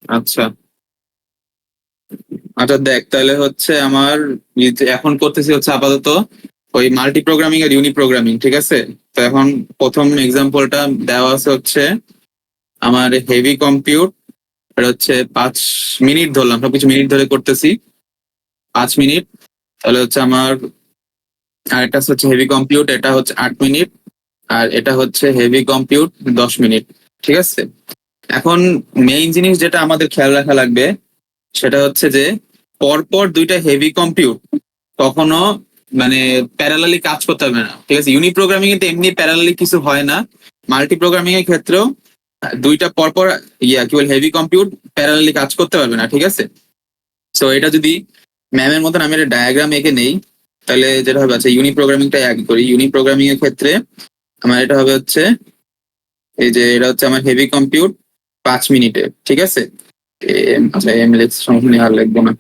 আচ্ছা আচ্ছা, দেখ তাহলে হচ্ছে আমার এখন করতেছি হচ্ছে আপাতত ওই মাল্টি প্রোগ্রামিং আর ইউনি প্রোগ্রামিং, ঠিক আছে? তো এখন প্রথম এক্সাম্পলটা দেওয়া আছে হচ্ছে আমার হেভি কম্পিউট। এটা হচ্ছে 5 মিনিট ধরলাম, সবকিছু মিনিট ধরে করতেছি, 5 মিনিট। তাহলে হচ্ছে আমার আরেকটা হচ্ছে হেভি কম্পিউট, এটা হচ্ছে 8 মিনিট। আর এটা হচ্ছে হেভি কম্পিউট 10 মিনিট, ঠিক আছে? এখন মেইন জিনিস যেটা আমাদের খেয়াল রাখা লাগবে সেটা হচ্ছে যে পরপর দুইটা হেভি কম্পিউট কখনো মানে প্যারালালি কাজ করতে হবে না, ঠিক আছে? ইউনি প্রোগ্রামিং এ তো এমনি প্যারালালি কিছু হয় না, মাল্টি প্রোগ্রামিং এর ক্ষেত্রেও দুইটা পরপর কি বল হেভি কম্পিউট প্যারালালি কাজ করতে পারবে না, ঠিক আছে? তো এটা যদি ম্যামের মতন আমি একটা ডায়াগ্রাম এঁকে নেই তাহলে যেটা হবে, আচ্ছা ইউনি প্রোগ্রামিংটা আগে করি। ইউনি প্রোগ্রামিং এর ক্ষেত্রে আমার এটা হবে হচ্ছে এই যে এটা হচ্ছে আমার হেভি কম্পিউট 5 মিনিটে, ঠিক আছে? আচ্ছা এম লিখছি, সমস্যা নেই, আর লিখবো না।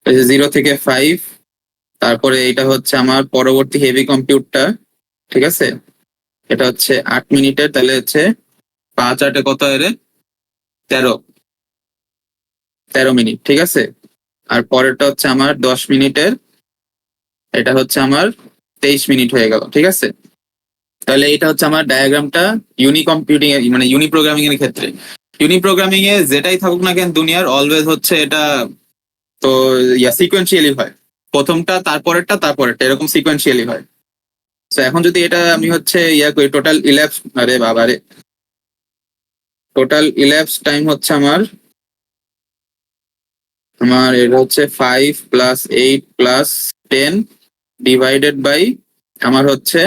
এই যে 0 থেকে 5, তারপরে এটা হচ্ছে আমার পরবর্তী হেভি কম্পিউটটা, ঠিক আছে? এটা হচ্ছে 8 মিনিটের, তাহলে হচ্ছে 5 8 কত এর 13, 13 মিনিট, ঠিক আছে? আর পরেরটা হচ্ছে আমার 10 মিনিটের, এটা হচ্ছে আমার 23 মিনিট হয়ে গেল, ঠিক আছে? তাহলে এটা হচ্ছে আমার ডায়াগ্রামটা ইউনি কম্পিউটিং এর মানে ইউনি প্রোগ্রামিং এর ক্ষেত্রে। ইউনি প্রোগ্রামিং এ যেটাই থাকুক না কেন দুনিয়ার, অলওয়েজ হচ্ছে এটা তো সিকোয়েন্সিয়ালি হয়, প্রথমটা তারপরেরটা তারপরেরটা এরকম সিকোয়েন্সিয়ালি হয়। তো এখন যদি এটা আমি হচ্ছে করি টোটাল ইল্যাপস, আরে বাবা রে, টোটাল ইল্যাপস টাইম হচ্ছে আমার আমার এটা হচ্ছে 5 + 8 + 10 ডিভাইডেড বাই আমার হচ্ছে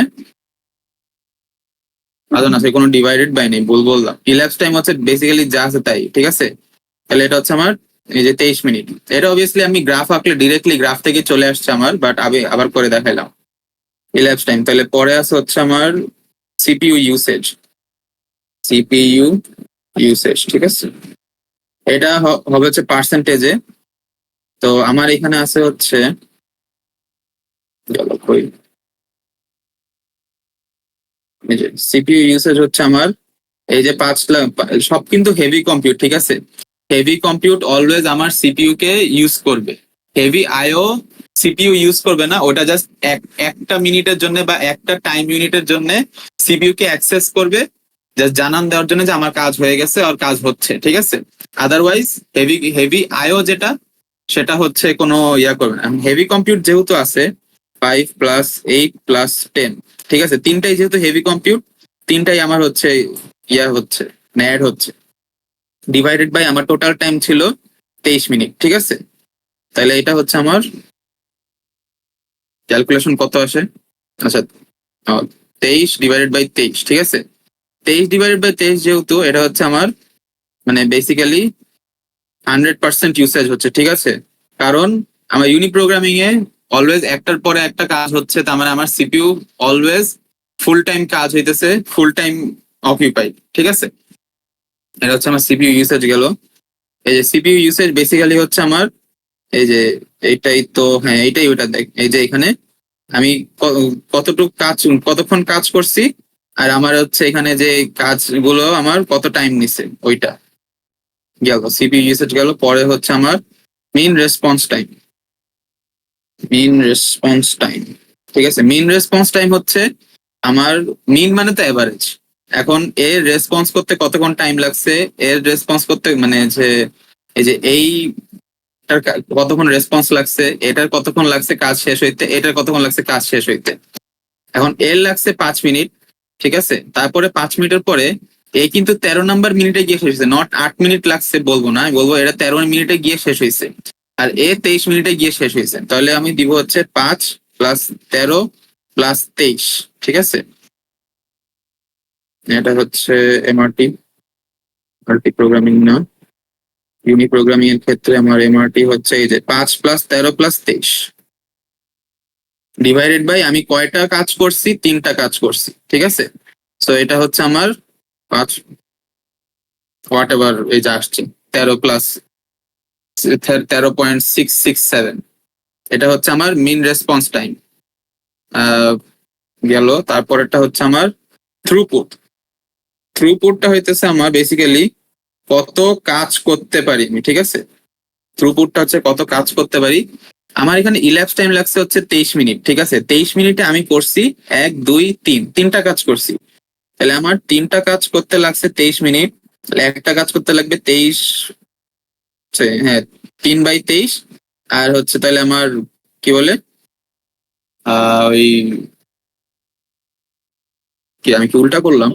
না সে কোনো ডিভাইডেড বাই নেই, ভুল বললাম। ইল্যাপস টাইম হচ্ছে বেসিক্যালি যা আছে তাই, ঠিক আছে? তাহলে এটা হচ্ছে আমার এই যে 23 মিনিট। এটা অবভিয়াসলি আমি গ্রাফ আঁকলে ডিরেক্টলি গ্রাফ থেকে চলে আসছে আমার, বাট আমি আবার করে দেখাইলাম ইল্যাপস টাইম। তাহলে পরে আছে হচ্ছে আমার সিপিইউ ইউসেজ, সিপিইউ ইউসেজ, ঠিক আছে? এটা হবে হচ্ছে পার্সেন্টেজে। তো আমার এখানে আছে হচ্ছে এই যে সিপিইউ ইউসেজ হচ্ছে আমার এই যে 5 লাখ, সব কিন্তু হেভি কম্পিউট, ঠিক আছে? হেভি কম্পিউট অলওয়েজ আমার সিপিইউ কে ইউজ করবে, হেভি আইও সিপিইউ ইউজ করবে না। ওটা জাস্ট একটা মিনিটের জন্য বা একটা টাইম ইউনিটের জন্য সিপিইউ কে অ্যাক্সেস করবে, জাস্ট জানান দেওয়ার জন্য যে আমার কাজ হয়ে গেছে আর কাজ হচ্ছে, ঠিক আছে? আদারওয়াইজ হেভি হেভি আইও যেটা সেটা হচ্ছে কোনো করবে না। হেভি কম্পিউট যেহেতু আছে 5 + 8 + 10, ঠিক আছে? তিনটাই যেহেতু হেভি কম্পিউট, তিনটাই আমার হচ্ছে হচ্ছে অ্যাড হচ্ছে ডিভাইডেড বাই আমার টোটাল টাইম ছিল 23 মিনিট, ঠিক আছে? তাহলে এটা হচ্ছে আমার ক্যালকুলেশন কত আসে, আচ্ছা 23 / 23, ঠিক আছে? 23 / 23 যেহেতু এটা হচ্ছে আমার মানে বেসিক্যালি 100% ইউসেজ হচ্ছে, ঠিক আছে? কারণ আমার ইউনি প্রোগ্রামিং এ অলওয়েজ একটার পরে একটা কাজ হচ্ছে, তার মানে আমার সিপিইউ অলওয়েজ ফুল টাইম কাজ হইতেছে, ফুল টাইম অকিউপাইড, ঠিক আছে? এটা হচ্ছে আমার সিপিইউ ইউসেজ গেল। এই যে সিপিইউ ইউসেজ বেসিক্যালি হচ্ছে আমার এই যে এইটাই তো, হ্যাঁ এইটাই ওটা, দেখ এই যে এখানে আমি কতটুকু কাজ কতক্ষণ কাজ করছি, আর আমার হচ্ছে এখানে যে কাজগুলো আমার কত টাইম নিছে ওইটা গেল, সিপিইউ ইউসেজ গেল। পরে হচ্ছে আমার মেইন রেসপন্স টাইম, মিন রেসপন্স টাইম, ঠিক আছে? মিন রেসপন্স টাইম হচ্ছে আমার মিন মানে তো এভারেজ। এখন এর রেসপন্স করতে কতক্ষণ টাইম লাগছে, এর রেসপন্স করতে মানে যে এই যে কতক্ষণ রেসপন্স লাগছে, এটার কতক্ষণ লাগছে কাজ শেষ হইতে, এটার কতক্ষণ লাগছে কাজ শেষ হইতে। এখন এর লাগছে 5 মিনিট, ঠিক আছে? তারপরে 5 মিনিটের পরে এই কিন্তু 13 নম্বর মিনিটে গিয়ে শেষ হয়েছে, নট 8 মিনিট লাগছে বলবো না, আমি বলবো এটা 13 মিনিটে গিয়ে শেষ হয়েছে। আর এ 23 মিনিটে গিয়ে শেষ হয়েছে, তাহলে আমি দিব হচ্ছে 5 + 13 + 23, ঠিক আছে? এটা হচ্ছে এমআরটি, মাল্টি প্রোগ্রামিং না, ইউনি প্রোগ্রামিং এর ক্ষেত্রে আমার এমআরটি হচ্ছে এই যে 5 + 13 + 23 ডিভাইডেড বাই আমি কয়টা কাজ করছি, 3টা কাজ করছি, ঠিক আছে? তো এটা হচ্ছে আমার 5 হোয়াট এভার এই যে আসছে 13 + 13.667, এটা হচ্ছে আমার মিন রেসপন্স টাইম গেল। তারপর এটা হচ্ছে আমার থ্রুপুট, থ্রুপুটটা হইতেছে আমার বেসিক্যালি কত কাজ করতে পারি আমি, ঠিক আছে? থ্রুপুটটা হচ্ছে কত কাজ করতে পারি। আমার এখানে ইল্যাপস টাইম লাগছে হচ্ছে 23 মিনিট, ঠিক আছে? 23 মিনিটে আমি করছি 1 2 3 তিনটা কাজ করছি। তাহলে আমার তিনটা কাজ করতে লাগছে 23 মিনিট, তাহলে একটা কাজ করতে লাগবে 23, হ্যাঁ 3/23। আর হচ্ছে তাহলে আমার কি বলে ওই কি আমি কি উল্টা করলাম?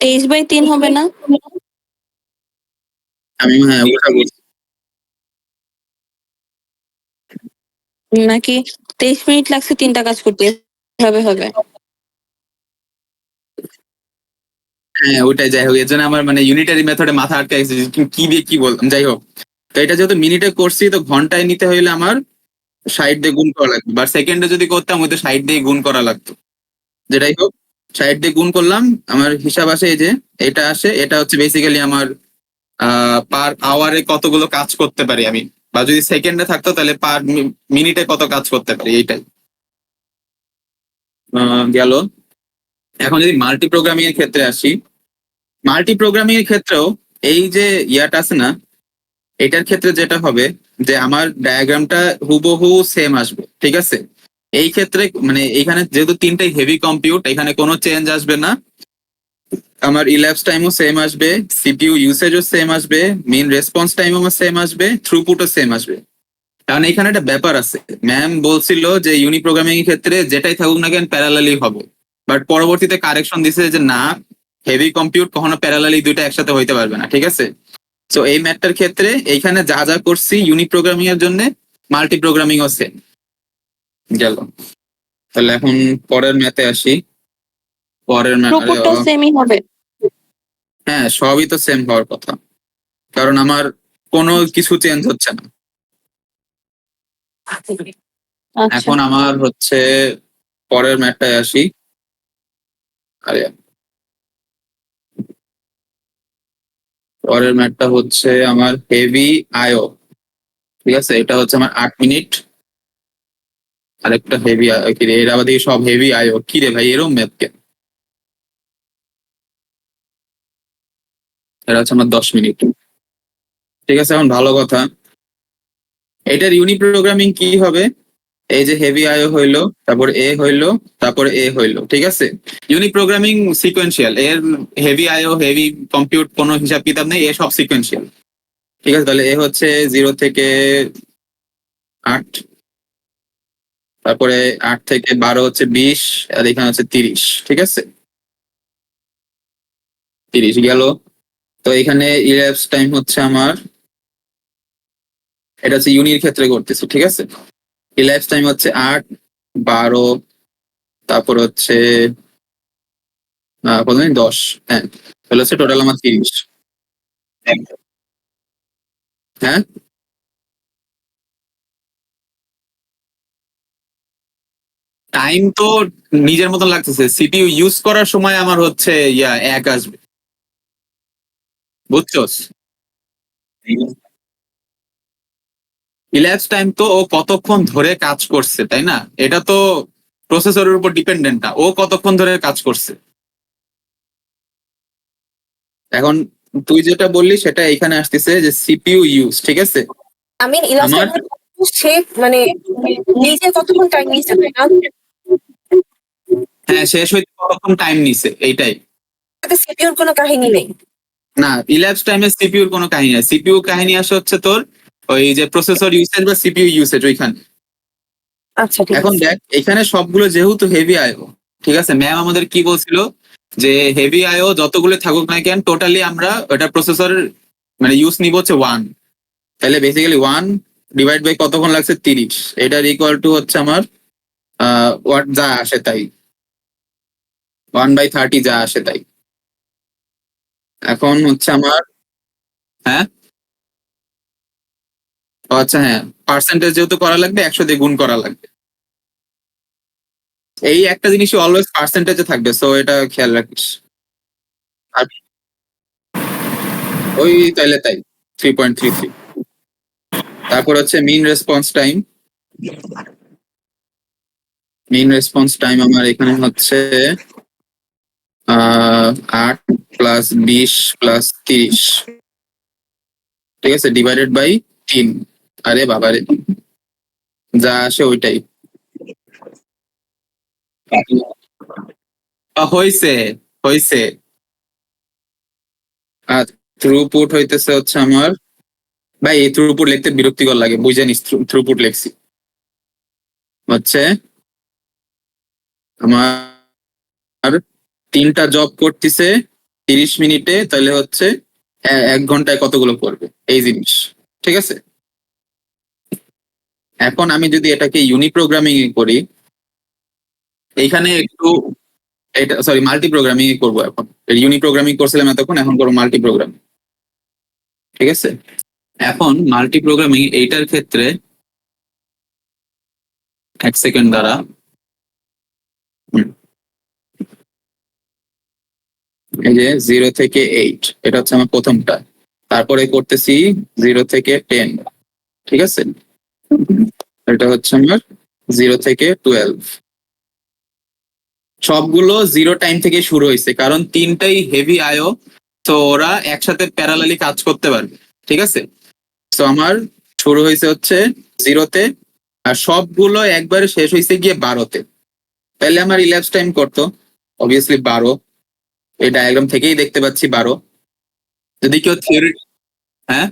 23/3 হবে না? আমি হ্যাঁ উল্টা করছি। নাকি 23 মিনিট লাগছে তিনটা কাজ করতে? হবে হবে। হ্যাঁ ওটাই, যাই হোক এর জন্য আমার মানে ইউনিটারি মেথডে মাথা আটকে গেছে যে কি দিয়ে কি বললাম। যাই হোক, তো এটা যেহেতু মিনিটে করছি তো ঘন্টায় নিতে হইলে আমার 60 দিয়ে গুণ করা লাগবে, বা সেকেন্ডে যদি করতাম ওই তো 60 দিয়ে গুণ করা লাগতো। যেটাই হোক, 60 দিয়ে গুণ করলাম, আমার হিসাব আসে এই যে এটা আসে, এটা হচ্ছে বেসিক্যালি আমার পার আওয়ারে কতগুলো কাজ করতে পারি আমি, বা যদি সেকেন্ডে থাকতো তাহলে পার মিনিটে কত কাজ করতে পারি, এইটাই গেল। এখন যদি মাল্টি প্রোগ্রামিং এর ক্ষেত্রে আসি, মাল্টি প্রোগ্রামিং এর ক্ষেত্রেও এই যে ইয়াটা আছে না, এটার ক্ষেত্রে যেটা হবে যে আমার ডায়াগ্রামটা হুবহু সেম আসবে, ঠিক আছে? এই ক্ষেত্রে মানে এখানে যেহেতু তিনটাই হেভি কম্পিউট, এখানে কোনো চেঞ্জ আসবে না। আমার ইল্যাপস টাইমও সেম আসবে, সিপিইউ ইউসেজও সেম আসবে, মেইন রেসপন্স টাইমও আমার সেম আসবে, থ্রুপুটও সেম আসবে। কারণ এখানে একটা ব্যাপার আছে, ম্যাম বলছিল যে ইউনি প্রোগ্রামিং এর ক্ষেত্রে যেটাই থাকুক না কেন প্যারালালি হবে, বাট পরবর্তীতে কারেকশন দিছে যে না, হেভি কম্পিউট কখনো প্যারালালি দুইটা একসাথে হইতে পারবে না, ঠিক আছে? তো এই ম্যাথটার ক্ষেত্রে এইখানে যা যা করছি ইউনি প্রোগ্রামিং এর জন্য মাল্টি প্রোগ্রামিং ও সেম গেল। তাহলে এখন পরের ম্যাথে আসি। পরের থ্রুপুটটাও সেমই হবে। হ্যাঁ সবই তো সেম হওয়ার কথা, কারণ আমার কোনো কিছু চেঞ্জ হচ্ছে না। আচ্ছা। এখন আমার হচ্ছে পরের ম্যাথটায় আসি। আরে পরের ম্যাথটা হচ্ছে আমার হেভি আয়ো, ঠিক আছে? এটা হচ্ছে আমার 8 মিনিট। আরেকটা হেভি কি রে, এর আবার দেখি সব হেভি আয়ো, কি রে ভাই এরম ম্যাথ কে? এটা হচ্ছে আমার 10 মিনিট, ঠিক আছে? এখন ভালো কথা, এটার ইউনি প্রোগ্রামিং কি হবে? এই যে হেভি আইও হইলো, তারপর এ হইলো, তারপর এ হইলো, ঠিক আছে? ইউনি প্রোগ্রামিং সিকোয়েন্সিয়াল, এর হেভি আইও হেভি কম্পিউট কোনো হিসাব কিতাব নেই, এ সব সিকোয়েন্সিয়াল, ঠিক আছে? তাহলে এ হচ্ছে 0 থেকে 8, তারপরে 8 থেকে 12 হচ্ছে 20, আর এখানে হচ্ছে 30, ঠিক আছে? 30 গেল। তো এখানে ইল্যাপস টাইম হচ্ছে আমার, এটা হচ্ছে ইউনির ক্ষেত্রে করতেছি, ঠিক আছে? ইল্যাপস টাইম হচ্ছে 8 12, তারপর হচ্ছে কত জানি 10, হ্যাঁ তাহলে হচ্ছে টোটাল আমার 30। হ্যাঁ টাইম তো নিজের মতন লাগতেছে, সিপিইউ ইউজ করার সময় আমার হচ্ছে ইয়া 1 আসবে, বুঝছস? ইল্যাপস টাইম তো ও কতক্ষণ ধরে কাজ করছে, তাই না? এটা তো প্রসেসরের উপর ডিপেন্ডেন্ট না, ও কতক্ষণ ধরে কাজ করছে। এখন তুই যেটা বললি সেটা এখানে আসতেছে যে সিপিইউ ইউজ, ঠিক আছে? আমি আমার সে মানে নিজে কতক্ষণ টাইম নিয়েছে তাই না? হ্যাঁ শেষ হইতে কতক্ষণ টাইম নিছে এইটাই। সিপিইউর কোনো কাহিনী নেই। না ইল্যাপস টাইমে সিপিইউর কোনো কাহিনী নাই, সিপিইউ কাহিনী আসে হচ্ছে তোর ওই যে প্রসেসর ইউসেজ বা সিপিইউ ইউসেজ ওইখানে। আচ্ছা ঠিক এখন আছে। দেখ এখানে সবগুলো যেহেতু হেভি আইও, ঠিক আছে? ম্যাম আমাদের কি বলছিল যে হেভি আইও যতগুলো থাকুক না কেন টোটালি আমরা ওটা প্রসেসর মানে ইউজ নিব হচ্ছে 1, তাহলে বেসিক্যালি 1/বাই কতক্ষণ লাগছে 30, এটার ইকুয়াল টু হচ্ছে আমার ওয়াট যা আসে তাই, 1/30 যা আসে তাই। এখন হচ্ছে আমার হ্যাঁ আচ্ছা হ্যাঁ পার্সেন্টেজ যেহেতু করা লাগবে 100 দিয়ে গুণ করা লাগবে, এই একটা জিনিসই অলওয়েজ পার্সেন্টেজে থাকবে, সো এটা খেয়াল রাখিস। আর ওই তাইলে তাই 3.33। তারপর হচ্ছে মিন রেসপন্স টাইম, মিন রেসপন্স টাইম আমার এখানে হচ্ছে 8 + 20 + 30, ঠিক আছে, ডিভাইডেড বাই 3। আরে বাবারে, যা আসে ওইটাই। হইছে হইছে। আর থ্রুপুট হইতেছে হচ্ছে আমার, ভাই এই থ্রুপুট লিখতে বিরক্তিকর লাগে, বুঝে নিস থ্রুপুট লিখছি হচ্ছে আমার 3টা জব করতেছে 30 মিনিটে, তাহলে হচ্ছে 1 ঘন্টায় কতগুলো করবে এই জিনিস। ঠিক আছে, এখন আমি যদি এটাকে ইউনিপ্রোগ্রামিং এ করি, এইখানে একটু এটা সরি মাল্টি প্রোগ্রামিং এ করবো এখন। ইউনিপ্রোগ্রামিং করছিলাম এতক্ষণ, এখন করবো মাল্টি প্রোগ্রামিং। ঠিক আছে, এখন মাল্টি প্রোগ্রামিং এইটার ক্ষেত্রে 1 সেকেন্ড দ্বারা এই যে 0 থেকে 8, এটা হচ্ছে আমার প্রথমটা। তারপরে করতেছি 0 থেকে 10। ঠিক আছে, এটা হচ্ছে আমার 0 থেকে 12। সবগুলো 0 টাইম থেকে শুরু হয়েছে, কারণ তিনটাই হেভি আয়ো, তো ওরা একসাথে প্যারালালি কাজ করতে পারবে। ঠিক আছে, তো আমার শুরু হয়েছে হচ্ছে 0-তে, আর সবগুলো একবারে শেষ হয়েছে গিয়ে 12-তে। তাহলে আমার ইল্যাপস টাইম করতো অবভিয়াসলি 12। এই ডায়াগ্রাম থেকেই দেখতে পাচ্ছি 12। যদি কেউ থিওরি, হ্যাঁ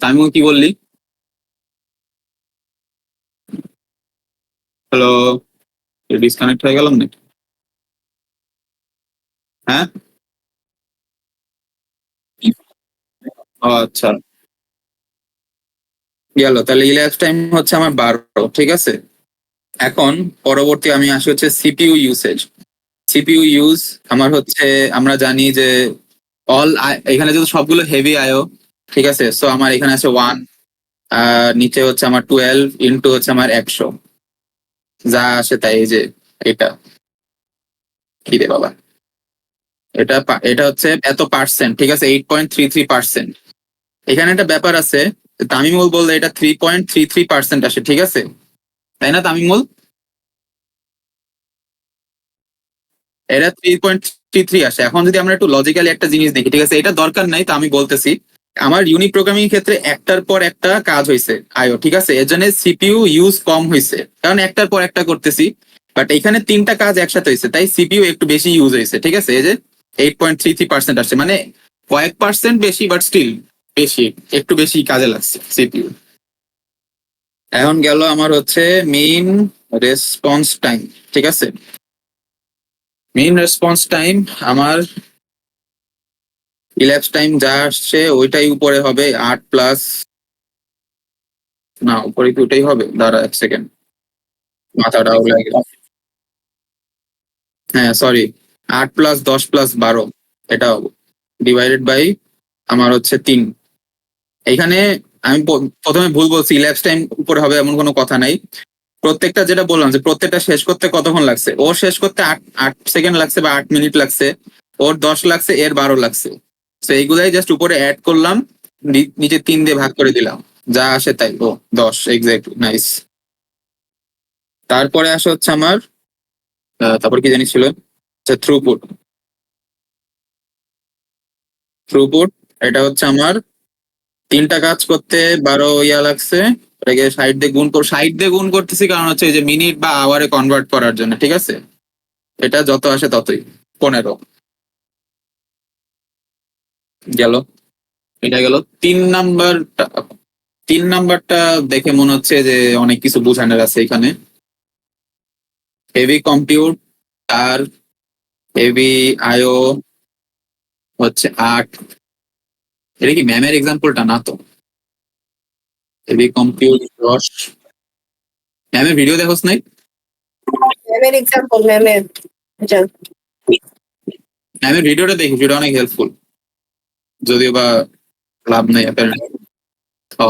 তামিমুল কি বললি? হ্যালো, ডিসকানেক্ট হয়ে গেলাম নাকি? হ্যাঁ, ও আচ্ছা, গেল। তাহলে ইল্যাপস টাইম হচ্ছে আমার 12। ঠিক আছে, এখন পরবর্তী আমি আসি হচ্ছে সিপিইউ ইউসেজ। সিপিইউ ইউজ আমার হচ্ছে, আমরা জানি যে অল, এখানে যেহেতু সবগুলো হেভি আয়ো, ঠিক আছে, সো আমার এখানে আছে 1, আর নিচে হচ্ছে আমার 12 ইন্টু হচ্ছে আমার 100, যা আসে তাই। এই যে এটা কি রে বাবা, এটা হচ্ছে এত পার্সেন্ট। ঠিক আছে, 8.33%। এখানে একটা ব্যাপার আছে, তামিমুল বললে এটা 3.33% আসে। ঠিক আছে, তাই না তামিমুল? এটা 3.33 আসে। এখন যদি আমরা একটু লজিক্যালি একটা জিনিস দেখি, ঠিক আছে, এটা দরকার নাই তো আমি বলতেছি, আমার ইউনিক প্রোগ্রামিং ক্ষেত্রে একটার পর একটা কাজ হয়েছে আয়ো। ঠিক আছে, এর জন্য সিপিইউ ইউজ কম হয়েছে, কারণ একটার পর একটা করতেছি। বাট এখানে 3টা কাজ একসাথে হয়েছে, তাই সিপিইউ একটু বেশি ইউজ হয়েছে। ঠিক আছে, এই যে 8.33% আসছে, মানে কয়েক পার্সেন্ট বেশি, বাট স্টিল বেশি, একটু বেশি কাজে লাগছে সিপিইউ। এখন গেল আমার হচ্ছে মেইন রেসপন্স টাইম। ঠিক আছে, মেইন রেসপন্স টাইম আমার ইল্যাপস টাইম যা আসছে ওইটাই উপরে হবে 8 প্লাস, না উপরে কি ওটাই হবে? দাঁড়া 1 সেকেন্ড, মাথাটাও লাগে। হ্যাঁ সরি, 8 প্লাস 10 প্লাস 12, এটা ডিভাইডেড বাই আমার হচ্ছে 3। এখানে আমি প্রথমে ভুল বলছি, ইল্যাপস টাইম উপরে হবে এমন কোনো কথা নাই। প্রত্যেকটা যেটা বললাম যে প্রত্যেকটা শেষ করতে কতক্ষণ লাগছে, ওর শেষ করতে 8 সেকেন্ড লাগছে বা 8 মিনিট লাগছে, ওর 10 লাগছে, এর 12 লাগছে। তো এইগুলাই জাস্ট উপরে অ্যাড করলাম, নিচে 3 দিয়ে ভাগ করে দিলাম, যা আসে তাই। ও 10 এক্সাক্ট, নাইস। তারপরে আসে হচ্ছে আমার তারপর কি জানিস ছিল, আচ্ছা থ্রুপুট। থ্রুপুট এটা হচ্ছে আমার 3টা কাজ করতে 12 ইয়া লাগছে, এটাকে 60 দিয়ে গুণ করতেছি, কারণ হচ্ছে এই যে মিনিট বা আওয়ারে কনভার্ট করার জন্য। ঠিক আছে, এটা যত আসে ততই, 15 গেল। এটা গেল 3 নাম্বারটা। 3 নাম্বারটা দেখে মনে হচ্ছে যে অনেক কিছু বোঝানোর আছে এখানে। হেভি কম্পিউট আর হেভি আয়ো হচ্ছে 8। এটা কি ম্যামের এক্সাম্পলটা? না তো, হেভি কম্পিউট 10। ম্যামের ভিডিও দেখোস নাই? ম্যামের এক্সাম্পল, ম্যামের এটা ম্যামের ভিডিওটা দেখি, ভিডিও অনেক হেল্পফুল, যদিও বা লাভ নেই apparently। ও,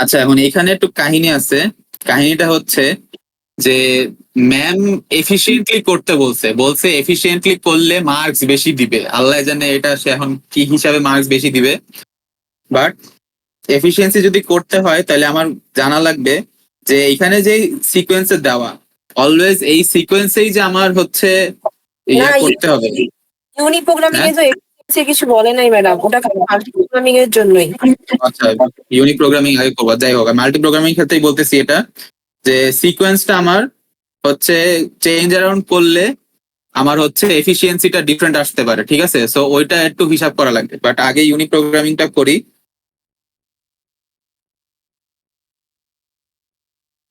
আচ্ছা এখন এখানে একটু কাহিনী আছে। কাহিনীটা হচ্ছে যে ম্যাম এফিসিয়েন্টলি করতে বলছে, বলছে এফিসিয়েন্টলি করলে মার্কস বেশি দিবে। আল্লাহ জানে এটা সে এখন কি হিসাবে মার্কস বেশি দিবে। বাট এফিসিয়েন্সি যদি করতে হয় তাহলে আমার জানা লাগবে যে এখানে যে সিকোয়েন্সে দেওয়া, অলওয়েজ এই সিকোয়েন্সেই যে আমার হচ্ছে ইয়া না, করতে হবে। ইউনি প্রোগ্রামিং এ হ্যাঁ? তো সে কিছু বলে নাই ম্যাডাম, ওটা মাল্টি প্রোগ্রামিং এর জন্যই। আচ্ছা, ইউনিক প্রোগ্রামিং আগে করবো, যাই হোক মাল্টি প্রোগ্রামিং ক্ষেত্রেই বলতেছি এটা, যে সিকোয়েন্সটা আমার হচ্ছে চেঞ্জ অ্যারাউন্ড করলে আমার হচ্ছে এফিসিয়েন্সিটা ডিফারেন্ট আসতে পারে, ঠিক আছে? সো ওইটা একটু হিসাব করা লাগবে, বাট আগে ইউনিক প্রোগ্রামিংটা করি।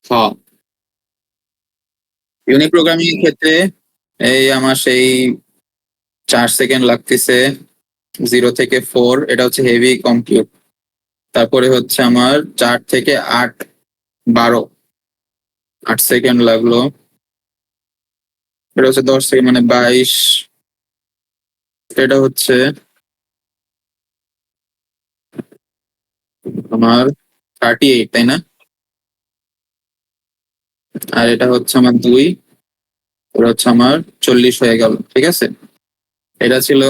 হ্যাঁ, ইউনিক প্রোগ্রামিং এর ক্ষেত্রে এই আমার সেই 4 সেকেন্ড লাগতেছে 0 থেকে 4, এটা হচ্ছে হেভি কম্পিউট। তারপরে হচ্ছে আমার 4 থেকে 8, 12, 8 সেকেন্ড লাগলো। এটা হচ্ছে 10 সেকেন্ড মানে 22, এটা হচ্ছে আমার 38, তাই না? আর এটা হচ্ছে আমার 2, এটা হচ্ছে আমার 40 হয়ে গেল, ঠিক আছে? এটা ছিল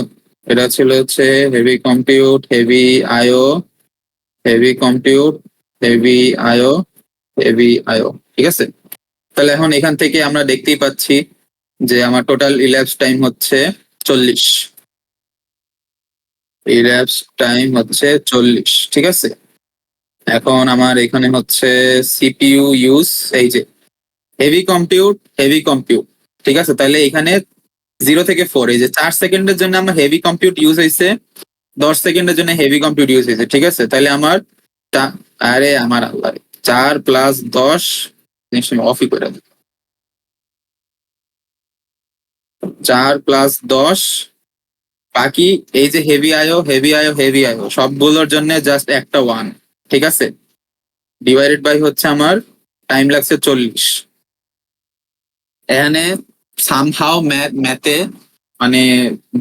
এটা ছিল হচ্ছে হেভি কম্পিউট, হেভি আইও, হেভি কম্পিউট, হেভি আইও, হেভি আইও, ঠিক আছে? তাহলে এখন এখান থেকে আমরা দেখতেই পাচ্ছি যে আমার টোটাল ইল্যাপস টাইম হচ্ছে 40। ইল্যাপস টাইম হচ্ছে 40, ঠিক আছে? এখন আমার এখানে হচ্ছে সিপিইউ ইউজ, এই যে হেভি কম্পিউট, ঠিক আছে? তাহলে এখানে 0 থেকে 4, এই যে 4 সেকেন্ডের জন্য আমার হেভি কম্পিউট ইউজ হয়েছে, 10 সেকেন্ডের জন্য হেভি কম্পিউট ইউজ হয়েছে, ঠিক আছে? তাহলে আমার আরে আমার আল্লাহ, 4 + 10 অফই করে দিই। 4 + 10, বাকি এই যে হেভি আয়ো, হেভি আয়ো, হেভি আয়ো সবগুলোর জন্য জাস্ট একটা 1, ঠিক আছে? ডিভাইডেড বাই হচ্ছে আমার টাইম লাগছে 40। এখানে সামহাও ম্যাথে মানে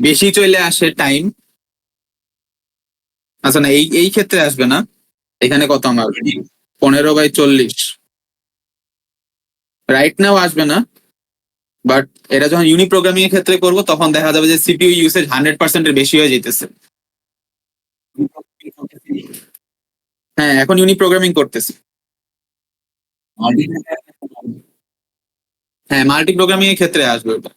বেশি চলে আসে টাইম। আচ্ছা না, এই এই ক্ষেত্রে আসবে না। এখানে কত আমার 15/40 রাইট নাও আসবে না, বাট এটা যখন ইউনি প্রোগ্রামিং এর ক্ষেত্রে করবো তখন দেখা যাবে যে সিপিইউ ইউসেজ 100% এর বেশি হয়ে যেতেছে। হ্যাঁ, এখন ইউনি প্রোগ্রামিং করতেছি। হ্যাঁ, মাল্টি প্রোগ্রামিং এর ক্ষেত্রে আসবে ওটা,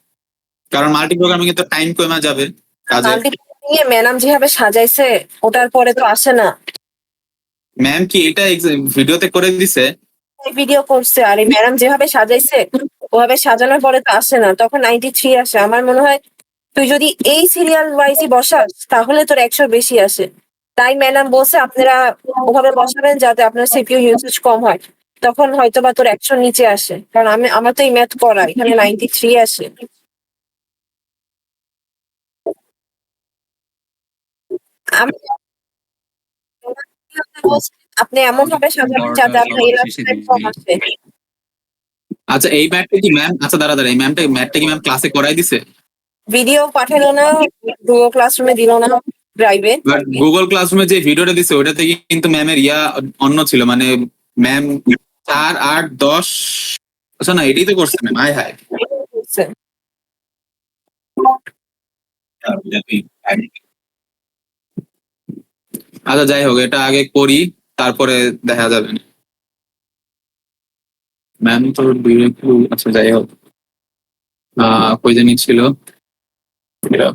কারণ মাল্টি প্রোগ্রামিং এ তো টাইম কমে যাবে কাজে। মাল্টি প্রোগ্রামিং এ ম্যাডাম যেভাবে সাজাইছে ওটার পরে তো আসে না। ম্যাম কি এটা ভিডিওতে করে দিছে? ভিডিও করছে, আর এই ম্যাডাম যেভাবে সাজাইছে ওভাবে সাজানোর পরে তো আসে না, তখন 93 আসে। আমার মনে হয় তুই যদি এই সিরিয়াল ওয়াইজই বসাস তাহলে তোর 100 বেশি আসে। তাই ম্যাডাম বলছে আপনারা ওভাবে বসাবেন যাতে আপনার সিপিইউ ইউসেজ কম হয়, তখন হয়তো বা তোর 100 নিচে আসে। কারণ আমার তো এই ম্যাথ করা, এখানে 93 আসে। আমি আপনি এমন ভাবে সাজাবেন যাতে আপনার এরর কম আসে। আচ্ছা, এই ম্যাথটা কি ম্যাম, আচ্ছা দাঁড়া দাঁড়া, এই ম্যাথটা কি ম্যাম ক্লাসে করাই দিছে? ভিডিও পাঠালো না, গুগল ক্লাসরুমে দিল না, ড্রাইভে। বাট গুগল ক্লাসরুমে যে ভিডিওটা দিছে ওটা থেকে কিন্তু ম্যামের ইয়া অন্য ছিল, মানে ম্যাম 4, 8, 10, আচ্ছা না এটাই তো করছে ম্যাম, হায় হায়। আচ্ছা যাই হোক, এটা আগে করি তারপরে দেখা যাবে। ম্যাম তো আচ্ছা যাই হোক, কই জানি ছিল এটা।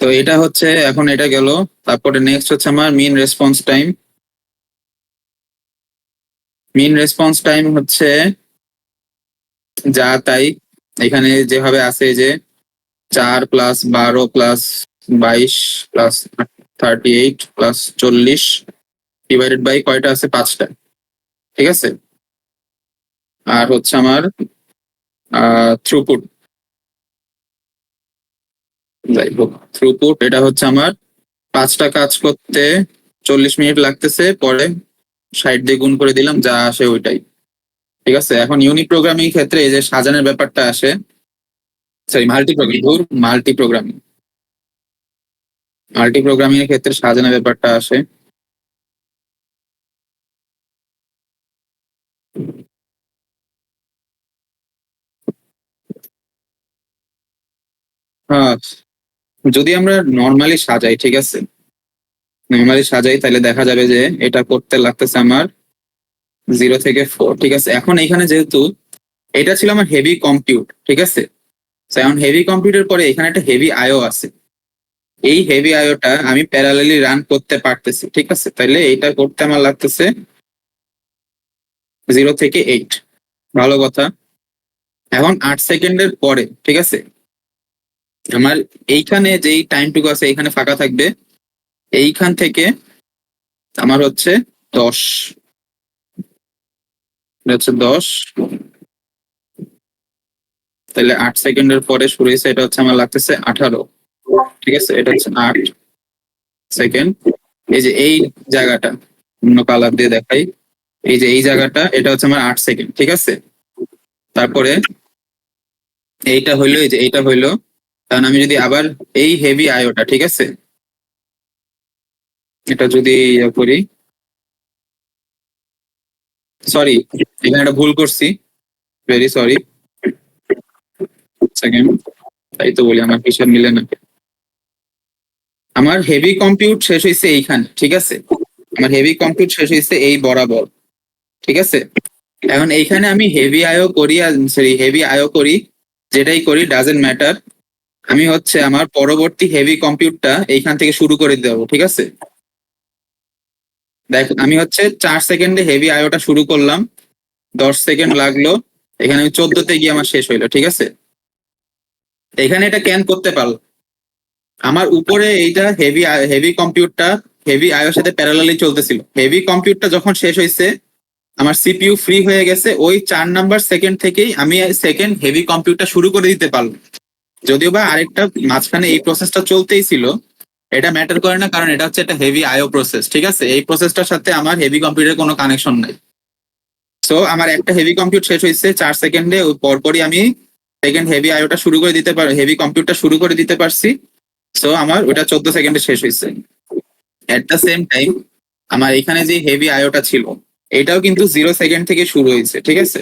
তো এটা হচ্ছে এখন এটা গেল, তারপরে নেক্সট হচ্ছে আমার মিন রেসপন্স টাইম। মিন রেসপন্স টাইম হচ্ছে যা তাই, এখানে যেভাবে আছে যে 4 + 12 + 22 + 38 + 40 ডিভাইডেড বাই কয়টা আছে, 5টা, ঠিক আছে? আর হচ্ছে আমার থ্রুপুট, যাই হোক থ্রুপুট, এটা হচ্ছে আমার 5টা কাজ করতে 40 মিনিট লাগতেছে, পরে 60 দিয়ে গুণ করে দিলাম, যা আসে ওইটাই, ঠিক আছে? এখন ইউনিক প্রোগ্রামিং ক্ষেত্রে এই যে সাজানোর ব্যাপারটা আসে, সরি মাল্টি প্রোগ্রামিং এর ক্ষেত্রে সাজানোর ব্যাপারটা আসে। হ্যাঁ, যদি আমরা নর্মালি সাজাই, ঠিক আছে, নর্মালি সাজাই তাহলে দেখা যাবে যে এটা করতে লাগতেছে আমার 0 থেকে 4, ঠিক আছে? এখন এখানে যেহেতু এটা ছিল আমার হেভি কম্পিউট, ঠিক আছে। তো এখন হেভি কম্পিউটের পরে এখানে একটা হেভি আইও আছে। এই হেভি আইওটা আমি প্যারালালি রান করতে পারতেছি, ঠিক আছে। তাহলে এইটা করতে আমার লাগতেছে 0 থেকে 8। ভালো কথা। এখন 8 সেকেন্ডের পরে, ঠিক আছে, আমার এইখানে যেই টাইমটুকু আছে এইখানে ফাঁকা থাকবে, এইখান থেকে আমার হচ্ছে 10, এটা হচ্ছে 10। তাহলে 8 সেকেন্ডের পরে শুরু হয়েছে, এটা হচ্ছে আমার লাগতেছে 18, ঠিক আছে। এটা হচ্ছে 8 সেকেন্ড। এই যে এই জায়গাটা অন্য কালার দিয়ে দেখাই, এই যে এই জায়গাটা, এটা হচ্ছে আমার 8 সেকেন্ড, ঠিক আছে। তারপরে এইটা হইলো, এই যে এইটা হইলো। কারণ আমি যদি আবার এই হেভি আয়োটা, ঠিক আছে, এটা যদি ইয়ে করি, সরি এখানে একটা ভুল করছি, ভেরি সরি। সেকেন্ড, তাই তো বলি আমার হিসাব মিলে না। আমার হেভি কম্পিউট শেষ হয়েছে এইখানে, ঠিক আছে। আমার হেভি কম্পিউট শেষ হয়েছে এই বরাবর, ঠিক আছে। এখন এইখানে আমি হেভি আয়ো করি আর সরি হেভি আয়ো করি, যেটাই করি ডাজেন্ট ম্যাটার। আমি হচ্ছে আমার পরবর্তী হেভি কম্পিউটটা এইখান থেকে শুরু করে দেবো, ঠিক আছে। দেখ আমি হচ্ছে 4 সেকেন্ডে হেভি আয়োটা শুরু করলাম, 10 সেকেন্ড লাগলো, এখানে আমি 14তে গিয়ে আমার শেষ হইলো, ঠিক আছে। এখানে এটা ক্যান করতে পারলো, আমার উপরে এইটা হেভি কম্পিউটটা হেভি আয়োর সাথে প্যারালালি চলতেছিল। হেভি কম্পিউটটা যখন শেষ হয়েছে, আমার সিপিইউ ফ্রি হয়ে গেছে, ওই 4 নাম্বার সেকেন্ড থেকেই আমি সেকেন্ড হেভি কম্পিউটটা শুরু করে দিতে পারলাম। যদিও বা আরেকটা মাঝখানে এই প্রসেসটা চলতেই ছিল, এটা ম্যাটার করে না, কারণ এটা হচ্ছে একটা হেভি আইও প্রসেস, ঠিক আছে। এই প্রসেসটার সাথে আমার হেভি কম্পিউটারের কোনো কানেকশন নাই। সো আমার একটা হেভি কম্পিউট শেষ হয়েছে 4 সেকেন্ডে, ওই পরপরই আমি সেকেন্ড হেভি আইওটা শুরু করে দিতে পারি, হেভি কম্পিউটার শুরু করে দিতে পারছি। সো আমার ওটা 14 সেকেন্ডে শেষ হয়েছে। এট দ্য সেম টাইম আমার এখানে যে হেভি আইওটা ছিল, এটাও কিন্তু 0 সেকেন্ড থেকে শুরু হয়েছে, ঠিক আছে।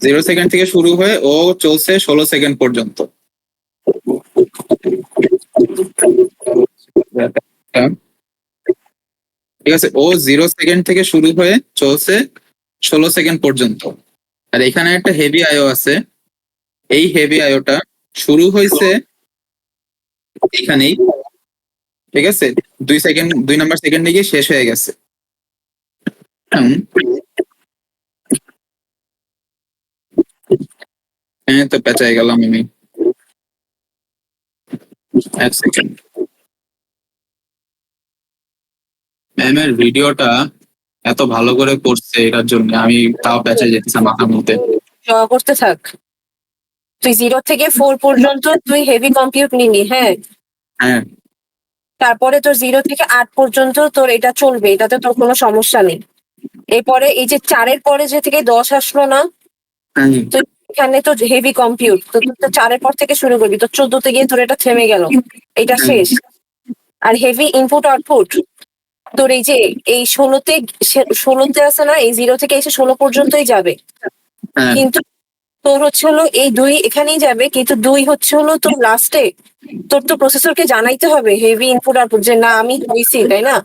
0 সেকেন্ড থেকে শুরু হয়ে ও চলছে 16 সেকেন্ড পর্যন্ত। ঠিক আছে, ও 0 সেকেন্ড থেকে শুরু হয়ে চলছে 16 সেকেন্ড পর্যন্ত। আর এখানে একটা হেভি আইও আছে, এই হেভি আইওটা শুরু হয়েছে এখানেই, ঠিক আছে। 2 নাম্বার সেকেন্ডে গিয়ে শেষ হয়ে গেছে। হ্যাঁ, তো পেঁচাই গেলাম আমি। 1 সেকেন্ড, ম্যামের ভিডিওটা এত ভালো করে করছে, এটার জন্য আমি তাও পেঁচাই যেতেছে মাথার মধ্যে। করতে থাক। তুই 0 থেকে 4 পর্যন্ত তুই হেভি কম্পিউট নিলি, হ্যাঁ। হ্যাঁ তারপরে তোর 0 থেকে 8 পর্যন্ত তোর এটা চলবে, এটাতে তোর কোনো সমস্যা নেই। এরপরে এই যে 4-এর পরে যে থেকে 10 আসলো না, হ্যাঁ তো এখানে তো হেভি কম্পিউট, তো তুই তো 4-এর পর থেকে শুরু করবি, তো 14তে গিয়ে তোর এটা থেমে গেল, এটা শেষ। আর হেভি ইনপুট আউটপুট তোর এই যে এই 16তে আছে না, এই 0 থেকে এসে 16 পর্যন্তই যাবে। হ্যাঁ কিন্তু তোর হচ্ছে হলো এই 2 এখানেই যাবে, কিন্তু 2 হচ্ছে হলো তোর লাস্টে তোর তো প্রসেসরকে জানাইতে হবে হেভি ইনপুট আউটপুট যে না আমি হইছি, তাই না?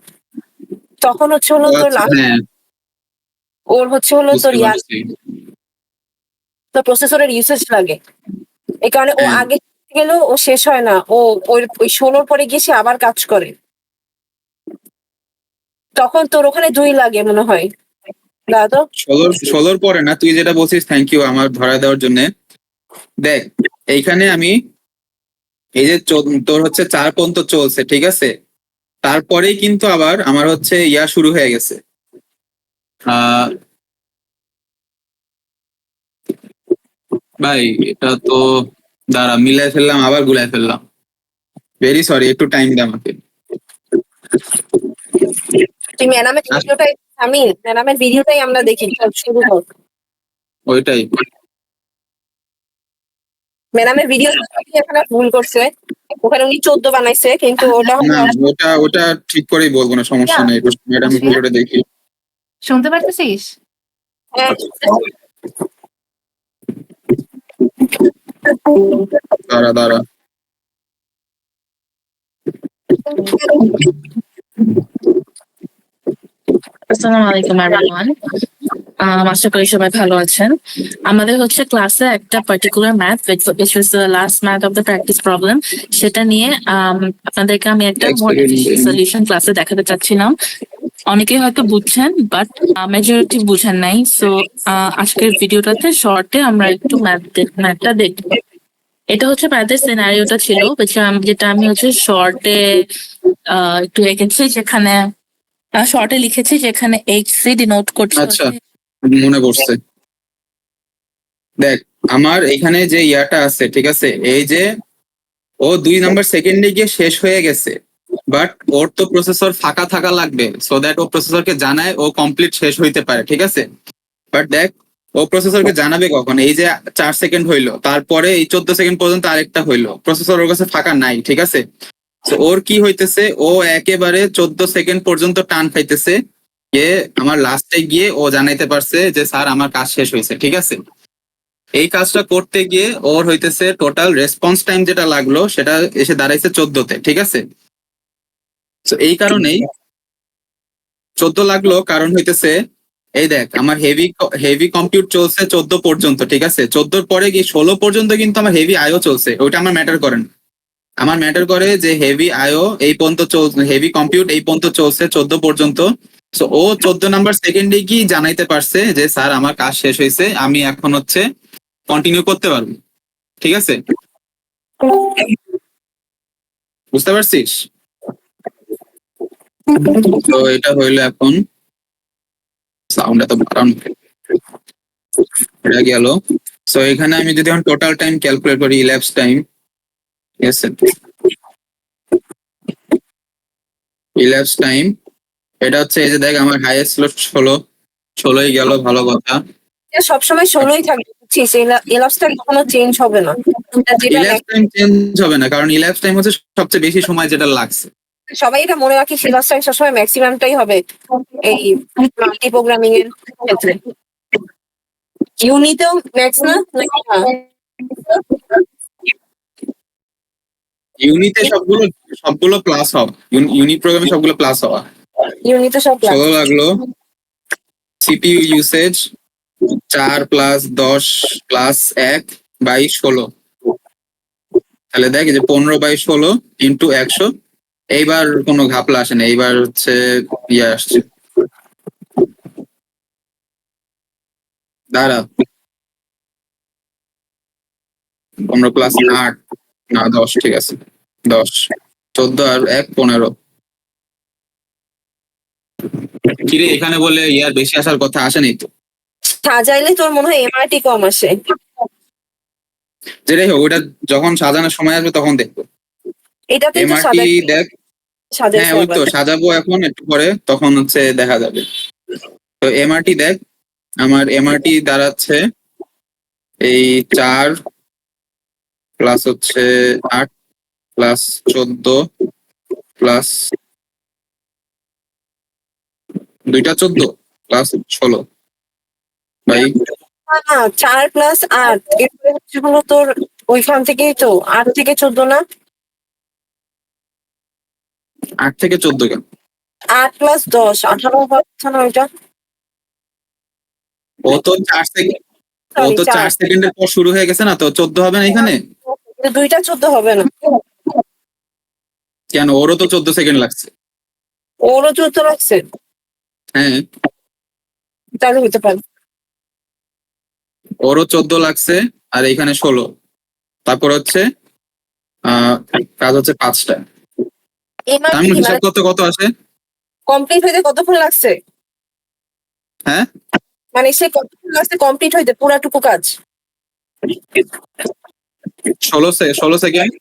তখন হচ্ছে হলো তোর হ্যাঁ ওর হচ্ছে হলো তোর বুঝতে পারছি। তোর প্রসেসরের ইউসেজ লাগে। এই কারণে ও হ্যাঁ আগে গেলেও ও শেষ হয় না, ও ওই 16 পরে গিয়ে সে আবার কাজ করে। তখন তোর ওখানে 2 লাগে মনে হয়, দাদা তো 16 পরে না, তুই যেটা বলছিস, থ্যাংক ইউ আমার ধরা দেওয়ার জন্য। দেখ এইখানে আমি এই যে তোর হচ্ছে 4 পর্যন্ত চলছে, ঠিক আছে। তারপরেই কিন্তু আবার আমার হচ্ছে ইয়া শুরু হয়ে গেছে। ভাই এটা তো দাঁড়া, মিলাই ফেললাম আবার গুলাই ফেললাম, ভেরি সরি, একটু টাইম দে আমাকে। তুই ম্যাডামের ভিডিওটাই, আমি ম্যাডামের ভিডিওটাই আমরা দেখি, চল শুরু হোক। ওইটাই। ম্যাডামের ভিডিও এখানে ভুল করছে, ওখানে উনি 14 বানাইছে, কিন্তু ওটা না ওটা ওটা ঠিক করেই বলবো না, সমস্যা নেই, ম্যাডাম ভিডিওটা দেখি। শুনতে পারতেছিস? হ্যাঁ। দাঁড়া দাঁড়া, Assalamu alaikum everyone. আশা করি সবাই ভালো আছেন। আমাদের হচ্ছে ক্লাসে একটা particular math which was the last math of the practice problem, সেটা নিয়ে আপনাদেরকে আমি একটা মোর এফিশিয়েন্ট সলিউশন ক্লাসে দেখাতে চাচ্ছিলাম। অনেকেই হয়তো বুঝছেন বাট মেজরিটি বুঝেন নাই, সো আজকের ভিডিওটাতে শর্টে আমরা একটু ম্যাথটা দেখব। এটা হচ্ছে ম্যাথের সিনারিওটা ছিল যেটা আমি হচ্ছে শর্টে একটু এঁকেছি, যেখানে শর্টে লিখেছি, যেখানে HC ডিনোট করছে আচ্ছা মনে পড়ছে, দেখ আমার এখানে যে ইয়াটা আছে ঠিক আছে, এই যে ও 2 নাম্বার সেকেন্ডে গিয়ে শেষ হয়ে গেছে, বাট ওর তো প্রসেসর ফাঁকা থাকা লাগবে সো দ্যাট ও প্রসেসরকে জানায় ও কমপ্লিট শেষ হইতে পারে, ঠিক আছে। বাট দেখ ও প্রসেসরকে জানাবে কখন, এই যে 4 সেকেন্ড হইলো, তারপরে এই 14 সেকেন্ড পর্যন্ত আরেকটা হইলো, প্রসেসর ওর কাছে ফাঁকা নাই, ঠিক আছে। তো ওর কি হইতেছে, ও একেবারে 14 সেকেন্ড পর্যন্ত টান খাইতেছে, গিয়ে আমার লাস্টে গিয়ে ও জানাইতে পারছে যে স্যার আমার কাজ শেষ হয়েছে, ঠিক আছে। এই কাজটা করতে গিয়ে ওর হইতেছে টোটাল রেসপন্স টাইম যেটা লাগলো সেটা এসে দাঁড়াইছে 14তে, ঠিক আছে। তো এই কারণেই 14 লাগলো, কারণ হইতেছে এই দেখ আমার হেভি কম্পিউট চলছে 14 পর্যন্ত, ঠিক আছে। 14 পরে গিয়ে 16 পর্যন্ত কিন্তু আমার হেভি আইও চলছে, ওইটা আমার ম্যাটার করে না। আমার ম্যাটার করে যে হেভি আইও এই পর্যন্ত চলছে, হেভি কম্পিউট এই পর্যন্ত চলছে 14 পর্যন্ত। সো ও 14 নাম্বার সেকেন্ডে কি জানাইতে পারছে যে স্যার আমার কাজ শেষ হয়েছে, আমি এখন হচ্ছে কন্টিনিউ করতে পারবো, ঠিক আছে। বুঝতে পারছিস? তো এটা হইলো এখন সাউন্ড এত বাড়ানো, এটা গেল। সো এখানে আমি যদি এখন টোটাল টাইম ক্যালকুলেট করি, ইল্যাপস টাইম, ঠিক আছে, ইল্যাপস টাইম এটা হচ্ছে এই যে দেখ আমার হাইয়েস্ট ছিল 16ই গেল, ভালো কথা। সবসময় 16ই থাকবে, বুঝছিস? এলাপসটা কখনো চেঞ্জ হবে না। যেটা ইল্যাপস টাইম চেঞ্জ হবে না, কারণ ইল্যাপস টাইম হচ্ছে সবচেয়ে বেশি সময় যেটা লাগছে। সবাই এটা মনে রাখি, সিলাবস টাইম সবসময় ম্যাক্সিমামটাই হবে এই মাল্টি প্রোগ্রামিং এর ক্ষেত্রে। ইউনিতেও ম্যাক্স না? ইউনিতে সবগুলো প্লাস হওয়া, ইউনিট প্রোগ্রামে সবগুলো প্লাস হওয়া। ইউনিতে সব 16 লাগলো। CPU usage 4 plus 10 plus 1 by 16, তাহলে দেখ যে 15/16 ইন্টু 100। এইবার কোনো ঘাপলা আসে না, এইবার হচ্ছে ইয়ে আসছে, দাঁড়া 15 প্লাস 8 না 10, ঠিক আছে 10, 14 আর 1 15। কিরে এখানে বলে ইয়ার বেশি আসার কথা, আসেনি তো। সাজাইলে তোর মনে হয় এমআরটি কম আসে। যেটাই হোক, ওটা যখন সাজানোর সময় আসবে তখন দেখবো। এটাতে তো এমআরটি দেখ, হ্যাঁ সাজাইছে ওই তো আবার। সাজাবো এখন একটু পরে, তখন হচ্ছে দেখা যাবে। তো এমআরটি দেখ, আমার এমআরটি দাঁড়াচ্ছে এই 4 প্লাস হচ্ছে 8 প্লাস 14 প্লাস 2টা 14 প্লাস 16 বাই না, 4 প্লাস 8 এরপরে হচ্ছে হলো তোর ওইখান থেকেই তো 8 থেকে 14 না? 8 থেকে 14 কেন? 8 প্লাস 10 18 হচ্ছে না ওইটা? ও তো 4 সেকেন্ড, ও তো 4 সেকেন্ডের পর শুরু হয়ে গেছে না, তো 14 হবে না এখানে? দুইটা 14 হবে না, কেন, ওরও তো 14 সেকেন্ড লাগছে। ওরও 14 লাগছে, হ্যাঁ তাহলে হতে পারে। ওরও 14 লাগছে আর এখানে 16, তারপর হচ্ছে কাজ হচ্ছে 5টা। এমআরটি কি হিসাব করতে কত আসে? কমপ্লিট হইতে কতক্ষণ লাগছে? হ্যাঁ মানে সে কতক্ষণ লাগছে কমপ্লিট হইতে পুরাটুকু কাজ? 16 সেকেন্ড।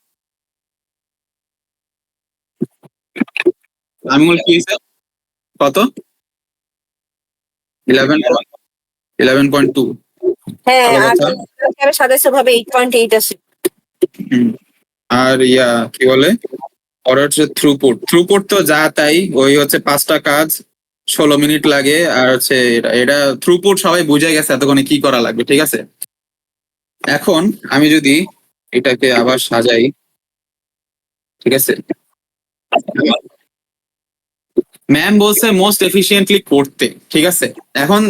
আমি বল কি হয়েছে, কত? 11.2। হ্যাঁ, ভালো আর কথা। সাজাইছে ভাবে 8.8 আছে। আর ইয়া কি বলে, ওর হচ্ছে থ্রুপুট তো যা তাই, ওই হচ্ছে 5টা কাজ 16 মিনিট লাগে, আর হচ্ছে এটা থ্রুপুট সবাই বুঝে গেছে এতক্ষণে কি করা লাগবে, ঠিক আছে। এখন আমি যদি এটাকে আবার সাজাই, ঠিক আছে, ম্যাম বলছে মোস্ট এফিসিয়েন্টলি করতে, ঠিক আছে। এখন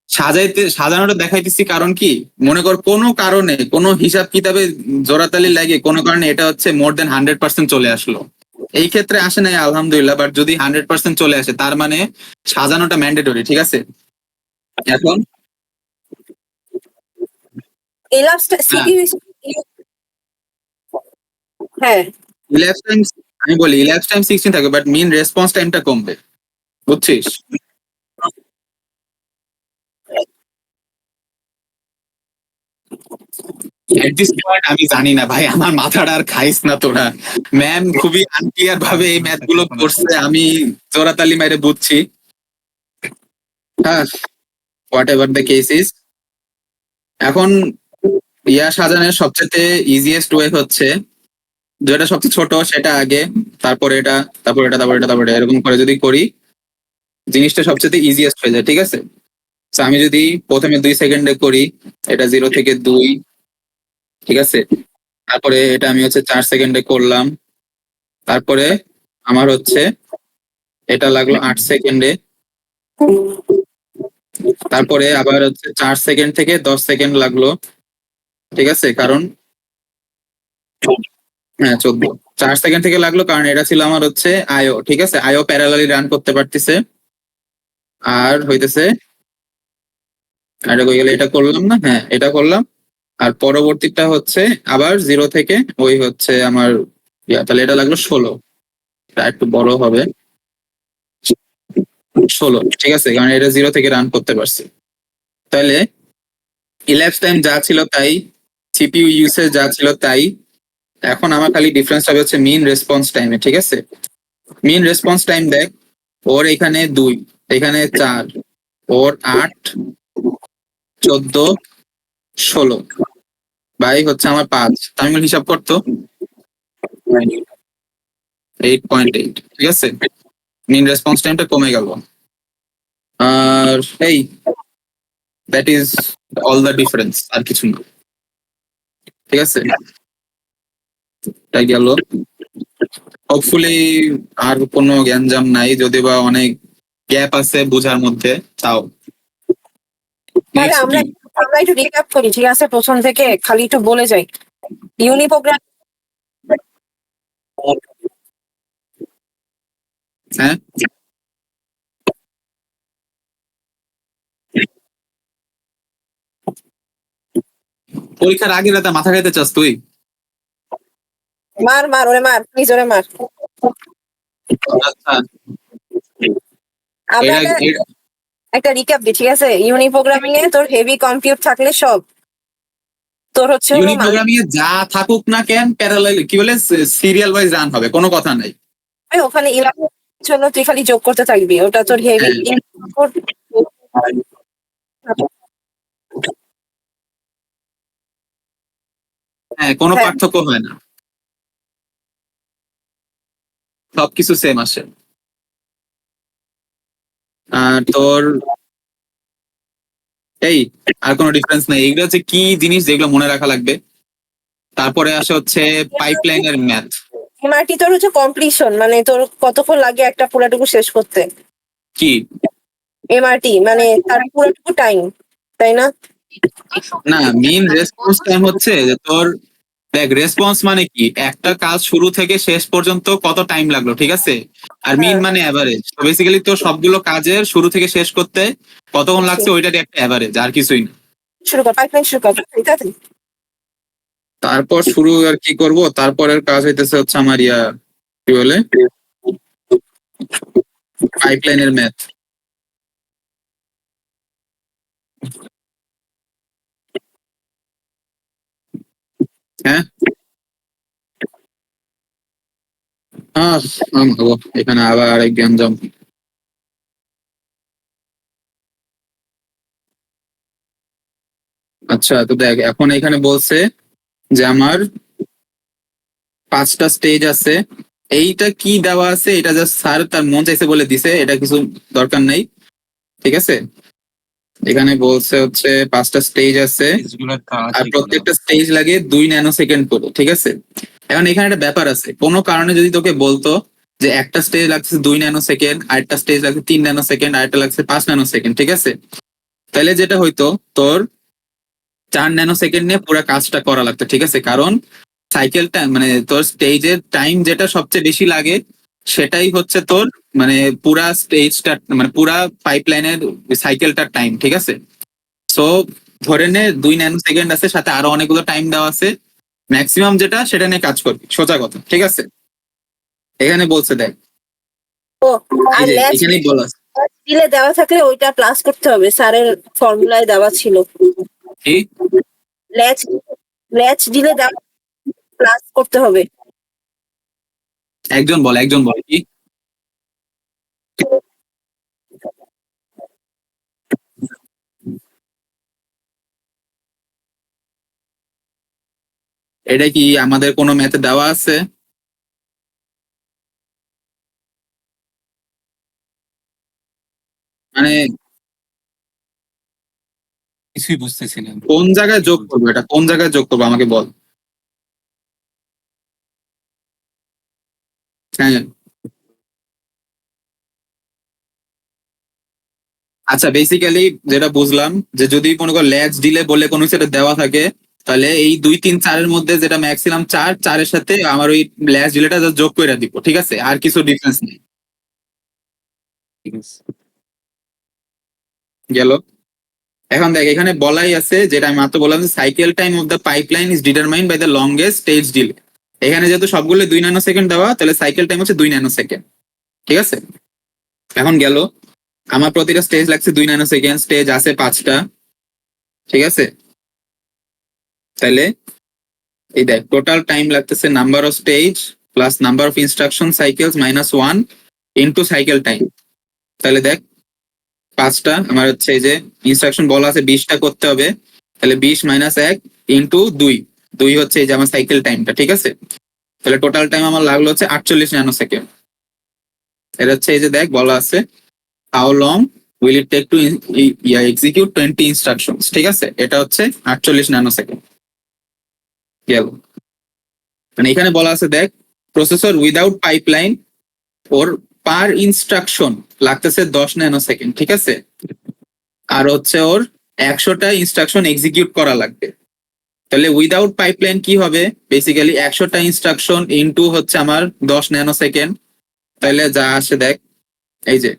সাজানোটা দেখাইতেছি কারণ কি, মনে কর কোনো কারণে কোনো হিসাব কিতাবে জোড়াতালি লাগে কোনো কারণে এটা হচ্ছে মোর দেন 100% চলে আসলো, এই ক্ষেত্রে আসে নাই আলহামদুলিল্লাহ, বাট যদি 100% চলে আসে তার মানে সাজানোটা ম্যান্ডেটরি, ঠিক আছে? এখন এলাপসটা সিপিইউ, হ্যাঁ ইল্যাপস টাইম, আমি বলি ইল্যাপস টাইম 16 থাকবে বাট মিন রেসপন্স টাইমটা কমবে, বুঝছিস? At this point আমি জানি না ভাই, আমার মাথাটা আর খাইস না তোরা। ম্যাম খুবই আনক্লিয়ার ভাবে এই ম্যাথ গুলো করছে, আমি জোরাতালি মাইরে বুঝছি। হ্যাঁ, what ever the case is. এখন সাজানোর সবচেয়ে ইজিয়েস্ট ওয়ে হচ্ছে, যেটা সবচেয়ে ছোট সেটা আগে, তারপরে এটা, তারপরে এটা, তারপরে এটা, তারপরে এটা, এরকম করে যদি করি জিনিসটা সবচেয়ে ইজিয়েস্ট হয়ে যায়, ঠিক আছে? তো আমি যদি প্রথমে 2 সেকেন্ডে করি, এটা 0 থেকে 2, ঠিক আছে? তারপরে এটা আমি হচ্ছে 4 সেকেন্ডে করলাম, তারপরে আমার হচ্ছে এটা লাগলো 8 সেকেন্ডে, তারপরে আবার হচ্ছে 4 সেকেন্ড থেকে 10 সেকেন্ড লাগলো, ঠিক আছে? কারণ হ্যাঁ 14, 4 সেকেন্ড থেকে লাগলো কারণ এটা ছিল আমার হচ্ছে আইও, ঠিক আছে? আইও প্যারালালি রান করতে পারতেছে। আর হইতেছে এটা কই গেলে, এটা করলাম না, হ্যাঁ এটা করলাম। আর পরবর্তীটা হচ্ছে আবার 0 থেকে ওই হচ্ছে আমার তাহলে এটা লাগলো 16, এটা একটু বড় হবে 16, ঠিক আছে? কারণ এটা 0 থেকে রান করতে পারছি। তাহলে ইল্যাপস টাইম যা ছিল তাই, সিপিইউ ইউসেজ যা ছিল তাই, এখন আমার খালি ডিফারেন্স হবে হচ্ছে মিন রেসপন্স টাইমে, ঠিক আছে? মিন রেসপন্স টাইম দেখ, ওর এখানে 2, এখানে 4, ওর 8, 14, 16 বাই হচ্ছে আমার 5, আমি হিসাব করতো 8.8, ঠিক আছে? মিন রেসপন্স টাইমটা কমে গেল। আর এই that is all the difference, আর কিছু না, ঠিক আছে? তাই গেল। হোপফুলি আর কোনো গ্যাঞ্জাম নাই, যদি বা অনেক গ্যাপ আছে বোঝার মধ্যে, তাও তাহলে আমরা আমরা একটু রিক্যাপ করি, ঠিক আছে? প্রথম থেকে খালি একটু বলে যাই। ইউনি প্রোগ্রাম, হ্যাঁ পরীক্ষার আগে রাতে মাথা খাইতে চাস তুই? মার মার ওরে মার, প্লিজ ওরে মার। আচ্ছা, আমরা এটা একটা রিক্যাপ দিই, ঠিক আছে? ইউনি প্রোগ্রামিং এ তোর হেভি কম্পিউট থাকলে সব তোর হচ্ছে হলো ইউনিট প্রোগ্রামিং এ যা থাকুক না কেন প্যারালাল কি বলে সিরিয়াল ওয়াইজ রান হবে, কোনো কথা নাই। ওখানে জন্য তুই খালি যোগ করতে থাকবি, ওটা তোর হেভি হ্যাঁ, কোনো হ্যাঁ। পার্থক্য হয় না, সবকিছু সেম আসে। আর তোর এই আর কোনো ডিফারেন্স নেই, এগুলো হচ্ছে কি জিনিস যেগুলো মনে রাখা লাগবে। তারপরে আসে হচ্ছে পাইপলাইনের ম্যাথ। এমআরটি তোর হচ্ছে কমপ্লিশন, মানে তোর কতক্ষণ লাগে একটা পুরাটুকু শেষ করতে। কি এমআরটি মানে তার পুরাটুকু টাইম, তাই না? না, মেইন রেসপন্স টাইম হচ্ছে যে তোর, দেখ রেসপন্স মানে কি, একটা কাজ শুরু থেকে শেষ পর্যন্ত কত টাইম লাগলো, ঠিক আছে? আর মিন মানে অ্যাভারেজ, তো বেসিক্যালি তো সবগুলো কাজের শুরু থেকে শেষ করতে কতক্ষণ লাগছে ওইটার একটা অ্যাভারেজ, আর কিছুই না। শুরু কর, পাইপলাইন শুরু কর, তাড়াতাড়ি। তারপর শুরু আর কি করব, তারপরের কাজ হইতেছে হচ্ছে আমার কি বলে পাইপলাইনের ম্যাথ। হ্যাঁ এখানে আবার আরেক গ্যাঞ্জাম। আচ্ছা, তো দেখ এখন এখানে বলছে যে আমার 5টা স্টেজ আছে, এইটা কি দেওয়া আছে এটা জাস্ট স্যার তার মন চাইছে বলে দিছে, এটা কিছু দরকার নাই, ঠিক আছে? এখানে বলছে হচ্ছে 5টা স্টেজ আছে আর প্রত্যেকটা স্টেজ লাগে 2 ন্যানো সেকেন্ড করে, ঠিক আছে? এখন এখানে একটা ব্যাপার আছে, কোনো কারণে যদি তোকে বলতো যে একটা স্টেজ লাগছে 2 ন্যানো সেকেন্ড, আরেকটা স্টেজ লাগছে 3 ন্যানো সেকেন্ড, আরেকটা লাগছে 5 ন্যানো সেকেন্ড, ঠিক আছে? তাহলে যেটা হইতো তোর 4 ন্যানো সেকেন্ড নিয়ে পুরো কাজটা করা লাগতো, ঠিক আছে? কারণ সাইকেল টাইম মানে তোর স্টেজের টাইম যেটা সবচেয়ে বেশি লাগে সেটাই হচ্ছে তোর মানে পুরা স্টেজটা মানে পুরা পাইপলাইনের সাইকেলটার টাইম, ঠিক আছে? সো ধরে নে 2 ন্যানো সেকেন্ড আছে, সাথে আরো অনেকগুলো টাইম দেওয়া আছে, ম্যাক্সিমাম যেটা সেটা নিয়ে কাজ করবি, সোজা কথা, ঠিক আছে? এখানে বলছে দেখ, ও এই আর যে ল্যাচ এখানেই বলা আছে। দিলে দেওয়া থাকলে ওইটা প্লাস করতে হবে, স্যারের ফর্মুলায় দেওয়া ছিল। কি? ল্যাচ ল্যাচ দিলে দেওয়া প্লাস করতে হবে। একজন বল কি? এটা কি আমাদের কোনো ম্যাথে দেওয়া আছে? মানে কিছুই বুঝতেছি না। কোন জায়গায় যোগ করবো, এটা কোন জায়গায় যোগ করবো আমাকে বল। হ্যাঁ, আচ্ছা বেসিক্যালি যেটা বুঝলাম যে যদি মনে কর ল্যাচ দিলে বলে কোনো সেটা দেওয়া থাকে, তাহলে এই 2 3 4 এর মধ্যে যেটা ম্যাক্সিমাম 4 এর সাথে আমার ওই ল্যাচ দিলেটা just যোগ করে দিব, ঠিক আছে? আর কিছু ডিফারেন্স নেই। ঠিক আছে। গেল। এখন দেখ এখানে বলাই আছে, যেটা আমি মাত্র বললাম, cycle time of the pipeline is determined by the longest stage delay. এখানে যেহেতু সবগুলো 2 ন্যানো সেকেন্ড দেওয়া, তাহলে সাইকেল টাইম হচ্ছে 2 ন্যানো সেকেন্ড, ঠিক আছে? এখন গেল, আমার প্রতিটা স্টেজ লাগছে 2 ন্যানো সেকেন্ড, স্টেজ আছে 5টা, ঠিক আছে? তাহলে এই দেখ টোটাল টাইম লাগতেছে number of stage plus number of instruction cycles -1 into cycle time. তাহলে দেখ 5টা আমার হচ্ছে এই যে ইনস্ট্রাকশন বলা আছে 20টা করতে হবে, তাহলে 20 - 1 ইন্টু 2 হচ্ছে এই যে আমার সাইকেল টাইমটা, ঠিক আছে? তাহলে টোটাল টাইম আমার লাগলো হচ্ছে 48 ন্যানো সেকেন্ড। এটা হচ্ছে এই যে দেখ বলা আছে how long will it take to execute 20 instructions, ঠিক আছে? এটা হচ্ছে 48 ন্যানো সেকেন্ড। গেল। মানে এখানে বলা আছে দেখ প্রসেসর উইদাউট পাইপলাইন ওর পার ইনস্ট্রাকশন লাগতেছে 10 ন্যানো সেকেন্ড, ঠিক আছে? আর হচ্ছে ওর 100টা ইনস্ট্রাকশন এক্সিকিউট করা লাগবে। তাহলে উইদাউট পাইপলাইন কি হবে, বেসিক্যালি 100টা ইনস্ট্রাকশন ইনটু হচ্ছে আমার 10 ন্যানো সেকেন্ড, তাহলে যা আসে দেখ এই যে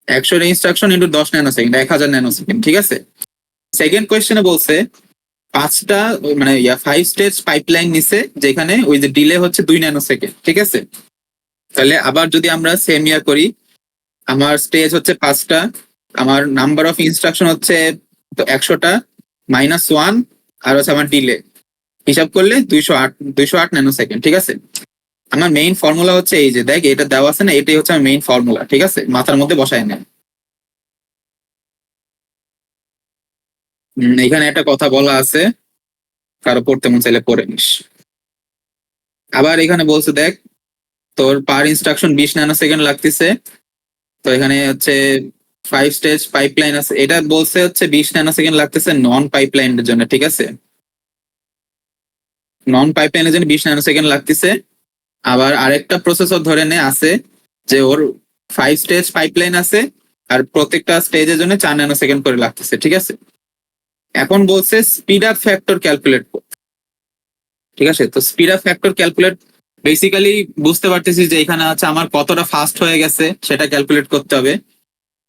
100টা instruction into 10 nanosecond, 1000 nanosecond, ঠিক আছে? সেকেন্ড কোয়েশ্চেনে বলছে 5টা মানে 5 স্টেজ পাইপলাইন নিছে, যেখানে ওই যে ডিলে হচ্ছে 2 ন্যানো সেকেন্ড, ঠিক আছে? তাহলে আবার যদি আমরা সেম করি, আমার স্টেজ হচ্ছে 5টা, আমার নাম্বার অফ ইনস্ট্রাকশন হচ্ছে 100টা -1 আর হচ্ছে আমার ডিলে, হিসাব করলে 208 ন্যানো সেকেন্ড, ঠিক আছে? আমার মেইন ফর্মুলা হচ্ছে এই যে দেখ এটা দেওয়া আছে না, এটাই হচ্ছে আমার মেইন ফর্মুলা, ঠিক আছে? মাথার মধ্যে বসায় নেয়। এখানে একটা কথা বলা আছে, কারো পড়তে মন চাইলে পড়ে নিস। আবার এখানে বলছে দেখ তোর পার ইনস্ট্রাকশন 20 ন্যানো সেকেন্ড লাগতেছে, তো এখানে হচ্ছে 5 স্টেজ পাইপলাইন আছে, এটা বলছে হচ্ছে 20 ন্যানো সেকেন্ড লাগতেছে নন পাইপলাইনের জন্য, ঠিক আছে? নন পাইপলাইনের জন্য 20 ন্যানো সেকেন্ড লাগতেছে। আবার আরেকটা প্রসেসর ধরে নে আছে যে ওর 5 স্টেজ পাইপলাইন আছে, আর প্রত্যেকটা স্টেজের জন্য 4 ন্যানো সেকেন্ড করে লাগতেছে, ঠিক আছে? এখন বলছে স্পিড আপ ফ্যাক্টর ক্যালকুলেট, ঠিক আছে? তো speed up factor calculate basically বুঝতে পারতেছি যে এখানে হচ্ছে আমার কতটা ফাস্ট হয়ে গেছে সেটা ক্যালকুলেট করতে হবে।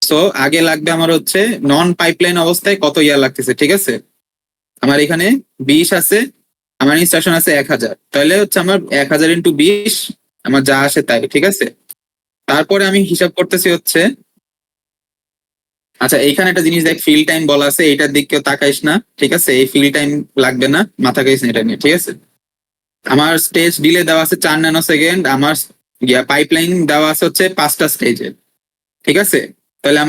সো আগে লাগবে আমার হচ্ছে নন পাইপলাইন অবস্থায় কত লাগতেছে, ঠিক আছে? আমার এখানে 20 আছে, আমার ইনস্ট্রাকশন আছে 1000, তাহলে হচ্ছে আমার 1000 ইন্টু 20 আমার যা আসে তাই, ঠিক আছে? তারপরে আমি হিসাব করতেছি হচ্ছে, আচ্ছা এইখানে একটা জিনিস দেখ ফিল টাইম বলা আছে, এইটার দিক কেউ তাকাইস না, ঠিক আছে? এই ফিল টাইম লাগবে না, মাথা খাইস না এটা নিয়ে, ঠিক আছে? আমার স্টেজ ডিলে দেওয়া আছে 4 ন্যানো সেকেন্ড, আমার পাইপলাইন দেওয়া আছে হচ্ছে 5টা স্টেজে, ঠিক আছে? তাহলে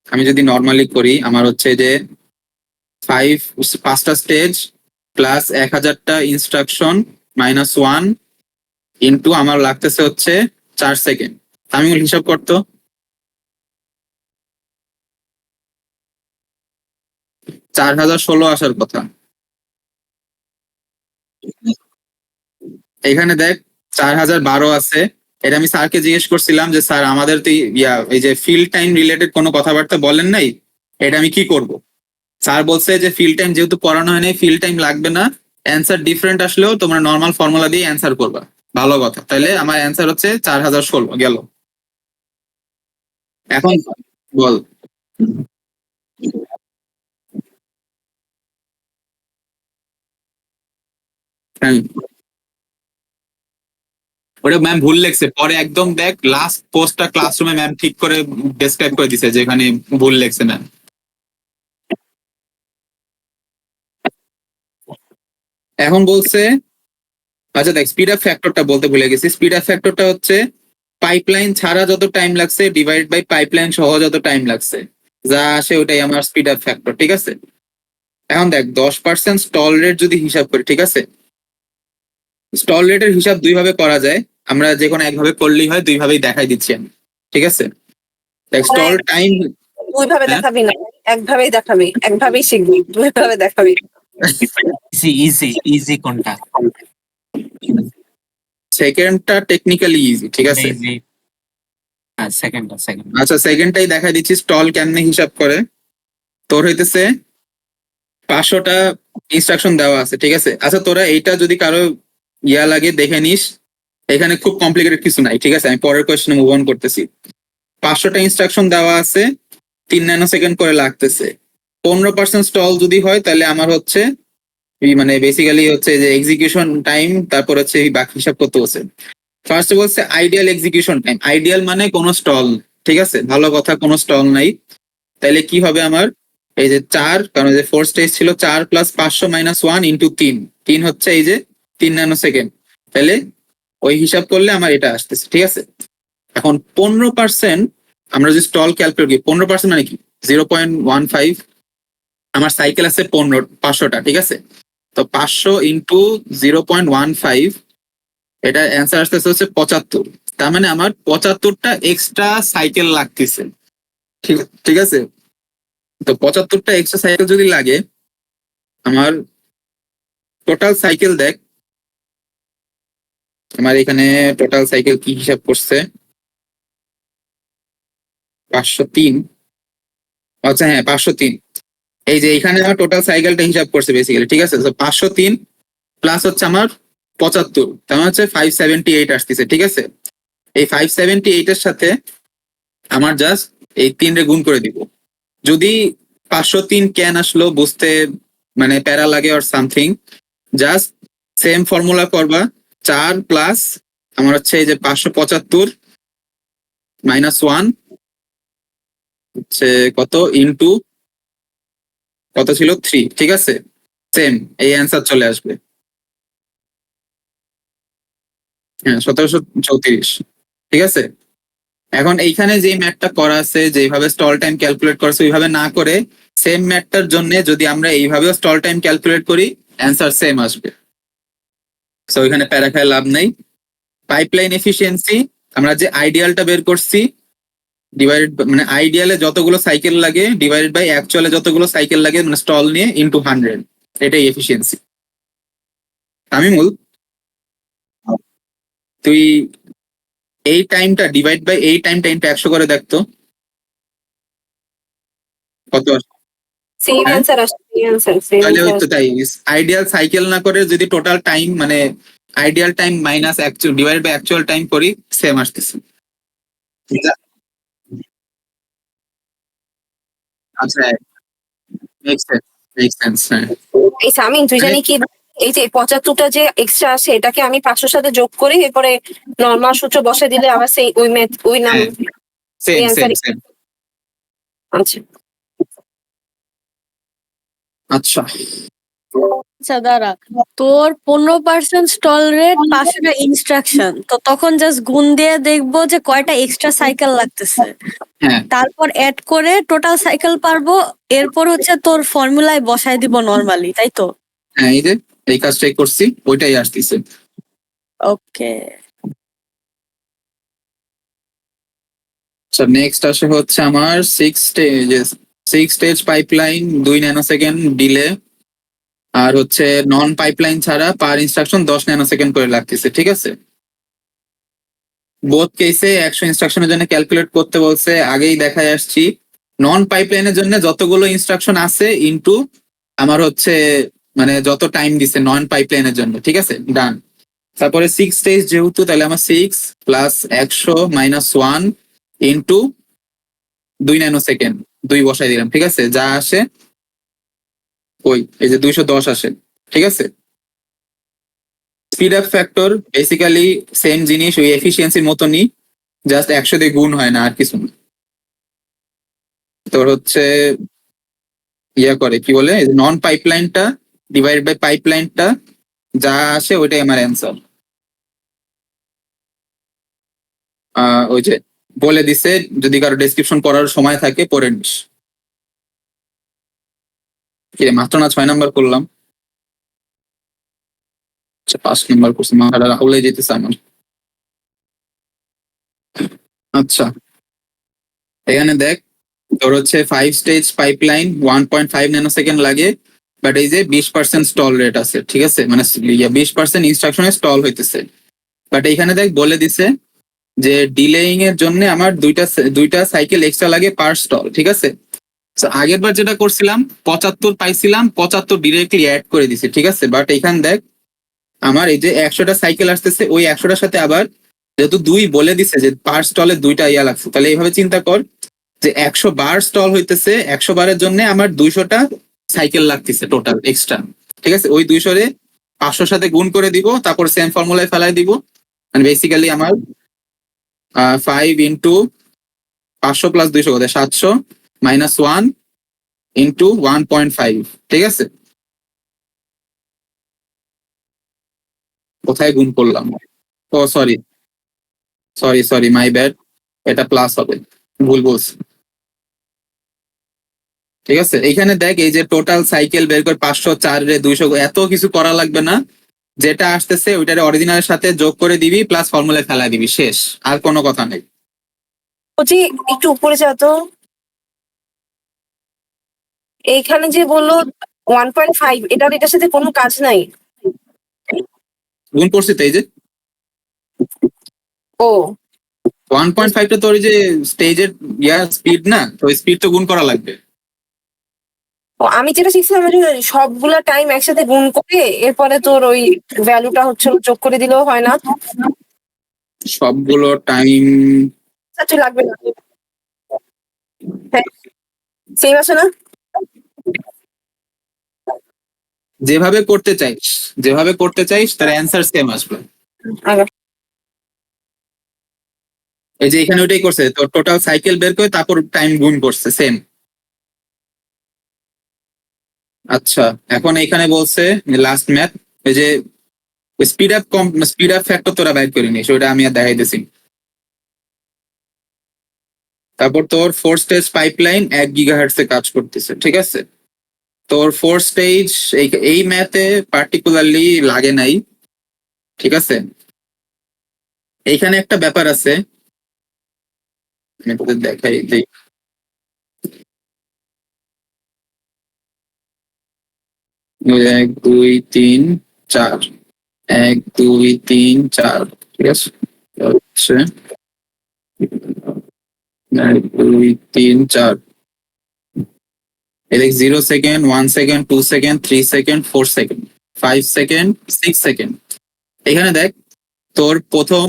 আমি যদি নর্মালি করি, আমার হচ্ছে যে 5টা স্টেজ প্লাস 1000টা ইনস্ট্রাকশন -1 ইন্টু আমার লাগতেছে হচ্ছে 4 সেকেন্ড। আমি হিসাব করতো 4016 আসার কথা। এখানে দেখ 4012 আছে, এটা আমি স্যারকে জিজ্ঞেস করছিলাম যে স্যার আমাদের তো এই যে ফিল্ড টাইম রিলেটেড কোনো কথাবার্তা বলেন নাই, এটা আমি কি করব? স্যার বলছে যে ফিল্ড টাইম যেহেতু পড়ানো হয় নাই, ফিল্ড টাইম লাগবে না, অ্যান্সার ডিফারেন্ট আসলেও তোমরা নর্মাল ফর্মুলা দিয়ে অ্যান্সার করবা। ভালো কথা, তাহলে আমার অ্যান্সার হচ্ছে 4016 গেল। এখন বল। হ্যাঁ, ওটা ম্যাম ভুল লেখছে, পরে একদম দেখ লাস্ট পোস্টটা ক্লাসরুমে ম্যাম ঠিক করে ডেসক্রাইব করে দিছে যেখানে ভুল লেখছে ম্যাম। এখন বলছে, আচ্ছা দেখ স্পিড আপ ফ্যাক্টরটা বলতে ভুলে গেছি। স্পিড আপ ফ্যাক্টরটা হচ্ছে পাইপলাইন ছাড়া যত টাইম লাগছে ডিভাইড বাই পাইপলাইন সহ যত টাইম লাগছে, যা আসে ওটাই আমার স্পিড আপ ফ্যাক্টর, ঠিক আছে? এখন দেখ 10% স্টল রেট যদি হিসাব করি, ঠিক আছে? স্টল রেটের হিসাব দুই ভাবে করা যায়, আমরা যে কোনো একভাবে করলেই হয়, দুই ভাবেই দেখাই দিচ্ছি আমি, ঠিক আছে? দেখ স্টল টাইম, দুইভাবে হ্যাঁ? দেখাবি না, একভাবেই দেখাবি, একভাবেই শিখবি, দুইভাবে দেখাবি। ইজি কোনটা? সেকেন্ডটা টেকনিক্যালি ইজি, ঠিক আছে? ইজি। হ্যাঁ, সেকেন্ড। আচ্ছা সেকেন্ডটাই দেখাই দিচ্ছি স্টল কেমনে হিসাব করে। তোর হইতেছে 500টা ইনস্ট্রাকশন দেওয়া আছে, ঠিক আছে? আচ্ছা তোরা এইটা যদি কারো লাগে দেখে নিস, এখানে খুব কমপ্লিকেটেড কিছু নাই, ঠিক আছে? আমি পরের কোয়েশ্চেনে মুভ অন করতেছি। 500টা ইনস্ট্রাকশন দেওয়া আছে, 3 ন্যানোসেকেন্ড করে লাগতেছে। 15% স্টল যদি হয় তাহলে আমার হচ্ছে মানে বেসিক্যালি হচ্ছে যে এক্সিকিউশন টাইম, তারপর হচ্ছে এই বাকি হিসাব করতে হচ্ছে। ফার্স্ট বলছে আইডিয়াল এক্সিকিউশন টাইম, আইডিয়াল মানে কোনো স্টল, ঠিক আছে? ভালো কথা, কোনো স্টল নাই। তাহলে কি হবে আমার, এই যে 4, কারণ যে 4 স্টেজ ছিল, 4 + 500 - 1 × 3 হচ্ছে এই যে 3 ন্যানোসেকেন্ড। তাহলে ওই হিসাব করলে আমার এটা আসতেছে, ঠিক আছে? এখন 15% আমরা যদি স্টল ক্যালকুলেট করি, 15% মানে কি 0.15, আমার সাইকেল আছে 500টা, ঠিক আছে? তো 500 × 0.15, এটা অ্যান্সার আসতেছে হচ্ছে 75। তার মানে আমার 75টা এক্সট্রা সাইকেল লাগতেছে, ঠিক আছে? তো 75টা এক্সট্রা সাইকেল যদি লাগে, আমার টোটাল সাইকেল দেখ, আমার এখানে টোটাল সাইকেল কি হিসাব করছে, 503। আচ্ছা হ্যাঁ 503, এই যে এখানে আমার টোটাল সাইকেলটা হিসাব করছে বেসিক্যালি, ঠিক আছে? তো 503 প্লাস হচ্ছে আমার 75, তার মানে হচ্ছে 578 আসতেছে, ঠিক আছে? এই 578 এর সাথে আমার জাস্ট এই 3 রে গুণ করে দিব। যদি 503 কেন আসলো বুঝতে মানে প্যারা লাগে or something, just same formula করবা, 4 প্লাস আমার হচ্ছে এই যে 575 -1 হচ্ছে কত ইনটু কত ছিল 3, ঠিক আছে? সেম এই অ্যান্সার চলে আসবে। হ্যাঁ 1734, ঠিক আছে? এখন এইখানে যে ম্যাথটা করা আছে, যেভাবে স্টল টাইম ক্যালকুলেট করছে ওইভাবে না করে সেম ম্যাথটার জন্য যদি আমরা এইভাবেও স্টল টাইম ক্যালকুলেট করি, অ্যান্সার সেম আসবে। সো ওইখানে প্যারা খায় লাভ নেই। পাইপলাইন এফিসিয়েন্সি আমরা যে আইডিয়ালটা বের করছি, ডিভাইডেড মানে আইডিয়ালে যতগুলো সাইকেল লাগে ডিভাইডেড বাই অ্যাকচুয়ালে যতগুলো সাইকেল লাগে মানে স্টল নিয়ে ইনটু 100, এটাই এফিসিয়েন্সি। তামিমুল, তুই এই টাইমটা ডিভাইড বাই এই টাইমটা ইনটু 100 করে দেখতো কত আসে? সেম হ্যাঁ? অ্যান্সার আসছে, সেম অ্যান্সার, সেম তাহলে ওই তো অ্যান্সার। তাই, আইডিয়াল সাইকেল না করে যদি টোটাল টাইম মানে ideal time minus actual divide by actual time করি, সেম আসতেছে। আচ্ছা মেক সেন্স, হ্যাঁ। এই সামিন তুই জানি কি, এই যে 75টা যে এক্সট্রা আসে এটাকে আমি 500 সাথে যোগ করি, এরপরে নর্মাল সূত্র বসে দিলে আবার সেই ওই ম্যাথ ওই নাম হ্যাঁ, সেম এই সেম অ্যান্সারই। সেম। আচ্ছা আচ্ছা আচ্ছা দাঁড়া, তোর 15% স্টল রেট, 500টা ইনস্ট্রাকশন, তো তখন জাস্ট গুণ দিয়ে দেখবো যে কয়টা এক্সট্রা সাইকেল লাগতেছে, হ্যাঁ তারপর অ্যাড করে টোটাল সাইকেল পারবো, এরপর হচ্ছে তোর ফর্মুলায় বসাই দিব নরমালি, তাই তো? হ্যাঁ, এই যে এই কাজটাই করছি, ওইটাই আসতেছে। ওকে। আচ্ছা নেক্সট আসে হচ্ছে আমার 6 স্টেজ পাইপলাইন 2 ন্যানোসেকেন্ড ডিলে, আর হচ্ছে নন পাইপলাইন ছাড়া পার ইনস্ট্রাকশন 10 ন্যানোসেকেন্ড করে লাগতেছে, ঠিক আছে? বোথ কেসে 100 ইনস্ট্রাকশনের জন্য ক্যালকুলেট করতে বলছে, আগেই দেখায় আসছি। নন পাইপলাইনের জন্য যতগুলো ইনস্ট্রাকশন আছে ইনটু আমার হচ্ছে মানে যত টাইম দিছে নন পাইপলাইনের জন্য, ঠিক আছে, ডান। তারপরে 6 স্টেজ যেহেতু, তাহলে আমার 6 plus 100 minus 1 into 2 nano second, 2 বসাই দিলাম, ঠিক আছে, যা আসে ওই এই যে 210 আসে, ঠিক আছে। Speed up factor basically same জিনিস, ওই এফিসিয়েন্সির মতনই, জাস্ট 100 দিয়ে গুণ হয় না, আর কিছু না। তোর হচ্ছে ইয়া করে কি বলে, নন পাইপলাইনটা ডিভাইড বাই পাইপলাইনটা যা আসে ওইটাই আমার অ্যান্সার। ওই যে বলে দিছে, যদি কারো ডেসক্রিপশন পড়ার সময় থাকে পড়ে নিস। কি রে, মাত্র না 6 নাম্বার করলাম, আচ্ছা 5 নাম্বার করছি, মাথাটা রাহুলে যেতেছে আমার। আচ্ছা এখানে দেখ, তোর হচ্ছে 5 স্টেজ পাইপলাইন 1.5 ন্যানো সেকেন্ড লাগে, বাট এই যে 20% স্টল রেট আছে, ঠিক আছে, মানে 20% ইনস্ট্রাকশনে স্টল হইতেছে। বাট এইখানে দেখ বলে দিছে যে ডিলেইং এর জন্য আমার দুইটা সাইকেল এক্সট্রা লাগে পার স্টল, ঠিক আছে। তো আগের বার যেটা করছিলাম 75 পাইছিলাম, 75 ডিরেক্টলি অ্যাড করে দিছে, ঠিক আছে। বাট এখান দেখ আমার এই যে 100টা সাইকেল আসতেছে, ওই 100টার সাথে আবার যেহেতু 2 বলে দিছে যে পার স্টলে 2টা ইয়া লাগছে, তাহলে এইভাবে চিন্তা কর যে 100 বার স্টল হইতেছে, 100 বারের জন্য আমার 200টা সাইকেল লাগতেছে টোটাল এক্সট্রা, ঠিক আছে। ওই 200 রে 500 সাথে গুণ করে দিব, তারপর সেম ফর্মুলায় ফেলাই দিব, মানে বেসিক্যালি আমার 5 ইন্টু 500 প্লাস 200 কত, 700 মাইনাস 1 ইন্টু 1.5, ঠিক আছে। কোথায় গুণ করলাম, oh sorry sorry sorry my bad, এটা প্লাস হবে, ভুল বলছি, ঠিক আছে। এইখানে দেখ এই যে টোটাল সাইকেল বের করে 504 রে 200, এত কিছু করা লাগবে না, যেটা আসতেছে ওইটারে অরিজিনালের সাথে যোগ করে দিবি, প্লাস ফর্মুলায় ফেলাই দিবি, শেষ, আর কোনো কথা নেই। বলছি একটু উপরে যা তো। এইখানে যে বললো 1.5, এটার সাথে কোনো কাজ নাই। গুণ করছি তো এই যে ও 1.5টা তোর এই যে স্টেজের ইয়া স্পিড না, তো স্পিড তো গুণ করা লাগবে। ও, আমি যেটা শিখছিলাম যে সবগুলা টাইম একসাথে গুণ করে এরপরে তোর ওই ভ্যালুটা হচ্ছে যোগ করে দিলেও হয় না? সবগুলো টাইম আচ্ছা লাগবে না, হ্যাঁ সেম আছে না? যেভাবে করতে চাইস তার অ্যান্সার সেম আসবে। আগে এই যে এখানে ওইটাই করছে, তোর টোটাল সাইকেল বের করে তারপর টাইম গুণ করছে, সেম। আচ্ছা এখন এখানে বলছে লাস্ট ম্যাথ, এই যে স্পিড আপ ফ্যাক্টর তোরা বাইর করে নিস, ওইটা আমি আর দেখাইতেছি। তারপর তোর 4 স্টেজ পাইপলাইন 1 গিগাহার্টজ এ কাজ করতেছে, ঠিক আছে। তোর 4 স্টেজ এই ম্যাথে পার্টিকুলারলি লাগে নাই, ঠিক আছে। এইখানে একটা ব্যাপার আছে, আমি তোদের দেখাই দিই। এক দুই তিন চার, 1 2 3 4, ঠিক আছে, হচ্ছে 1 2 3 4, এদিকে 0 second 1 second 2 second 3 second 4 second 5 second 6 second. এখানে দেখ তোর প্রথম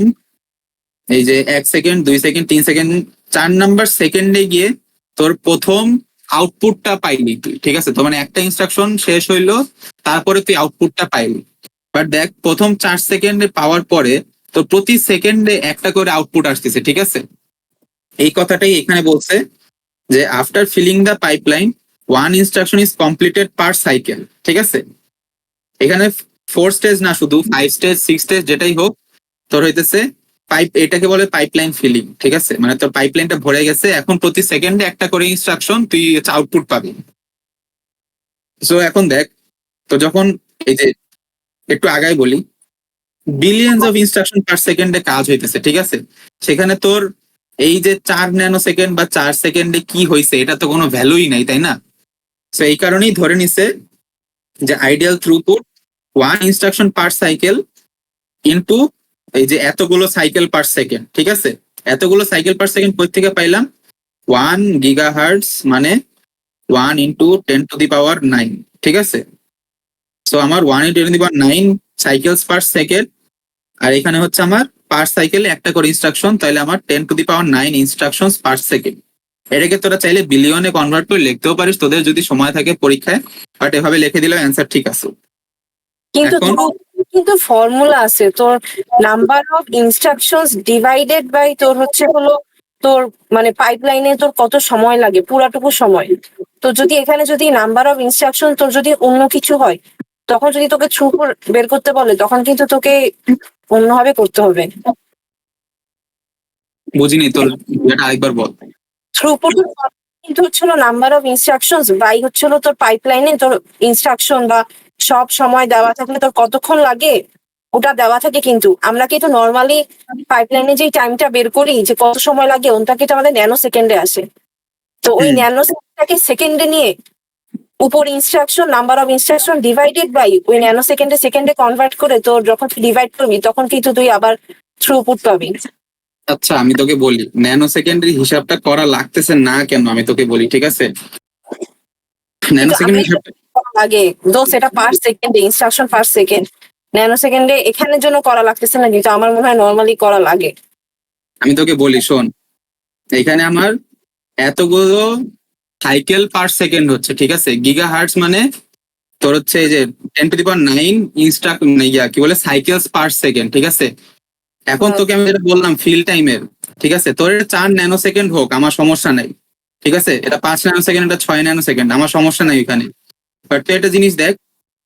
এই যে 1 সেকেন্ড 2 সেকেন্ড 3 সেকেন্ড 4 নাম্বার সেকেন্ডে গিয়ে তোর প্রথম আউটপুটটা পাইলি তুই, ঠিক আছে। তো মানে একটা ইনস্ট্রাকশন শেষ হইলো, তারপরে তুই আউটপুটটা পাইলি। বাট দেখ প্রথম 4 সেকেন্ডে পাওয়ার পরে তো প্রতি সেকেন্ডে একটা করে আউটপুট আসতেছে, ঠিক আছে। এই কথাটাই এখানে বলছে যে after filling the pipeline 1 instruction is completed per cycle, ঠিক আছে। এখানে 4 স্টেজ না, শুধু 5 স্টেজ 6 স্টেজ যেটাই হোক, তোর হইতেছে এটাকে বলে পাইপলাইন ফিলিং, ঠিক আছে। মানে তোর পাইপলাইনটা ভরে গেছে, এখন প্রতি সেকেন্ডে একটা করে ইনস্ট্রাকশন তুই আউটপুট পাবি। সো এখন দেখ, তো যখন এই যে একটু আগাই বলি, বিলিয়নস অফ ইনস্ট্রাকশন পার সেকেন্ডে কাজ হইতেছে, ঠিক আছে। সেখানে তোর এই যে 4 ন্যানো সেকেন্ড বা 4 সেকেন্ডে কি হয়েছে এটা তো কোনো ভ্যালুই নাই, তাই না। তো এই কারণেই ধরে নিছে যে আইডিয়াল থ্রুপুট 1 ইনস্ট্রাকশন পার সাইকেল ইনটু এই যে এতগুলো সাইকেল পার সেকেন্ড, ঠিক আছে, এতগুলো সাইকেল পার সেকেন্ড কই থেকে পাইলাম? 1 GHz মানে 1 × 10⁻⁹, ঠিক আছে। সো আমার 1 × 10⁻⁹ সাইকেলস পার সেকেন্ড, আর এখানে হচ্ছে আমার পার সাইকেলে একটা করে ইনস্ট্রাকশন, তাহলে আমার 10⁻⁹ ইনস্ট্রাকশন পার সেকেন্ড। এটাকে তোরা চাইলে বিলিয়নে কনভার্ট করে লিখতেও পারিস তোদের যদি সময় থাকে পরীক্ষায়, বাট এভাবে লিখে দিলেও অ্যান্সার ঠিক আছে। কিন্তু এখন কিন্তু ফর্মুলা আছে তোর, number of instructions divided by তোর হচ্ছে হলো তোর মানে পাইপলাইনে তোর কত সময় লাগে, পুরাটুকু সময়। তো যদি এখানে যদি নাম্বার অফ ইনস্ট্রাকশন তোর যদি অন্য কিছু হয়, তখন যদি তোকে থ্রুপুট বের করতে বলে, তখন কিন্তু তোকে অন্যভাবে করতে হবে। বুঝিনি তোর এটা আরেকবার বল। থ্রুপুট কিন্তু হচ্ছিল নাম্বার অফ ইনস্ট্রাকশনস বাই হচ্ছিল তোর পাইপলাইনে তোর ইনস্ট্রাকশন বা সব সময় দেওয়া থাকলে তোর কতক্ষণ লাগে ওটা দেওয়া থাকে। কিন্তু আমরা কিন্তু নর্মালি পাইপলাইনে যে টাইমটা বের করি যে কত সময় লাগে, ওটা কিন্তু আমাদের ন্যানো সেকেন্ডে আসে। তো ওই ন্যানো সেকেন্ডটাকে সেকেন্ডে নিয়ে উপর instruction number of instruction divided by ওই ন্যানো সেকেন্ডে কনভার্ট করে তোর যখন ডিভাইড করবি তখন কিন্তু তুই আবার থ্রুপুট পাবি। আচ্ছা আমি তোকে বলি ন্যানো সেকেন্ডের হিসাবটা করা লাগতেছে না কেন, আমি তোকে বলি, ঠিক আছে। ন্যানো সেকেন্ড হিসাবটা লাগে দোষ, এটা পার সেকেন্ডে ইনস্ট্রাকশন পার সেকেন্ড, ন্যানো সেকেন্ডে এখানের জন্য করা লাগতেছে না, কিন্তু আমার মনে হয় নর্মালি করা লাগে। আমি তোকে বলি শোন, এখানে আমার এতগুলো সাইকেল পার সেকেন্ড হচ্ছে, ঠিক আছে। গিগাহার্টজ মানে তোর হচ্ছে এই যে 10⁻⁹ কি বলে সাইকেলস পার সেকেন্ড, ঠিক আছে। এখন তোকে আমি যেটা বললাম ফিল টাইমের, ঠিক আছে, তোর এটা 4 ন্যানো সেকেন্ড হোক আমার সমস্যা নাই, ঠিক আছে। এটা 5 ন্যানো সেকেন্ড, এটা 6 ন্যানো সেকেন্ড, আমার সমস্যা নাই এখানে। বাট তুই একটা জিনিস দেখ,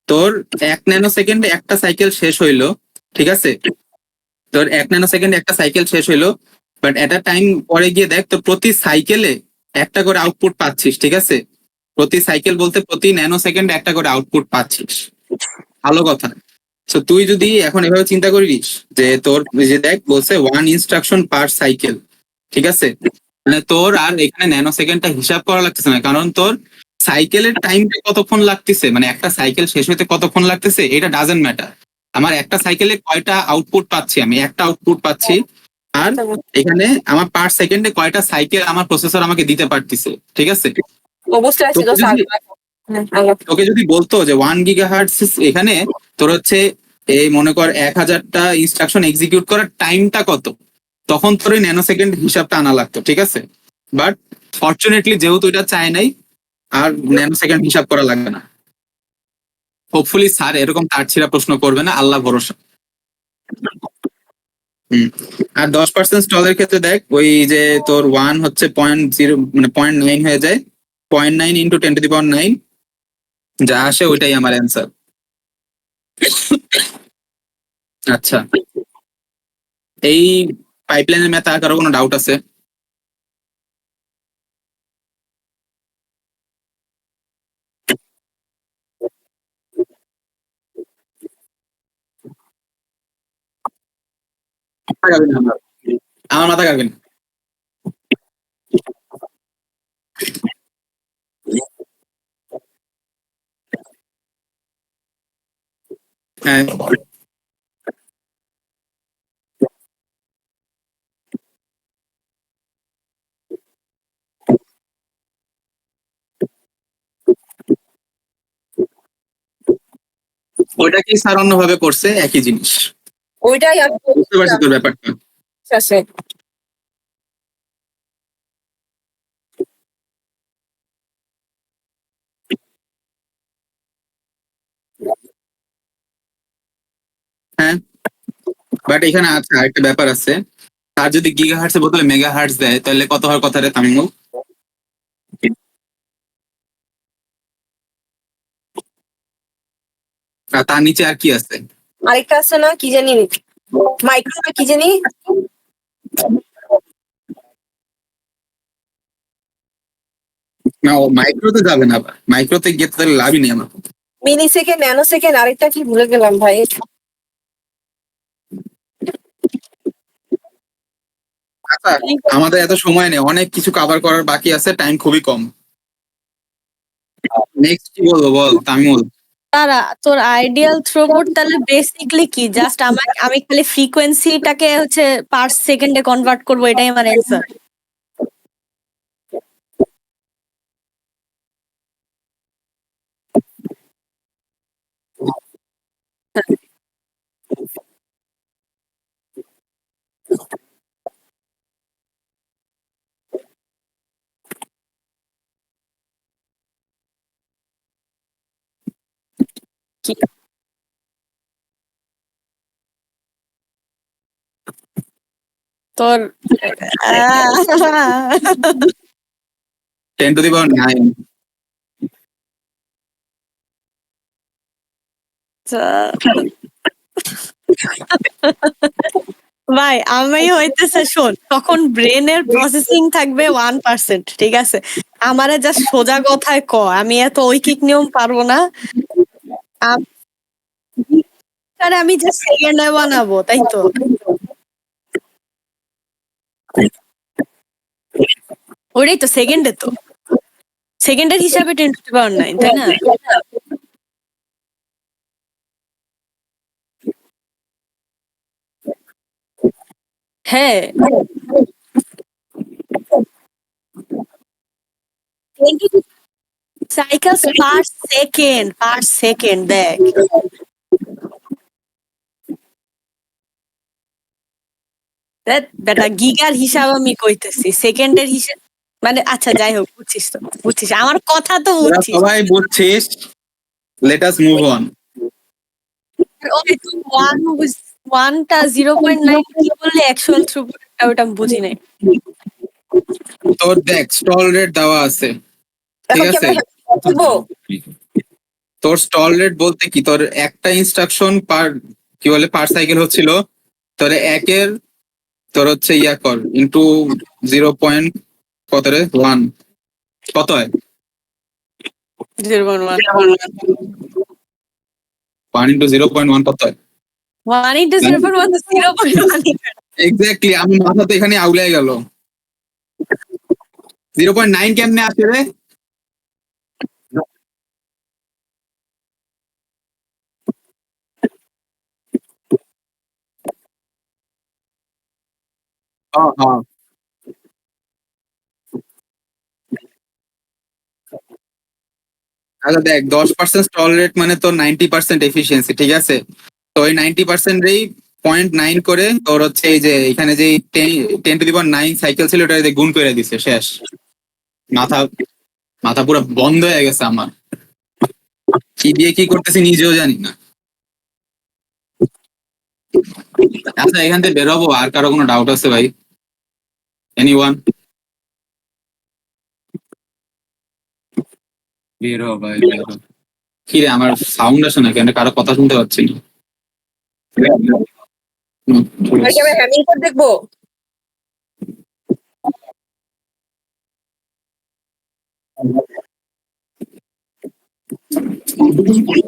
তোর 1 ন্যানো সেকেন্ডে একটা সাইকেল শেষ হইলো, ঠিক আছে। তোর 1 ন্যানো সেকেন্ডে একটা সাইকেল শেষ হইলো, বাট এটা টাইম পরে গিয়ে দেখ তোর প্রতি সাইকেলে একটা করে আউটপুট পাচ্ছিস, ঠিক আছে। প্রতি সাইকেল বলতে প্রতি ন্যানো সেকেন্ডে একটা করে আউটপুট পাচ্ছিস, ভালো কথা। তো তুই যদি এখন এভাবে চিন্তা করিস যে তোর এই যে দেখ বলছে 1 ইনস্ট্রাকশন পার সাইকেল, ঠিক আছে, মানে তোর আর এখানে ন্যানো সেকেন্ডটা হিসাব করা লাগতেছে না, কারণ তোর সাইকেলের টাইমটা কতক্ষণ লাগতেছে, মানে একটা সাইকেল শেষ হইতে কতক্ষণ লাগতেছে এটা ডাজেন্ট ম্যাটার। আমার একটা সাইকেলে কয়টা আউটপুট পাচ্ছি, আমি একটা আউটপুট পাচ্ছি, আর এখানে আমার পার সেকেন্ডে কয়টা সাইকেল আমার প্রসেসর আমাকে দিতে পারতেছে, ঠিক আছে। অবশ্যই আছে তোকে দোষ। যদি- তোকে যদি বলতো যে 1 GHz এখানে তোর হচ্ছে এই মনে কর 1000টা ইনস্ট্রাকশন এক্সিকিউট করার টাইমটা কত, তখন তোর ওই ন্যানো সেকেন্ড হিসাবটা আনা লাগতো, ঠিক আছে। বাট ফর্চুনেটলি যেহেতু এটা চায় নাই, আর ন্যানো সেকেন্ড হিসাব করা লাগবে না। হোপফুলি স্যার এরকম তার ছিঁড়া প্রশ্ন করবে না, আল্লাহ ভরসা। আর 10% স্টলের ক্ষেত্রে দেখ ওই যে তোর 1 হচ্ছে 0.0 মানে 0.9 হয়ে যায়, 0.9 × 10⁹ যা আসে ওইটাই আমার অ্যান্সার। আচ্ছা এই পাইপলাইনের ম্যাথে আর কারো কোনো ডাউট আছে? মাথা খাবেন না আমার মাথা খাবেন। হ্যাঁ ওইটা কি স্যার অন্যভাবে করছে একই জিনিস, ওইটাই আমি বুঝতে পারছি তোর ব্যাপারটা। আছে। হ্যাঁ বাট এখানে আছে আরেকটা ব্যাপার আছে, তার যদি গিগা হার্টস এর বদলে মেগা হার্টস দেয় তাহলে কত হওয়ার কথা রে তামিমুল? আর তার নিচে আর কি আছে? আরেকটা আছে না কি জানি, মাইক্রো কি জানি, না ও মাইক্রোতে যাবে না, মাইক্রোতে গিয়ে তো তাহলে লাভই নেই আমার। মিনি সেকেন্ড, ন্যানো সেকেন্ড, আরেকটা কি ভুলে গেলাম ভাই। আচ্ছা আমাদের এত সময় নেই, অনেক কিছু কভার করার বাকি আছে, টাইম খুবই কম। নেক্সট কি বলবো বল তামিমুল? তারা তোর আইডিয়াল থ্রুপুট তাহলে বেসিকলি কি জাস্ট আমি খালি ফ্রিকোয়েন্সিটাকে হচ্ছে পার সেকেন্ডে কনভার্ট করবো এটাই আমার অ্যান্সার। তোর 10⁹ ভাই আমি হইতেছে শোন তখন ব্রেনের প্রসেসিং থাকবে 1%, ঠিক আছে? আমারে জাস্ট সোজা কথায় আমি এত ঐকিক নিয়ম পারবো না। আম- আরে আমি জাস্ট সেকেন্ডে বানাবো, তাই তো? ওটাই তো সেকেন্ডে, তো সেকেন্ডের হিসাবে 10⁹ তাই না? হ্যাঁ, সাইকেলস পার সেকেন্ড দেখ। ধ্যাৎ বেটা, গিগার হিসাব আমি কইতেছি, সেকেন্ডের হিসাব মানে আচ্ছা যাই হোক, বুঝছিস তো, বুঝছিস আমার কথা তো তোরা বুঝছিস। সবাই বুঝছিস, লেট আস মুভ অন। ওই ওয়ানটা 0.9 কি বললি অ্যাকচুয়াল থ্রুপুটটা, ওটা আমি বুঝি নাই। তোর দেখ স্টল রেট দেওয়া আছে, ঠিক এখন কি আছে? আমরা বলবো? তোর স্টল রেট বলতে কি, তোর একটা ইনস্ট্রাকশন পার কি বলে পার সাইকেল হচ্ছিল, তোর একের তোর হচ্ছে ইয়া কর ইন্টু 0. কত রে 1 কত হয়? 0.1 1 ইন্টু 0.1 কত হয়? 1 into 0.1 তো 0.1 এক্স্যাক্টলি, আমি মাথা তো এখানে আউলাই গেল। 0.9 কেমনে আসে রে? হ্যাঁ হ্যাঁ, আচ্ছা দেখ 10% স্টল রেট মানে তোর 90% এফিসিয়েন্সি, ঠিক আছে? তো ওই 90%ই 0.9 করে তোর হচ্ছে এই যে এখানে যে 10⁹ সাইকেল ছিল ওটা গুণ করে দিছে, শেষ। মাথা মাথা পুরো বন্ধ হয়ে গেছে আমার, কি দিয়ে কি করতেছি নিজেও জানি না। আচ্ছা এখান থেকে বেরোবো, আর কারো কোনো ডাউট আছে ভাই? এনিওয়ান? বেরো ভাই বেরো। কি রে, আমার সাউন্ড আসে না কেন, কারো কথা শুনতে পাচ্ছি না। আর কি আমরা হ্যামিল্টন দেখবো?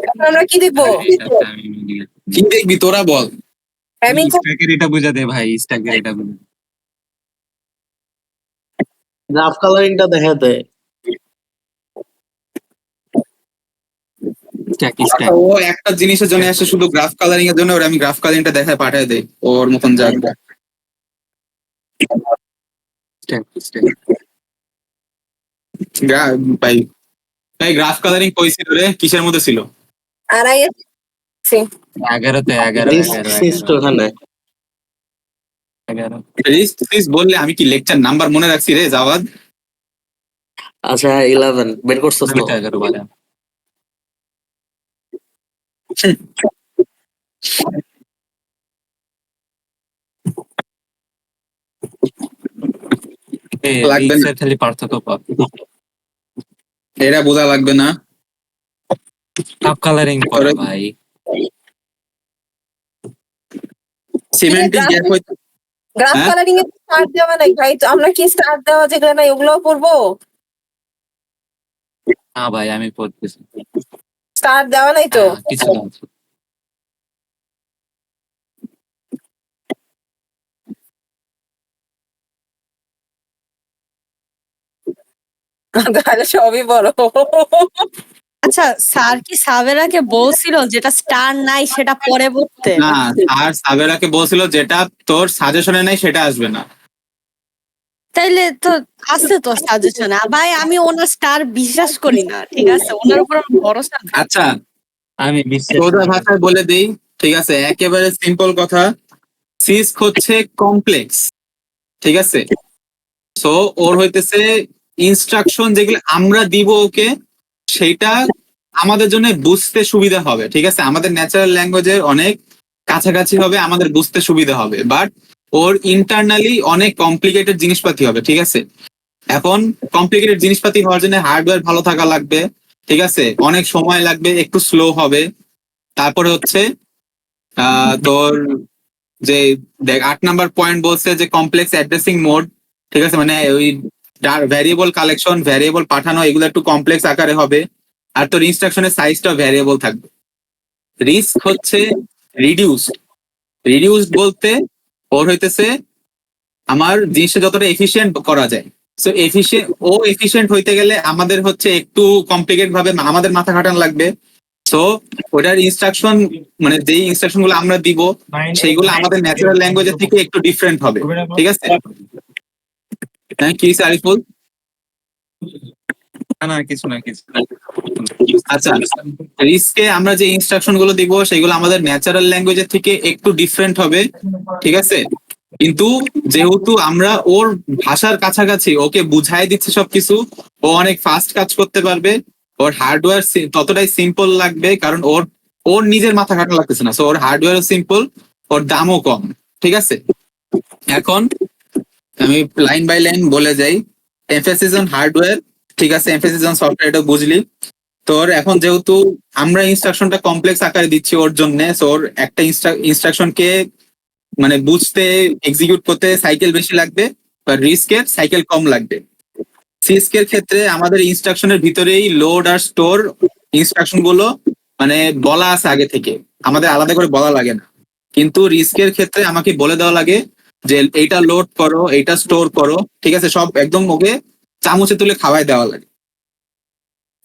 এখন আমরা কি দেখবো? কি দেখবি তোরা বল। হ্যামিল্টন। স্ট্যাকের এটা বুঝা দে ভাই, স্ট্যাকের এটা বুঝা। গ্রাফ কালারিংটা দেখা দেয়। স্ট্যাক আচ্ছা, স্ট্যাক ও একটা জিনিসের জন্য আসে শুধু গ্রাফ কালারিং এর জন্য, ওর আমি গ্রাফ কালারিংটা দেখায় পাঠায় দেই ওর মতন জায়গা। স্ট্যাক স্ট্যাক ভাই ভাই গ্রাফ কালারিং কই ছিল রে, কিসের মধ্যে ছিল? আড়াই 11-তে 11 লিস্ট 11 লিস্ট 11 ওখানে। 11 প্লিজ বললে আমি কি লেকচার নাম্বার মনে রাখছি রে জাওয়াদ? আচ্ছা 11 বের করছস তো? 11 12 লাগবে না, খালি পার্থক্য পাব। এটা বোঝা লাগবে না। কাপ কালারিং করে ভাই। সিমেন্টিক গ্যাপ হইতে। গ্রাফ হ্যাঁ কালারিং এ স্টার দেওয়া নাই ভাই, তো আমরা কি স্টার দেওয়া যেগুলো নাই ওগুলোও করবো? না ভাই আমি পড়তেছি। স্টার দেওয়া নাই তো। কিছু না তাহলে সবই বড়। আচ্ছা স্যার কি সাবেরাকে বলছিল যেটা স্টার নাই সেটা পরে পড়তে? না, আর সাবেরাকে বলছিল যেটা তোর সাজেশনে নাই সেটা আসবে না। তাইলে তো আছে তো সাজেশনে। ভাই আমি ওনার স্টার বিশ্বাস করি না, ঠিক আছে? ওনার উপর আমার ভরসা নেই। আচ্ছা, আমি বিশ্বাস সোজা করি। ভাষায় বলে দেই, ঠিক আছে, একেবারে সিম্পল কথা। সিস্ক হচ্ছে কমপ্লেক্স, ঠিক আছে? সো ওর হইতেছে ইনস্ট্রাকশন যেগুলো আমরা দিব ওকে, সেটা আমাদের জন্য বুঝতে সুবিধা হবে, ঠিক আছে? আমাদের ন্যাচারাল ল্যাঙ্গুয়েজের অনেক কাছাকাছি হবে, আমাদের বুঝতে সুবিধা হবে, বাট ওর ইন্টারনালি অনেক কমপ্লিকেটেড জিনিসপাতি হবে, ঠিক আছে? এখন কমপ্লিকেটেড জিনিসপাতি হওয়ার জন্য হার্ডওয়্যার ভালো থাকা লাগবে, ঠিক আছে? অনেক সময় লাগবে, একটু স্লো হবে। তারপরে হচ্ছে তোর যে দেখ 8 নাম্বার পয়েন্ট বলছে যে কমপ্লেক্স অ্যাড্রেসিং মোড, ঠিক আছে? মানে ওই ভ্যারিয়েবল কালেকশন, ভ্যারিয়েবল পাঠানো, এগুলো একটু কমপ্লেক্স আকারে হবে। আর তোর ইনস্ট্রাকশনের সাইজটা ভ্যারিয়েবল থাকবে। রিস্ক হচ্ছে রিডিউসড বলতে ওর হইতেছে আমার জিনিসটা যতটা এফিশিয়েন্ট করা যায়। সো এফিশিয়েন্ট হইতে গেলে আমাদের হচ্ছে একটু কমপ্লিকেট ভাবে আমাদের মাথা খাটানো লাগবে। সো ওটার ইনস্ট্রাকশন, মানে যেই ইনস্ট্রাকশন গুলো আমরা দিব সেইগুলো আমাদের ন্যাচারাল ল্যাঙ্গুয়েজের থেকে একটু ডিফারেন্ট হবে, ঠিক আছে? হ্যাঁ, কি আরিফুল? না না কিছু না কিছু না। আচ্ছা, রিস্কে আমরা যে ইনস্ট্রাকশন গুলো দিব সেগুলো আমাদের ন্যাচারাল ল্যাঙ্গুয়েজের থেকে একটু ডিফারেন্ট হবে, ঠিক আছে? কিন্তু যেহেতু আমরা ওর ভাষার কাছাকাছি ওকে বুঝাই দিচ্ছি সবকিছু, ও অনেক ফাস্ট কাজ করতে পারবে। ওর হার্ডওয়্যার ততটাই সিম্পল লাগবে, কারণ ওর ওর নিজের মাথা খাটানো লাগতেছে না। সো ওর হার্ডওয়্যারও সিম্পল, ওর দামও কম, ঠিক আছে? এখন আমি লাইন বাই লাইন বলে যাই। এমফেসিস অন হার্ডওয়্যার, ঠিক আছে, এমফেসিস অন সফটওয়্যার, এটা বুঝলি? তোর এখন যেহেতু আমরা ইনস্ট্রাকশনটা কমপ্লেক্স আকারে দিচ্ছি ওর জন্য, সো ওর একটা ইনস্ট্রাকশনকে মানে বুঝতে, এক্সিকিউট করতে সাইকেল বেশি লাগবে, বা রিস্কের সাইকেল কম লাগবে। সিস্কের ক্ষেত্রে আমাদের ইনস্ট্রাকশনের ভিতরেই লোড আর স্টোর ইনস্ট্রাকশন গুলো মানে বলা আছে আগে থেকে, আমাদের আলাদা করে বলা লাগে না। কিন্তু রিস্কের ক্ষেত্রে আমাকে বলে দেওয়া লাগে যে এইটা লোড করো, এইটা স্টোর করো, ঠিক আছে? সব একদম ওকে চামচে তুলে খাওয়াই দেওয়া লাগে।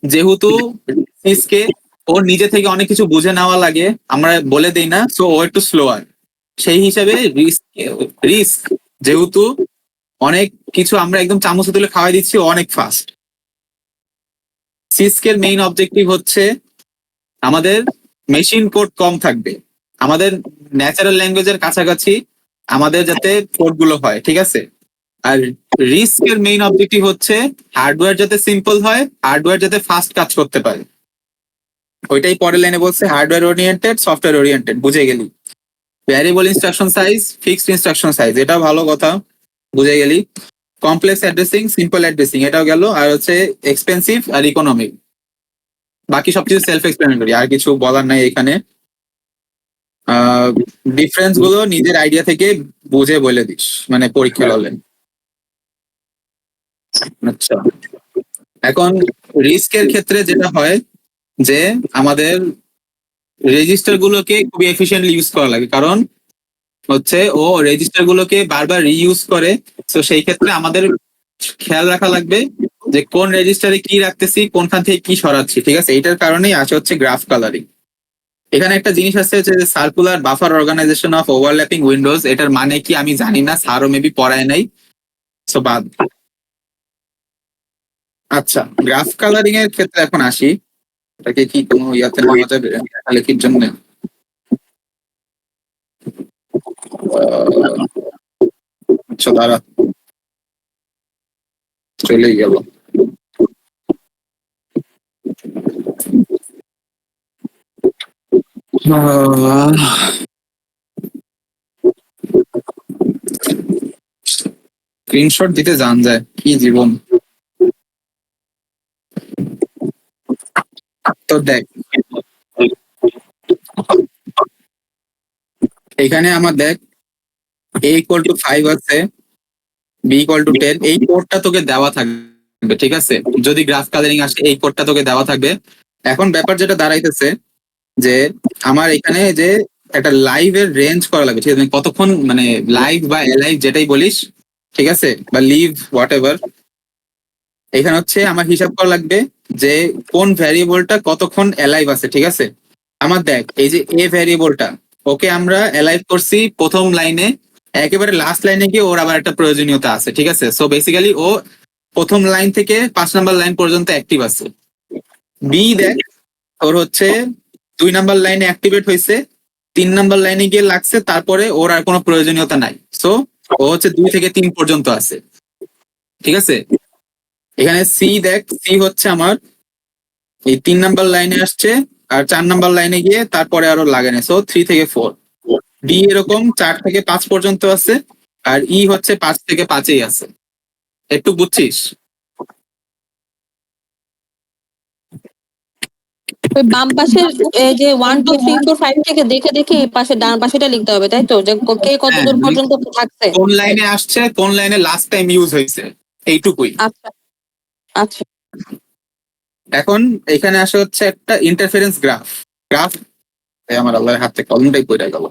যেহেতু রিস্কে ওর নিজে থেকে অনেক কিছু বুঝে নেওয়া লাগে, আমরা বলে দেই না, সো ও একটু স্লোয়ার। সেই হিসাবে রিস্ক যেহেতু অনেক কিছু আমরা একদম চামচে তুলে খাওয়াই দিচ্ছি, ও অনেক ফাস্ট। সিস্কের মেইন অবজেক্টিভ হচ্ছে আমাদের মেশিন কোড কম থাকবে, আমাদের ন্যাচারাল ল্যাঙ্গুয়েজের কাছাকাছি আমাদের যাতে কোড গুলো হয়, ঠিক আছে? আর রিস্কের মেইন অবজেক্টিভ হচ্ছে হার্ডওয়্যার যাতে সিম্পল হয়, হার্ডওয়্যার যাতে ফাস্ট কাজ করতে পারে। ওইটাই পরের লাইনে বলছে হার্ডওয়্যার ওরিয়েন্টেড, সফটওয়্যার ওরিয়েন্টেড, বুঝে গেলি? Variable instruction size, fixed instruction size, এটা ভালো কথা, বুঝে গেলি? কমপ্লেক্স অ্যাড্রেসিং, সিম্পল অ্যাড্রেসিং, এটাও গেল। আর হচ্ছে এক্সপেন্সিভ আর ইকোনমিক, বাকি সবকিছু সেলফ এক্সপ্লেনেটরি, আর কিছু বলার নাই এখানে। ডিফারেন্স গুলো নিজের আইডিয়া থেকে বুঝে বলে দিস, মানে পরীক্ষা হলে। আচ্ছা, এখন রিস্কের ক্ষেত্রে যেটা হয় যে আমাদের রেজিস্টার গুলোকে খুবই এফিসিয়েন্টলি ইউজ করা লাগে, কারণ হচ্ছে ও রেজিস্টার গুলোকে বারবার রিইউজ করে। তো সেই ক্ষেত্রে আমাদের খেয়াল রাখা লাগবে যে কোন রেজিস্টারে কি রাখতেছি, কোনখান থেকে কি সরাচ্ছি, ঠিক আছে? এটার কারণেই আসে হচ্ছে গ্রাফ কালারিং। এখানে একটা জিনিস আছে যে circular buffer organization of overlapping windows, এটার মানে কি আমি জানি না, স্যারও মেবি পড়ায় নাই, সো বাদ। আচ্ছা, গ্রাফ কালারিং এর ক্ষেত্রে এখন আসি। এটাকে কি কোনো ইয়াতে নেওয়া যাবে লেখালেখির জন্য? আচ্ছা, দাঁড়া, চলেই গেল। স্ক্রিনশট দিতে জান যায়, কি জীবন। তো দেখ, এখানে আমার দেখ a=5 আছে, b=10, এই কোডটা তোকে দেওয়া থাকবে, ঠিক আছে? যদি গ্রাফ কালারিং আসে এই কোডটা তোকে দেওয়া থাকবে। এখন ব্যাপার যেটা দাঁড়াইতেছে যে আমার এখানে যে একটা লাইভ এর রেঞ্জ করা লাগবে, ঠিক আছে? মানে কতক্ষণ, মানে লাইভ বা এলাইভ যেটাই বলিস, ঠিক আছে, বা লিভ হোয়াট এভার, এখানে হচ্ছে আমার হিসাব করা লাগবে যে কোন ভ্যারিয়েবলটা কতক্ষণ অ্যালাইভ আছে, ঠিক আছে? আমার দেখ এই যে এ ভ্যারিয়েবলটা, ওকে আমরা অ্যালাইভ করছি প্রথম লাইনে, একেবারে লাস্ট লাইনে গিয়ে ওর আবার একটা প্রয়োজনীয়তা আছে, ঠিক আছে? সো বেসিক্যালি ও প্রথম লাইন থেকে 5 নাম্বার লাইন পর্যন্ত অ্যাক্টিভ আছে। বি দেখ ওর হচ্ছে 2 নাম্বার লাইনে অ্যাক্টিভেট হয়েছে, 3 নাম্বার লাইনে গিয়ে লাগছে, তারপরে ওর আর কোনো প্রয়োজনীয়তা নাই। সো ও হচ্ছে 2 থেকে 3 পর্যন্ত আছে, ঠিক আছে? এখানে সি দেখ, সি হচ্ছে আমার এই 3 নাম্বার লাইনে আসছে আর 4 নাম্বার লাইনে গিয়ে তারপরে আরো লাগে না, সো 3 থেকে 4। ডি এরকম 4 থেকে 5 পর্যন্ত আছে, আর ই হচ্ছে 5 থেকে 5-এই আছে। একটু বুঝছিস? ওই বাম পাশের এই যে 1 2 3 4 5 থেকে দেখে দেখে এই পাশে ডান পাশেটা লিখতে হবে, তাই তো? যে কে কত দূর হ্যাঁ, পর্যন্ত থাকছে। কোন লাইনে আসছে, কোন লাইনে লাস্ট টাইম ইউজ হয়েছে, এইটুকুই। আচ্ছা আচ্ছা। এখন এখানে আসে হচ্ছে একটা ইন্টারফারেন্স গ্রাফ। গ্রাফ আমার আল্লাহর হাত থেকে কলমটাই পড়ে গেল।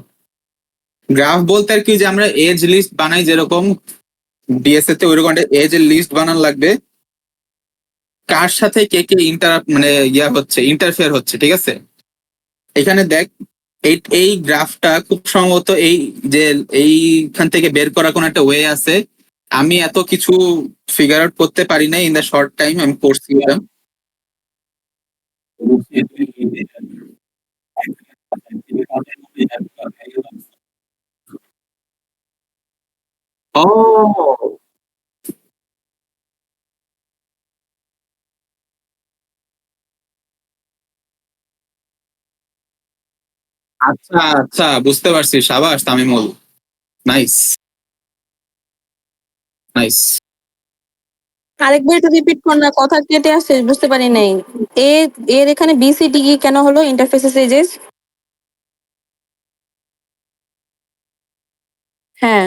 গ্রাফ বলতে আর কি, যে আমরা এজ লিস্ট বানাই যেরকম ডিএসএ তে, ওইরকম একটা এজ এর লিস্ট বানানো লাগবে, কার সাথে কে কে মানে হচ্ছে, ইন্টারফেয়ার হচ্ছে, ঠিক আছে? এখানে দেখ এই গ্রাফটা খুব সম্ভবত এই যে এইখান থেকে বের করা কোন একটা ওয়ে আছে। আমি এত কিছু ফিগার আউট করতে পারি না ইন দা শর্ট টাইম, আমি করছি এটা। ও আচ্ছা আচ্ছা, বুঝতে পারছি, সাবাস তামিমুল, নাইস নাইস। আরেকবার একটু রিপিট কর না, কথা কেটে আসছে, বুঝতে পারি নাই। এ এর এখানে বিসিডি কেন হলো ইন্টারফেসেস এজেস? হ্যাঁ।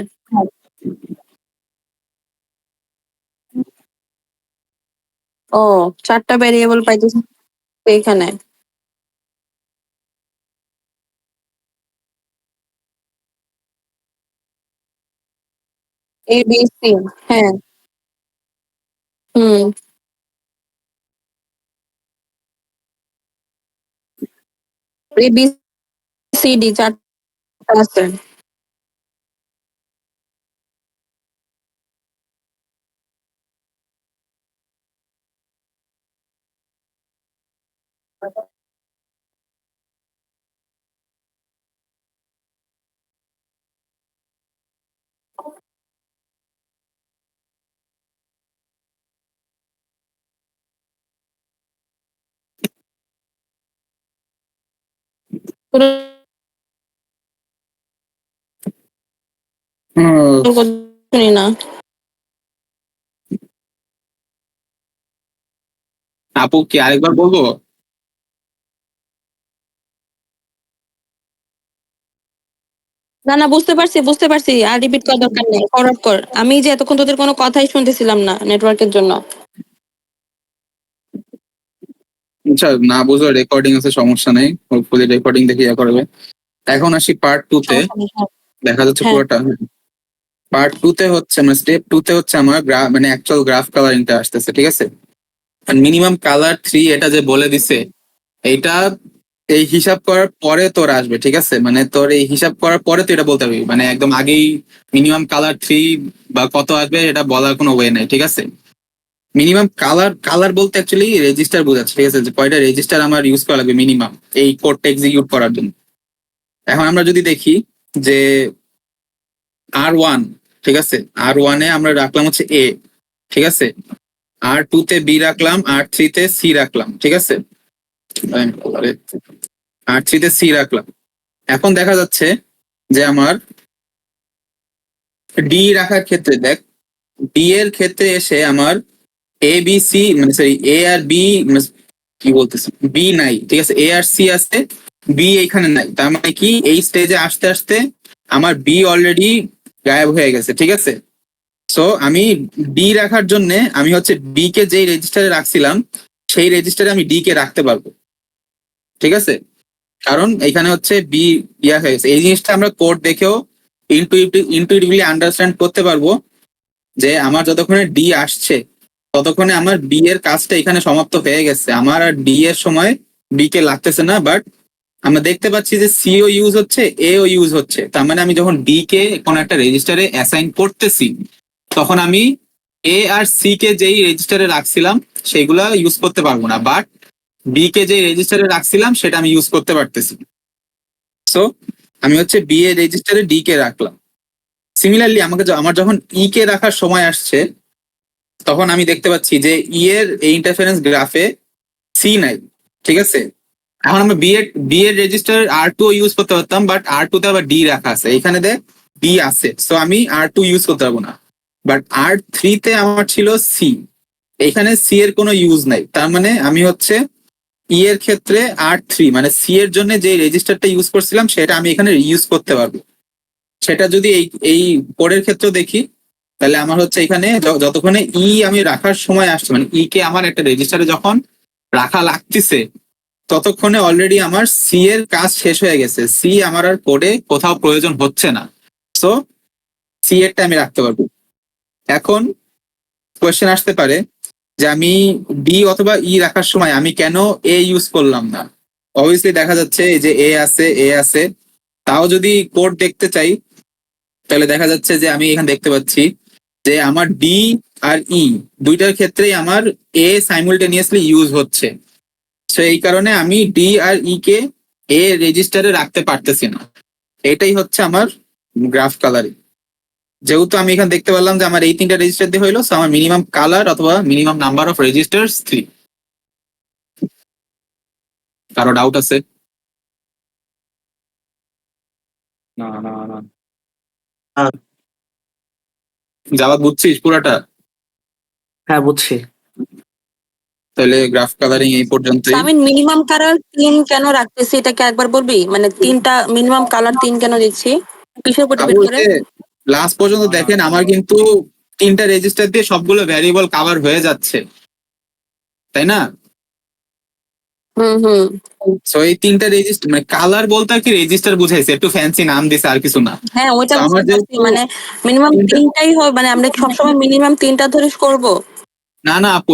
ও, 4টা ভেরিয়েবল পাইতেছি এখানে। A B C. হ্যাঁ। হুম। এ বি সি ডি 4টা আছে। শুনি না। আপু কি আরেকবার বলবো? না না, বুঝতে পারছি বুঝতে পারছি, আর রিপিট করার দরকার নেই, ফরওয়ার্ড কর। আমি যে এতক্ষণ তোদের কোনো কথাই শুনতেছিলাম না নেটওয়ার্কের জন্য। আচ্ছা, না বুঝো রেকর্ডিং আছে, সমস্যা নেই, হোপফুলি রেকর্ডিং দেখে ইয়ে করবে। এখন আসি পার্ট 2 তে। সমস্যা নেই, হ্যাঁ। দেখা যাচ্ছে হ্যাঁ। পুরোটা। পার্ট 2 তে হচ্ছে আমার স্টেপ 2 তে হচ্ছে আমার মানে অ্যাকচুয়াল গ্রাফ কালারিংটা আসতেছে, ঠিক আছে? মিনিমাম কালার 3 এটা যে বলে দিছে, এইটা এই হিসাব করার পরে তোর আসবে, ঠিক আছে? মানে তোর এই হিসাব করার পরে তুই এটা বলতে পারবি, মানে একদম আগেই মিনিমাম কালার 3 বা কত আসবে এটা বলার কোনো ওয়ে নাই, ঠিক আছে? মিনিমাম কালার, কালার বলতে অ্যাকচুয়ালি রেজিস্টার বোঝাচ্ছে, ঠিক আছে? যে কয়টা রেজিস্টার আমার ইউজ করা লাগবে মিনিমাম এই কোডটা এক্সিকিউট করার জন্য। এখন আমরা যদি দেখি যে R1, ঠিক আছে, R1 এ আমরা রাখলাম হচ্ছে এ, ঠিক আছে? R2 তে বি রাখলাম, R3 তে সি রাখলাম, ঠিক আছে? R3 তে সি রাখলাম। এখন দেখা যাচ্ছে যে আমার ডি রাখার ক্ষেত্রে দেখ, ডি এর ক্ষেত্রে এসে আমার এ বি সি, মানে সরি এ আর বি, কি বলতেছি, বি নাই, ঠিক আছে? এ আর সি আছে, বি এখানে নাই। তার মানে কি এই স্টেজে আসতে আসতে আমার বি অলরেডি গায়েব হয়ে গেছে, ঠিক আছে? সো আমি ডি রাখার জন্য আমি হচ্ছে বি কে যেই রেজিস্টারে রাখছিলাম সেই রেজিস্টারে আমি ডি কে রাখতে পারবো, ঠিক আছে? কারণ এখানে হচ্ছে বি ইয়া হয়ে গেছে। এই জিনিসটা আমরা কোড দেখেও ইনটুইটিভলি আন্ডারস্ট্যান্ড করতে পারবো যে আমার যতক্ষণে ডি আসছে ততক্ষণে আমার বি এর কাজটা এখানে সমাপ্ত হয়ে গেছে, আমার আর ডি এর সময় বি কে লাগতেছে না। বাট আমরা দেখতে পাচ্ছি যে সিও ইউজ হচ্ছে, এও ইউজ হচ্ছে। তার মানে আমি যখন ডি কে কোনো একটা রেজিস্টারে অ্যাসাইন করতেছি, তখন আমি এ আর সি কে যেই রেজিস্টারে রাখছিলাম সেগুলা ইউজ করতে পারবো না, বাট বি কে যে রেজিস্টারে রাখছিলাম সেটা আমি ইউজ করতে পারতেছি। সো আমি হচ্ছে বি এর রেজিস্টারে ডি কে রাখলাম। সিমিলারলি আমার যখন ই কে রাখার সময় আসছে, তখন আমি দেখতে পাচ্ছি যে ই এর এই ইন্টারফারেন্স গ্রাফে সি নাই, ঠিক আছে। এখন আমরা বি এর রেজিস্টার R2 ইউজ করতে পারতাম, বাট R2 তে আবার ডি রাখা আছে, এখানে ডি আছে, সো আমি R2 ইউজ করতে পারবো না। বাট R3 তে আমার ছিল সি, এখানে সি এর কোনো ইউজ নাই। তার মানে আমি হচ্ছে ই এর ক্ষেত্রে R3 মানে সি এর জন্য যে রেজিস্টারটা ইউজ করছিলাম সেটা আমি এখানে ইউজ করতে পারবো। সেটা যদি এই কোডের ক্ষেত্রে দেখি, তাহলে আমার হচ্ছে এখানে যতক্ষণে ই আমি রাখার সময় আসছে, মানে ই কে আমার একটা রেজিস্টারে যখন রাখা লাগতেছে, ততক্ষণে অলরেডি আমার সি এর কাজ শেষ হয়ে গেছে, সি আমার আর কোডে কোথাও প্রয়োজন হচ্ছে না। সো সি এরটা আমি রাখতে পারবো। এখন কোয়েশ্চেন আসতে পারে যে আমি ডি অথবা ই রাখার সময় আমি কেন এ ইউজ করলাম না। অবভিয়াসলি দেখা যাচ্ছে এই যে এ আছে, তাও যদি কোড দেখতে চাই তাহলে দেখা যাচ্ছে যে আমি এখানে দেখতে পাচ্ছি যে আমার ডি আর ই দুইটার ক্ষেত্রেই আমার এ সাইমুলটেনিয়াসলি ইউজ হচ্ছে। সো এই কারণে আমি ডি আর ই কে এ রেজিস্টারে রাখতে পারতেছি না। এটাই হচ্ছে আমার গ্রাফ কালারিং। যেহেতু আমি এখানে দেখতে পারলাম যে আমার এই তিনটা রেজিস্টার দিয়ে হইলো, সো আমার মিনিমাম কালার অথবা মিনিমাম নাম্বার অফ রেজিস্টার্স 3। কারো ডাউট আছে? না না না যাওয়া বুঝছিস পুরাটা? হ্যাঁ বুঝছি। তাহলে গ্রাফ কালারিং এই পর্যন্তই। সামিন মিনিমাম কালার 3 কেন রাখতেছি এটাকে একবার বলবি? মানে 3টা মিনিমাম কালার 3 কেন দিচ্ছি, কিসের উপর ডিপেন্ড করে? লাস্ট পর্যন্ত দেখেন আমার কিন্তু তিনটা রেজিস্টার দিয়ে সবগুলো ভ্যারিয়েবল কভার হয়ে যাচ্ছে, তাই না? হুম। সো এই তিনটা রেজিস্টার মানে কালার বলতে আর কি রেজিস্টার বুঝাইছে, একটু ফ্যান্সি নাম দিছে আর কিছু না। হ্যাঁ ওইটা তো আমার বুঝতে পারছি, যেহেতু মানে মিনিমাম তিনটা- 3টাই হয়, মানে আমরা কি সবসময় মিনিমাম 3টা ধরে করব? না না আপু,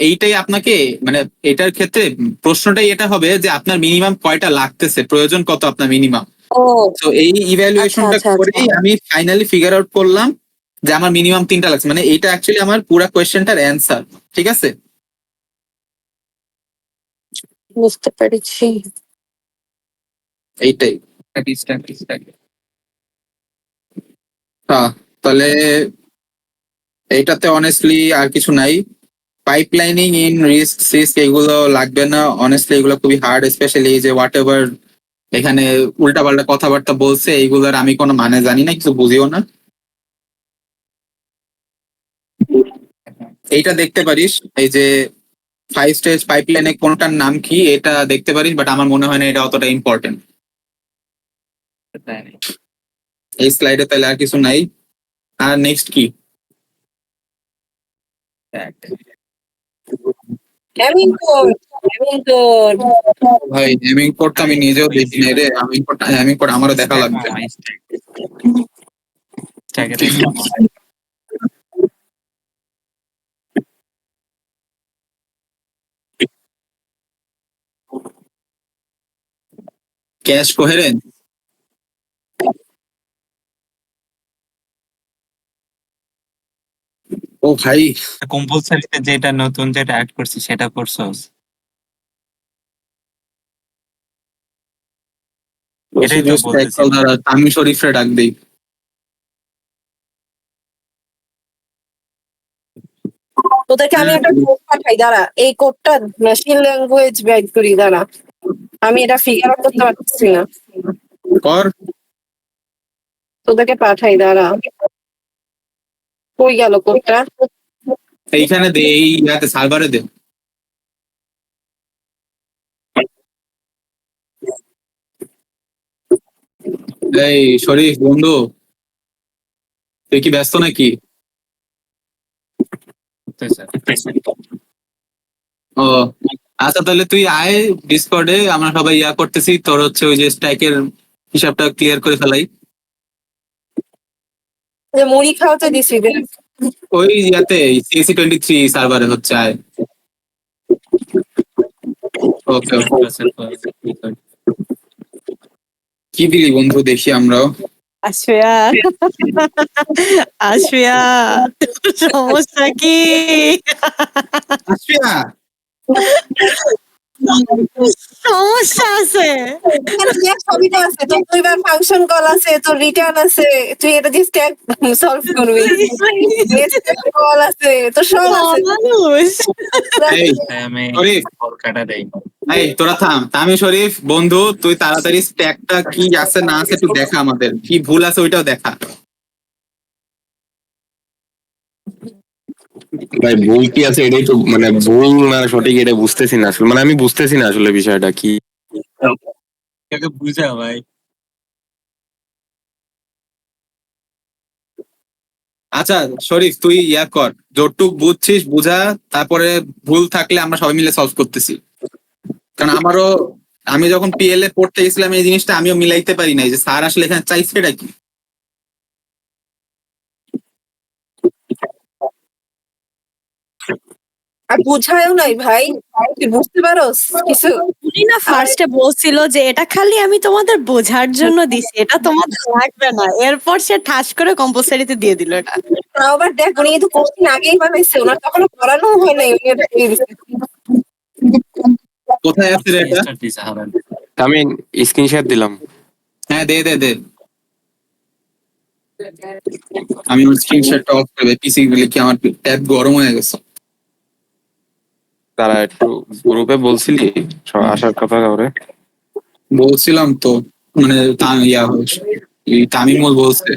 এইটাই আপনাকে মানে এটার ক্ষেত্রে প্রশ্নটাই এটা হবে যে আপনার মিনিমাম কয়টা লাগতেছে, প্রয়োজন কত আপনার মিনিমাম। ও তো এই ইভ্যালুয়েশনটা আচ্ছা। করেই আমি ফাইনালি ফিগার আউট করলাম যে আমার মিনিমাম 3টা লাগছে। মানে এইটা অ্যাকচুয়ালি আমার পুরা কোয়েশ্চেনটার অ্যান্সার, ঠিক আছে। বুঝতে পেরেছি। এইটাই। স্ট্যাক হ্যাঁ, তাহলে এইটাতে অনেস্টলি আর কিছু নাই। পাইপলাইনিং ইন রিস্ক এগুলো লাগবে না অনেস্টলি, এগুলো খুবই হার্ড, স্পেশালি যে হোয়াট এভার এখানে উল্টাপাল্টা কথাবার্তা বলছে এইগুলোর আমি কোনো মানে জানি না, কিছু বুঝিও না। এইটা দেখতে পারিস, এই যে 5 স্টেজ পাইপলাইনে কোনটার নাম কি এটা দেখতে পারিস, বাট আমার মনে হয় না এটা অতটা ইম্পর্টেন্ট। এই স্লাইডে তাহলে আর কিছু নাই। আর নেক্সট কি? এমন কোড ভাই হেমিং কোডটা আমি নিজেও দেখি নাই রে, হেমিং কোড আমারও দেখা লাগবে। ক্যাশ কোহেরেন্স, ও ভাই কম্পালসারিতে যেটা নতুন যেটা অ্যাড করছি সেটা করছস? এটাই তো বলতেছি। আমি শরীফরে ডাক দিই। তোদেরকে আমি একটা কোড পাঠাই, দাঁড়া এই কোডটা মেশিন ল্যাঙ্গুয়েজ বাইট করি, দাঁড়া আমি এটা ফিগার আউট করতে পারতেছি না, কর। তোদেরকে পাঠাই, দাঁড়া কই গেল কোডটা? এইখানে দে, এই ইয়াতে সার্ভারে দে। এই শরীফ বন্ধু, তুই কি ব্যস্ত নাকি? ও আচ্ছা, তাহলে তুই আয় ডিসকর্ডে, আমরা সবাই ইয়া করতেছি, তোর হচ্ছে ওই যে স্ট্রাইকের হিসাবটা ক্লিয়ার করে ফেলাই। মুড়ি খাওয়াতে দিছি দেখ। ওই ইয়াতে সিএসি 23 সার্ভারে হচ্ছে আয়। ওকে কি দিলি বন্ধু দেখি আমরাও। আশফিয়া আশফিয়া সমস্যা কি? আসফিয়া সমস্যা আছে। এখানে দেখ ছবিটা আছে, তোর দুইবার ফাংশন কল আছে, তোর রিটার্ন আছে, তুই এটা দিয়ে স্ট্যাক সলভ করবি। কল আছে, তোর সব আছে। মানুষ এই আমি শরীফ, কাটা দেই। এই তোরা থাম। তামিম শরীফ বন্ধু, তুই তাড়াতাড়ি স্ট্যাকটা কি আছে না আছে একটু দেখা, আমাদের কি ভুল আছে ওইটাও দেখা। ভাই ভুল কি আছে এটাই তো, মানে ভুল না সঠিক এটা বুঝতেছি না আসলে, মানে আমি বুঝতেছি না আসলে বিষয়টা কি। তোকে বুঝা ভাই। আচ্ছা শরীফ, তুই ইয়া কর, যতটুক বুঝছিস বুঝা, তারপরে ভুল থাকলে আমরা সবাই মিলে সলভ করতেছি। কারণ আমারও, আমি যখন পিএলএ পড়তে গেছিলাম এই জিনিসটা আমিও মিলাইতে পারি নাই যে স্যার আসলে এখানে চাইছে এটা কি। আর বুঝায়ও নাই ভাই, তুই বুঝতে পারোস কিছু? উনি না ফার্স্টে বলছিল যে এটা খালি আমি তোমাদের বোঝার জন্য দিছি, এটা তোমাদের লাগবে না। এরপর সে ঠাস করে কম্পালসারিতে দিয়ে দিল এটা। তাও আবার দেখ, উনি কিন্তু কোশ্চিন আগেই বানাইছে, ওনার তখনো পড়ানো হয় নাই, উনি এটা দিয়ে দিছে। কোথায় আছে রে এটা? আমি স্ক্রিনশট দিলাম। হ্যাঁ দে দে দে, আমি ওর স্ক্রিনশটটা অফ করে পিসি গুলি কি আমার ট্যাব গরম হয়ে গেছে। তারা একটু গ্রুপে বলছিলি আসার কথা করে। বলছিলাম তো, মানে ইয়া হয়েছে, এই তামিমুল বলছে।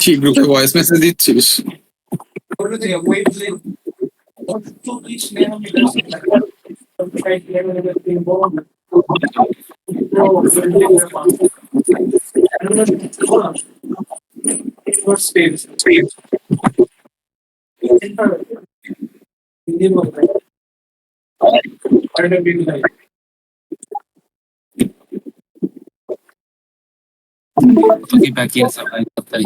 কি গ্রুপে ভয়েস মেসেজ দিচ্ছিস? তো কি বাকি আছে ভাই তাড়াতাড়ি।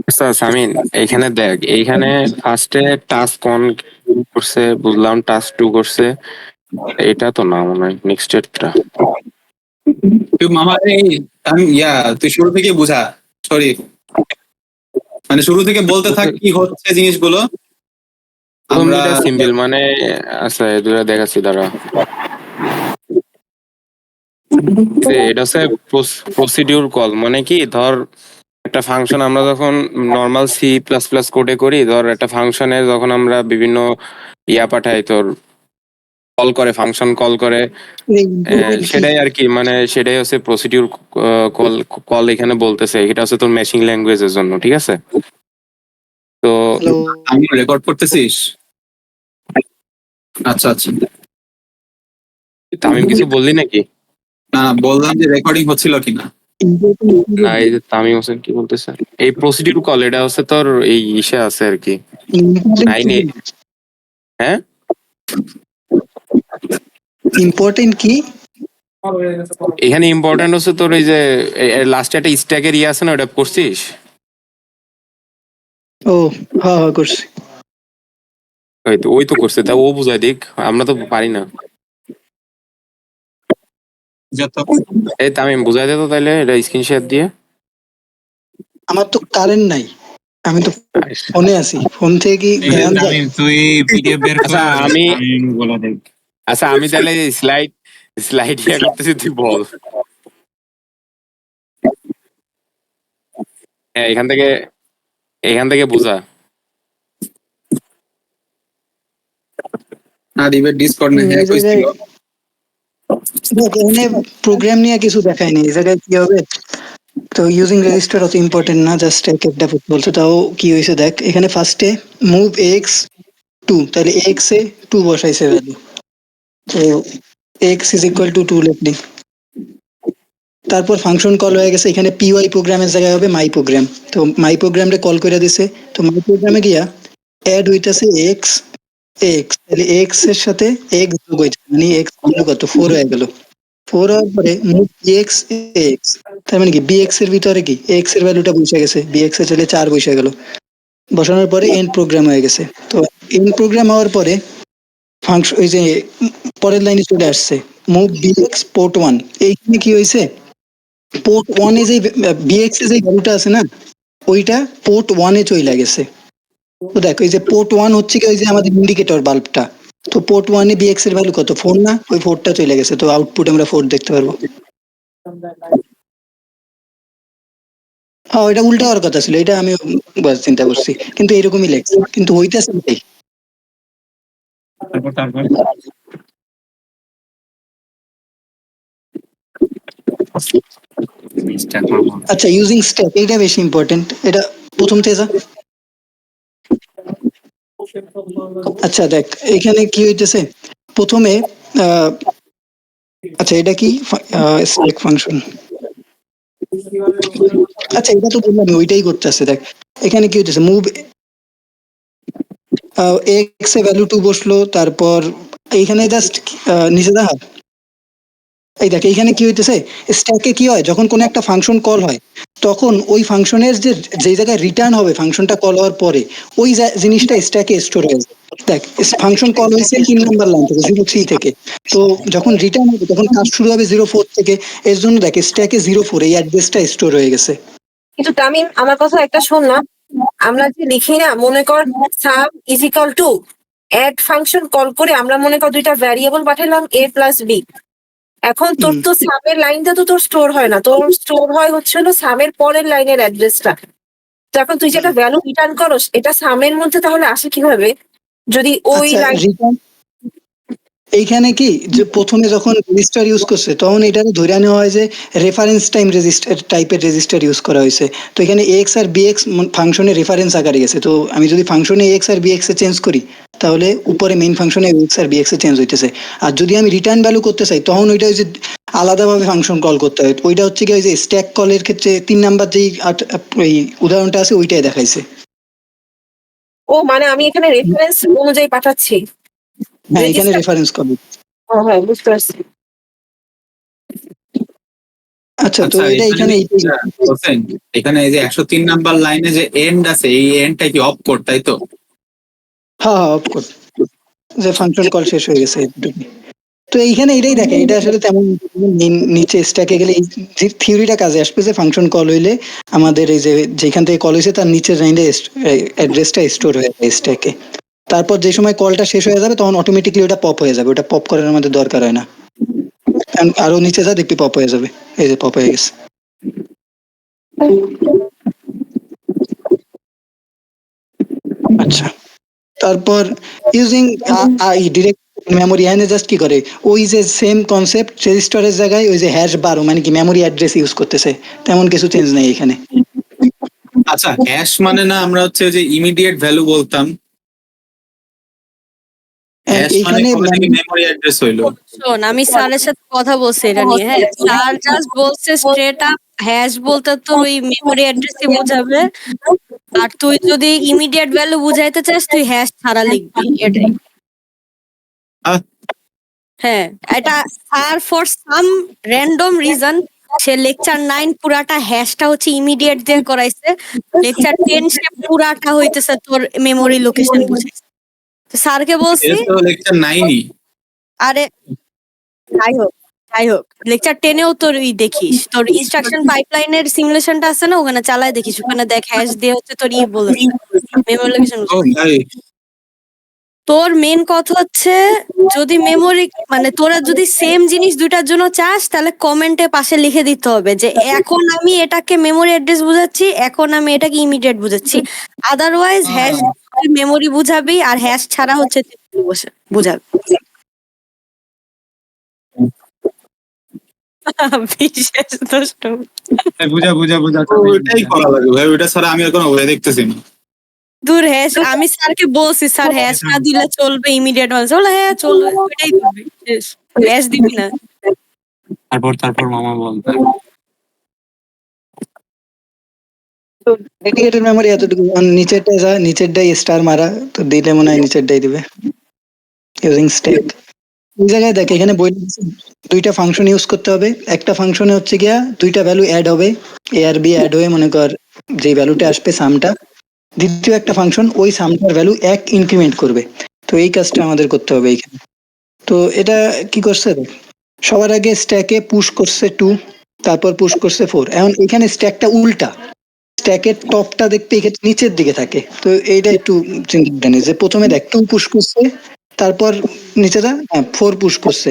আচ্ছা সামিন, এইখানে দেখ, এইখানে ফার্স্টে টাস্ক 1 করছে বুঝলাম, টাস্ক 2 করছে, এটা তো না মনে হয় নেক্সট ডেটটা। তুই মামা এই ইয়া, তুই শুরু থেকে বুঝা শরীফ, মানে শুরু থেকে বলতে থাক কি হচ্ছে জিনিসগুলো। প্রথম আমরা দুটা সিম্পল, মানে আচ্ছা এই দুটা দেখাচ্ছি দাঁড়া। এটা হচ্ছে প্রসিডিউর কল, মানে কি ধর একটা ফাংশন আমরা যখন নর্মাল C++ কোডে করি, ধর একটা ফাংশনে যখন আমরা বিভিন্ন ইয়া পাঠাই, তোর কল করে, ফাংশন কল করে, সেটাই আর কি, মানে সেটাই হচ্ছে প্রসিডিউর কল। কল এখানে বলতেছে এটা হচ্ছে তোর মেশিন ল্যাঙ্গুয়েজের জন্য, ঠিক আছে? তো আমি রেকর্ড করতেছিস? আচ্ছা আচ্ছা, তামিম কিছু বললি নাকি? না বললাম যে রেকর্ডিং হচ্ছিল কিনা। না, এই যে তামিম হোসেন কি বলতেছে, এই প্রসিডিউর কল এটা হচ্ছে তোর এই ইসে আছে আর কি, নাইনে। হ্যাঁ ইম্পর্টেন্ট কি? এখানে ইম্পর্টেন্ট হচ্ছে তোর এই যে লাস্টে একটা স্ট্যাকের ইয়ে আছে না, ওটা করছিস? ও হ্যাঁ হ্যাঁ করছি। ওই তো করছে, তা ও বুঝাই দিক, আমরা তো পারি না। যত এই তামিম বুঝাই দে তো তাইলে এটা স্ক্রিনশট দিয়ে। আমার তো কারেন্ট নাই, আমি তো ফোনে আছি, ফোন থেকে কি ধ্যান যায়? তুই পিডিএফ বের কর, আচ্ছা, আমি- বলে দেখ। আচ্ছা আমি তাহলে স্লাইড ইয়ে করতেছি, তুই বল। হ্যাঁ এখান থেকে বুঝা। না দিবে ডিসকর্ড না হ্যাক হইছিল। এখানে প্রোগ্রাম নিয়ে কিছু দেখায়নি, এই জায়গায় কি হবে তো ইউজিং রেজিস্টার অত ইম্পর্টেন্ট না, জাস্ট একটা বলছে। তাও কি হয়েছে দেখ, এখানে ফার্স্টে মুভ এক্স টু, তাহলে এক্স এ টু বসাইছে ভ্যালু, তো এক্স ইজ ইকুয়াল টু 2 লিখলি। তারপর ফাংশন কল হয়ে গেছে, এখানে পিওয়াই প্রোগ্রামের জায়গায় হবে মাই প্রোগ্রাম, তো মাই প্রোগ্রামটা কল করে দিছে। তো মাই প্রোগ্রামে গিয়া অ্যাড হইতাছে এক্স এক্স, তাহলে এক্স এর সাথে এক্স যোগ হইছে, মানে এক্স ভ্যালু কত 4 হয়ে গেল। 4 হওয়ার পরে মুভ এক্স এক্স, তার মানে কি বিএক্স এর ভিতরে কি এক্স এর ভ্যালুটা বসে গেছে, বিএক্স এর চলে 4 বসে গেল। বসানোর পরে এন্ড প্রোগ্রাম হয়ে গেছে। তো এন্ড প্রোগ্রাম হওয়ার পরে ফাংশন ওই যে পরের লাইনে চলে আসছে মুভ বিএক্স পোর্ট 1, এইখানে কি হয়েছে পোর্ট 1 এ যে বিএক্স এর যে ভ্যালুটা আছে না, ওইটা পোর্ট 1 এ চলে গেছে। তো দেখো এই যে পোর্ট 1 হচ্ছে কি ওই যে আমাদের ইন্ডিকেটর বাল্বটা, তো পোর্ট 1 এ বিএক্স এর ভ্যালু কত 4 না, ওই 4টা চলে গেছে, তো আউটপুট আমরা 4 দেখতে পারবো। হ্যাঁ, ওইটা উল্টা হওয়ার কথা ছিল, এটা আমি চিন্তা করছি, কিন্তু এরকমই লেখছে, কিন্তু হইতাছে এটাই। তারপর জিনিসটা করবো। আচ্ছা, ইউজিং স্ট্যাক, এটা বেশি ইম্পর্টেন্ট, এটা প্রথম তেজা। আচ্ছা দেখ, এখানে কি হইতেছে প্রথমে আচ্ছা এটা কি স্ট্যাক ফাংশন, আচ্ছা এটা তো বললাম ওইটাই করতেছে। দেখ এখানে কি হইতেছে মুভ এক্স এ ভ্যালু 2 বসলো, তারপর এইখানে জাস্ট নিচে দেখা, এই দেখ এইখানে কি হইতেছে স্ট্যাকে কি হয় যখন কোনো একটা ফাংশন কল হয়, তখন ওই ফাংশনের যে জায়গায় রিটার্ন হবে ফাংশনটা কল হওয়ার পরে, ওই জিনিসটা স্ট্যাকে স্টোর হয়ে যায়। দেখ ফাংশন কল হয়েছে 3 নাম্বার লাইন থেকে 03 থেকে, তো যখন রিটার্ন হবে তখন কাজ শুরু হবে 04 থেকে, এর জন্য দেখ স্ট্যাকে 04 এই অ্যাড্রেসটা স্টোর হয়ে গেছে। কিন্তু তামিম, আমার কথা একটা শোন না, আমরা যে লিখি না, মনে কর sum is equal to add function call করে আমরা মনে কর দুইটা ভ্যারিয়েবল পাঠালাম a প্লাস বি। এখন তোর তো সামের লাইনটা তো তোর স্টোর হয় না, তোর স্টোর হয় হচ্ছে হলো সামের পরের লাইনের অ্যাড্রেসটা। তো এখন তুই যেটা ভ্যালু রিটার্ন করস, এটা সামের মধ্যে তাহলে আসে কিভাবে যদি ওই আচ্ছা লাইন? রিটার্ন এইখানে কি যে প্রথমে যখন রেজিস্টার ইউজ করছে তখন এটা ধরে নেওয়া হয় যে রেফারেন্স টাইম রেজিস্টার টাইপের রেজিস্টার ইউজ করা হয়েছে, তো এখানে এক্স আর বিএক্স ফাংশনে রেফারেন্স আকারে গেছে। তো আমি যদি ফাংশনে এক্স আর বিএক্স এ চেঞ্জ করি তাহলে উপরে মেইন ফাংশনে এক্স আর বিএক্স এ চেঞ্জ হইতেছে। আর যদি আমি রিটার্ন ভ্যালু করতে চাই তখন ওইটা ওই যে আলাদাভাবে ফাংশন কল করতে হয়, ওইটা হচ্ছে কি ওই যে স্ট্যাক কলের ক্ষেত্রে 3 নাম্বার যেই ওই উদাহরণটা আছে ওইটাই দেখাইছে। ও মানে আমি এখানে রেফারেন্স অনুযায়ী পাঠাচ্ছি। হ্যাঁ এখানে Register- রেফারেন্স কল। ও হ্যাঁ, বুঝতে পারছি। আচ্ছা তো আচ্ছা এটা এখানে হোসেন, এখানে এই যে 103 নাম্বার লাইনে যে এন্ড আছে, এই এন্ডটা কি অফ কোড, তাই তো? হ্যাঁ অফকোর্স, যে ফাংশন কল শেষ হয়ে গেছে এইটুকুই। তো এইখানে এটাই দেখে, এটা আসলে তেমন নিচে স্ট্যাকে গেলে এই যে থিওরিটা কাজে আসবে যে ফাংশন কল হইলে আমাদের এই যে যেখান থেকে কল হয়েছে তার নিচের লাইনে অ্যাড্রেসটা স্টোর হয়ে যায় স্ট্যাকে, তারপর যে সময় কলটা শেষ হয়ে যাবে তখন অটোমেটিকলি ওটা পপ হয়ে যাবে, ওটা পপ করার আমাদের দরকার হয় না। আরো নিচে যা দেখবি পপ হয়ে যাবে, এই যে পপ হয়ে গেছে। আচ্ছা তারপর ইউজিং ডিরেক্ট মেমোরি, এখানে জাস্ট কি করে ওই যে সেম কনসেপ্ট রেজিস্টারের জায়গায় ওই যে হ্যাশ 12 মানে কি মেমোরি অ্যাড্রেস ইউজ করতেছে, তেমন কিছু চেঞ্জ নেই এখানে। আচ্ছা হ্যাশ মানে না আমরা হচ্ছে যে ইমিডিয়েট ভ্যালু বলতাম, হ্যাশ মানে এইখানে কবে থেকে মেমোরি অ্যাড্রেস হইলো? শোন, আমি স্যারের সাথে কথা বলছি এটা নিয়ে। হ্যাঁ, স্যার জাস্ট বলছে স্ট্রেট আপ হ্যাশ বলতে তোর ওই মেমোরি অ্যাড্রেসই বোঝাবে, আর তুই যদি ইমিডিয়েট ভ্যালু বুঝাইতে চাস তুই হ্যাশ ছাড়া লিখবি, এটাই। আহ। হ্যাঁ, এটা sir for some random reason say lecture 9 পুরাটা হ্যাশটা হচ্ছে ইমিডিয়েট দিয়ে করাইছে, লেকচার 10 সে পুরাটা হইতেছে তোর মেমোরি লোকেশন বুঝাইছে। তো স্যারকে বলছি, এটা তো লেকচার 9ই। আরে যাই হোক যাই হোক, লেকচার 10এও তোর দেখিস তোর ইনস্ট্রাকশন পাইপলাইনের সিমুলেশনটা আছে না, ওখানে চালায় দেখিস, ওখানে দেখ হ্যাশ দিয়ে হচ্ছে তোর বলেছে মেমোরি লোকেশন। ও ভাই, তোর মেন কথা হচ্ছে যদি মেমোরি মানে তোরা যদি সেম জিনিস দুইটার জন্য চাস তাহলে কমেন্টে পাশে লিখে দিতে হবে যে এখন আমি এটাকে মেমোরি অ্যাড্রেস বুঝাচ্ছি, এখন আমি এটাকে ইমিডিয়েট বুঝাচ্ছি। আদারওয়াইজ হ্যাশ মেমোরি বুঝাবি আর হ্যাশ ছাড়া হচ্ছে বুঝাবি। বিশেষ দুষ্ট। বুঝা বুঝা বুঝা ওইটাই করা লাগবে ভাই, ওইটা ছাড়া আমি আর কোনো ওয়ে দেখতেছি না। দূর হ্যাশ, আমি স্যারকে বলছি স্যার হ্যাশ না দিলে চলবে ইমিডিয়েট বলছে, বলে হ্যাঁ চলবে, ওইটাই করবি, হ্যাশ দিবি না। তারপর মামা বলতে ডেডিকেটেড মেমোরি এতটুকু, নিচেরটা যা নিচেরটাই স্টার মারা, তো দিলে মনে হয় নিচেরটাই দিবে ইউজিং স্ট্যাক। এই জায়গায় দেখ এখানে বই দুইটা ফাংশন ইউজ করতে হবে। একটা ফাংশনে হচ্ছে গিয়া দুইটা ভ্যালু অ্যাড হবে, এ আর বি অ্যাড হয়ে মনে কর যে ভ্যালুটা আসবে সামটা, দ্বিতীয় একটা ফাংশন ওই সামটার ভ্যালু 1 ইনক্রিমেন্ট করবে। তো এই কাজটা আমাদের করতে হবে এখানে। তো এটা কি করছে দেখ, সবার আগে স্ট্যাকে পুশ করছে 2, তারপর পুশ করছে 4। এখন এখানে স্ট্যাকটা উল্টা, স্ট্যাকের টপটা দেখতে এক্ষেত্রে নিচের দিকে থাকে। তো এইটা একটু চিন্তা নেই যে প্রথমে দেখ 2 পুশ করছে, তারপর নিচেটা 4 পুশ করছে।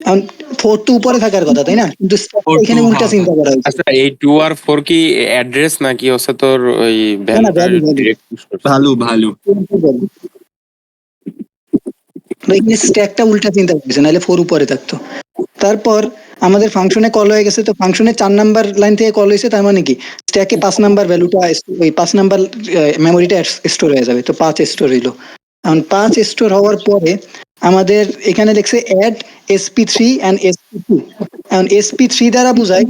এখন 4 তো উপরে থাকার কথা তাই না, কিন্তু এখানে উল্টা চিন্তা করা হয়েছে। আচ্ছা এই 2 আর 4 কি অ্যাড্রেস নাকি হচ্ছে তোর ওই না, value, value। ডিরেক্ট পুশ করছে? ভালো এখানে স্ট্যাকটা উল্টা চিন্তা করেছে, নাহলে 4 উপরে থাকতো। তারপর আমাদের ফাংশনে কল হয়ে গেছে, তো ফাংশনে 4 নাম্বার লাইন থেকে কল হয়েছে, তার মানে কি স্ট্যাকে 5 নাম্বার ভ্যালুটা, ওই 5 নাম্বার মেমোরিটা স্টোর হয়ে যাবে। তো 5 স্টোর হইলো। এখন 5 স্টোর হওয়ার পরে আমাদের এখানে দেখছে অ্যাড SP3 এন্ড SP2। এখন SP3 দ্বারা বোঝায়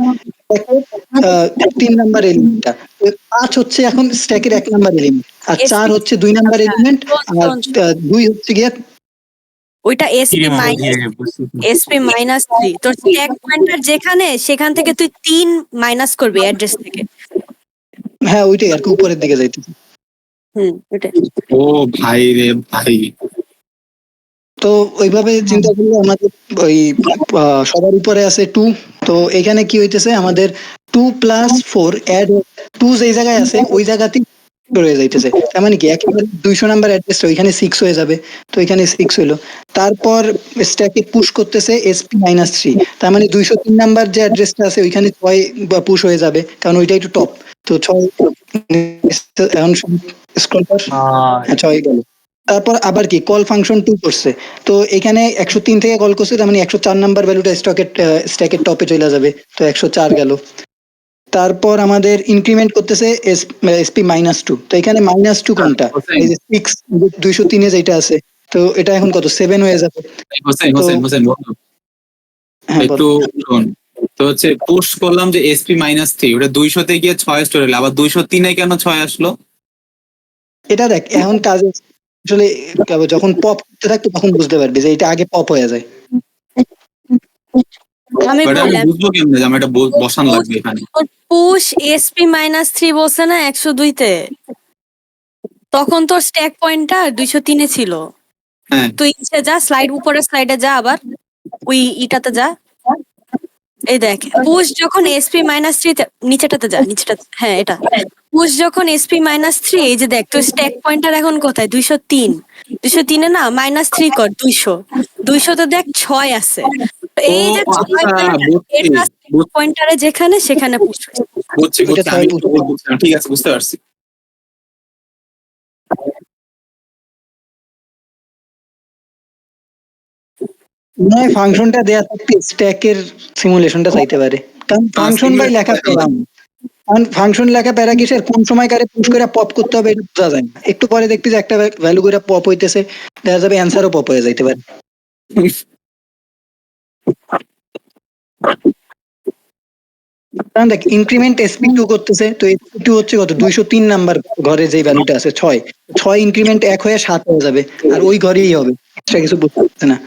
3 নাম্বার এলিমেন্টটা, 5 হচ্ছে এখন স্ট্যাকের 1 নাম্বার এলিমেন্ট, আর 4 হচ্ছে 2 নাম্বার এলিমেন্ট, আর 2 হচ্ছে গিয়ে ওইটা এসপি মাইনাস 3, তোর স্ট্যাক পয়েন্টার যেখানে, সেখান থেকে তুই 3 মাইনাস করবি অ্যাড্রেস থেকে। হ্যাঁ ওইটাই আর কি, উপরের দিকে যাইতেছে। ওইটাই। ও ভাই রে ভাই, তো ওইভাবে চিন্তা করলে আমাদের ওই সবার উপরে আছে 2। তো এখানে কি হইতেছে আমাদের 2 প্লাস 4 অ্যাড 2 যেই জায়গায় আছে ওই জায়গাতেই রয়ে যাইতেছে। তার মানে কি একেবারে 200 নাম্বার অ্যাড্রেস ওইখানে 6 হয়ে যাবে। তো এখানে 6 হইলো। তারপর স্ট্যাকে পুশ করতেছে SP-3, তার মানে 203 নাম্বার যে অ্যাড্রেসটা আছে ওইখানে 6 পুশ হয়ে যাবে, কারণ ওইটা একটু টপ। তো 6 এখন স্ক্রল কর, 6 গেল। তারপর আবার কি কল ফাংশন 2 করছে, তো এখানে 103 থেকে কল করছে, তার মানে 104 নাম্বার ভ্যালুটা স্ট্যাকের টপে চলে যাবে। তো 104 গেল। তারপর আমাদের ইনক্রিমেন্ট করতেছে SP-2। তো এখানে -2 কোনটা, এই যে 6 203 এ যেটা আছে, তো এটা এখন কত 7 হয়ে যাবে। হোসেন হোসেন হোসেন বলো। হ্যাঁ একটু শোন, তো হচ্ছে পুশ করলাম যে SP-3, ওটা 200 তে গিয়ে 6 স্টোর হলো, আবার 203 এ কেন 6 আসলো? এটা দেখ এখন কাজে আসলে যখন পপ করতে থাকতো তখন বুঝতে পারবি যে এটা আগে পপ হয়ে যায়। আমি বাট আমি বললাম বুঝবো কেমনে যে আমার এটা বসান লাগবে এখানে? পুশ SP-3 বলছে না 102 তে, তখন তোর স্ট্যাক পয়েন্টটা 203 এ ছিল। হ্যাঁ তুই নিচে যা, স্লাইড উপরে স্লাইডে যা, আবার ওই ইটাতে যা। এই দেখ পুশ যখন SP-3 তে, নিচেটাতে যা, নিচেটাতে, হ্যাঁ এটা পুশ যখন SP-3, এই যে দেখ তোর স্ট্যাক পয়েন্টার এখন কোথায়, 203। 203 এ না -3 কর, 200 তে দেখ 6 আছে। তো ও এই যে 6 আচ্ছা, এটা পয়েন্টারে যেখানে, সেখানে পুশ হয়েছে। বুঝছি ওইটা বুঝছি, আমি 6 বুঝলাম, ঠিক আছে বুঝতে পারছি। নয় ফাংশনটা দেয়া থাকতে স্ট্যাকের সিমুলেশনটা চাইতে পারে, কারণ ফাংশন বাই লেখা পেলাম, কারণ ফাংশন লেখা প্যারা কিসের, কোন সময় কারে পুশ করে পপ করতে হবে এটা বোঝা যায় না। একটু পরে দেখবি যে একটা ভ্যালু করে পপ হইতেছে, দেখা যাবে অ্যান্সারও পপ হয়ে যাইতে পারে। কারণ দেখ ইনক্রিমেন্ট SP2 করতেছে, তো SP2 হচ্ছে কত 203 নাম্বার ঘরে যে ভ্যালুটা আছে 6 ইনক্রিমেন্ট 1 হয়ে 7 হয়ে যাবে, আর ওই ঘরেই হবে, এক্সট্রা কিছু বুঝতে পারছে না।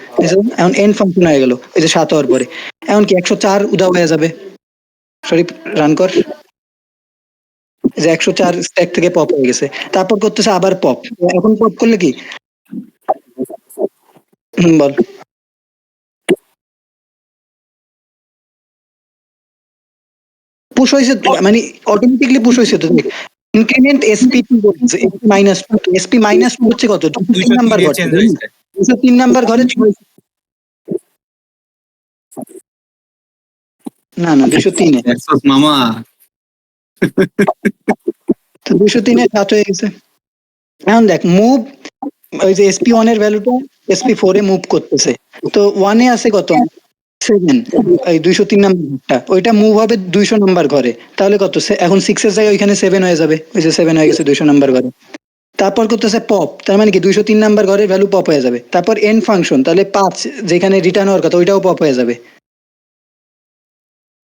এখন এন্ড ফাংশন হয়ে গেল ওই যে 7 হওয়ার পরে, এখন কি 104 উধাও হয়ে যাবে। সরি, রান কর, যে 104 স্ট্যাক থেকে পপ হয়ে গেছে। তারপর করতেছে আবার পপ, এখন পপ করলে কি বল, পুশ হয়েছে মানে অটোমেটিকলি পুশ হয়েছে। তো দেখ ইনক্রিমেন্ট SP2 করতেছে, SP-2, SP-2 হচ্ছে কত 203 নাম্বার ঘর, 203 নাম্বার ঘরে 6, না 203 এ, একশোস মামা। তো 203 এ 7 হয়ে গেছে। এখন দেখ মুভ, ওই যে SP1 এর ভ্যালুটা SP4 এ মুভ করতেছে, তো 1 এ আছে কত 7 এই 203 নাম্বারটা ওইটা মুভ হবে 200 নাম্বার ঘরে, তাহলে কত এখন 6 এর জায়গায় ওইখানে 7 হয়ে যাবে, ওই যে 7 হয়ে গেছে 200 নাম্বার ঘরে। তারপর করতেছে পপ, তার মানে কি 203 নাম্বার ঘরে ভ্যালু পপ হয়ে যাবে। তারপর এন্ড ফাংশন, তাহলে 5 যেখানে রিটার্ন হওয়ার কথা ওইটাও পপ হয়ে যাবে।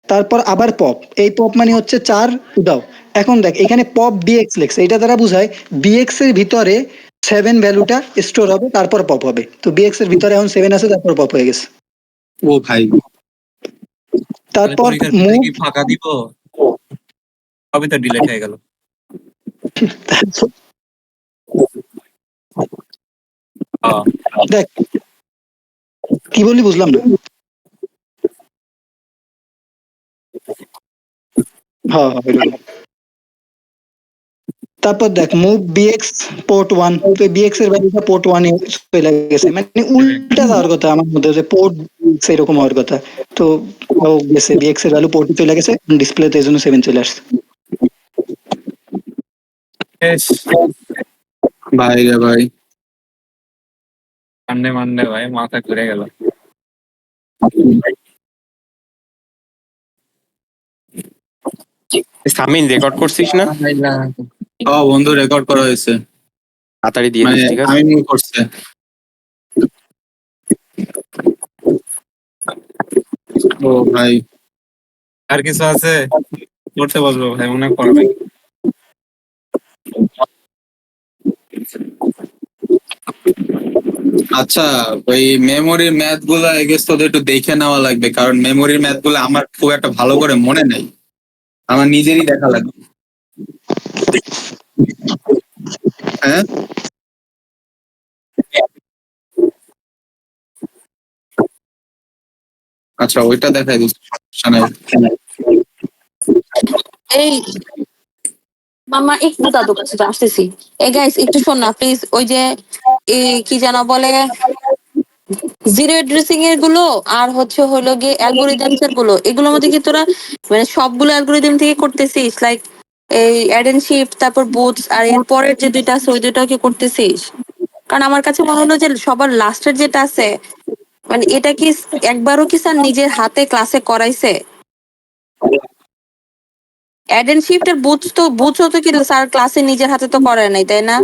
তারপর আবার পপ, এই পপ মানে হচ্ছে 4 উঠাও। এখন দেখ এখানে পপ বিএক্স লেখছে, এটা দ্বারা বোঝায় বিএক্স এর ভিতরে 7 ভ্যালুটা স্টোর হবে তারপর পপ হবে। তো বিএক্স এর ভিতরে এখন 7 আছে তারপর পপ হয়ে গেছে। ও ভাই, তারপর পরীক্ষার ভিতরে মুভ, কি ফাঁকা দিব? সবই তো ডিলেট হয়ে গেল। দেখ কি বললি বুঝলাম না। হ্যাঁ হ্যাঁ এরকম। তারপর দেখ মুভ বিএক্স পোর্ট 1, তো বিএক্স এর ভ্যালুটা পোর্ট 1 এ চলে গেছে, মানে উল্টা যাওয়ার কথা আমার মধ্যে, যে পোর্ট এরকম হওয়ার কথা। তো ও গেছে বিএক্স এর ভ্যালু পোর্টে চলে গেছে, ডিসপ্লেতে এজন্য 7 চলে আসছে। ভাই রে ভাই, মানডে মানডে ভাই মাথা ঘুরে গেল। সামিন রেকর্ড করছিস না? ও বন্ধু রেকর্ড করা হয়েছে, তাড়াতাড়ি দিয়ে মানে দিস, ঠিক আছে? আমি মুভ করছে। ও ভাই, আর কিছু আছে করতে বলবো ভাই, মনে করবে। আচ্ছা ওই মেমোরির ম্যাথ গুলা এগেস তোদের একটু দেখে নেওয়া লাগবে, কারণ মেমোরির ম্যাথ গুলো আমার খুব একটা ভালো করে মনে নেই, আমার নিজেরই দেখা লাগবে। হ্যাঁ আচ্ছা ওইটা দেখাই দিচ্ছি, সমস্যা নাই। এই মামা একটু দাদু কাছে আসতেছি। এই গাইস একটু শোন না প্লিজ, ওই যে কি যেন বলে জিরো অ্যাড্রেসিং এর গুলো আর হচ্ছে হলো গিয়ে অ্যালগোরিদমস এর গুলো, এগুলোর মধ্যে কি তোরা মানে সবগুলো অ্যালগোরিদম থেকে করতেছিস? লাইক এই অ্যাড এন্ড শিফট, তারপর বুটস, আর এর পরের যে দুইটা আছে ওই দুইটাও কি করতেছিস? কারণ আমার কাছে মনে হলো যে সবার লাস্টের যেটা আছে, মানে এটা কি একবারও কি স্যার নিজের হাতে ক্লাসে করাইছে? অ্যাড এন্ড শিফট এর বুটসও তো কি স্যার ক্লাসে নিজের হাতে তো করায় নাই, তাই না?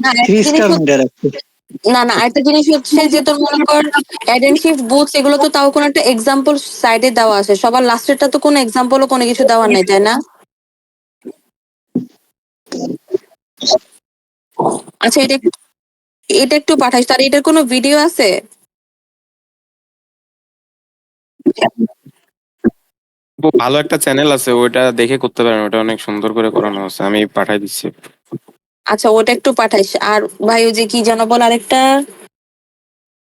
না, একটা 3 জিনিস স্টার মেরে রাখছে। না না আরেকটা জিনিস হচ্ছে যে তোর মনে কর অ্যাড এন্ড শিফট বুটস এগুলো তো তাও কোনো একটা এক্সাম্পল সাইডে দেওয়া আছে, সবার লাস্টেরটা তো কোনো এক্সাম্পলও কোনো কিছু দেওয়া নাই, তাই না? আচ্ছা এটা একটু পাঠাইস, তার এটার কোনো ভিডিও আছে? ভালো একটা চ্যানেল আছে, ওইটা দেখে করতে পারেন, ওটা অনেক সুন্দর করে করানো আছে, আমি পাঠাই দিচ্ছি। আচ্ছা ওটা একটু পাঠাইস। আর ভাই ওই যে কি যেন বল আরেকটা,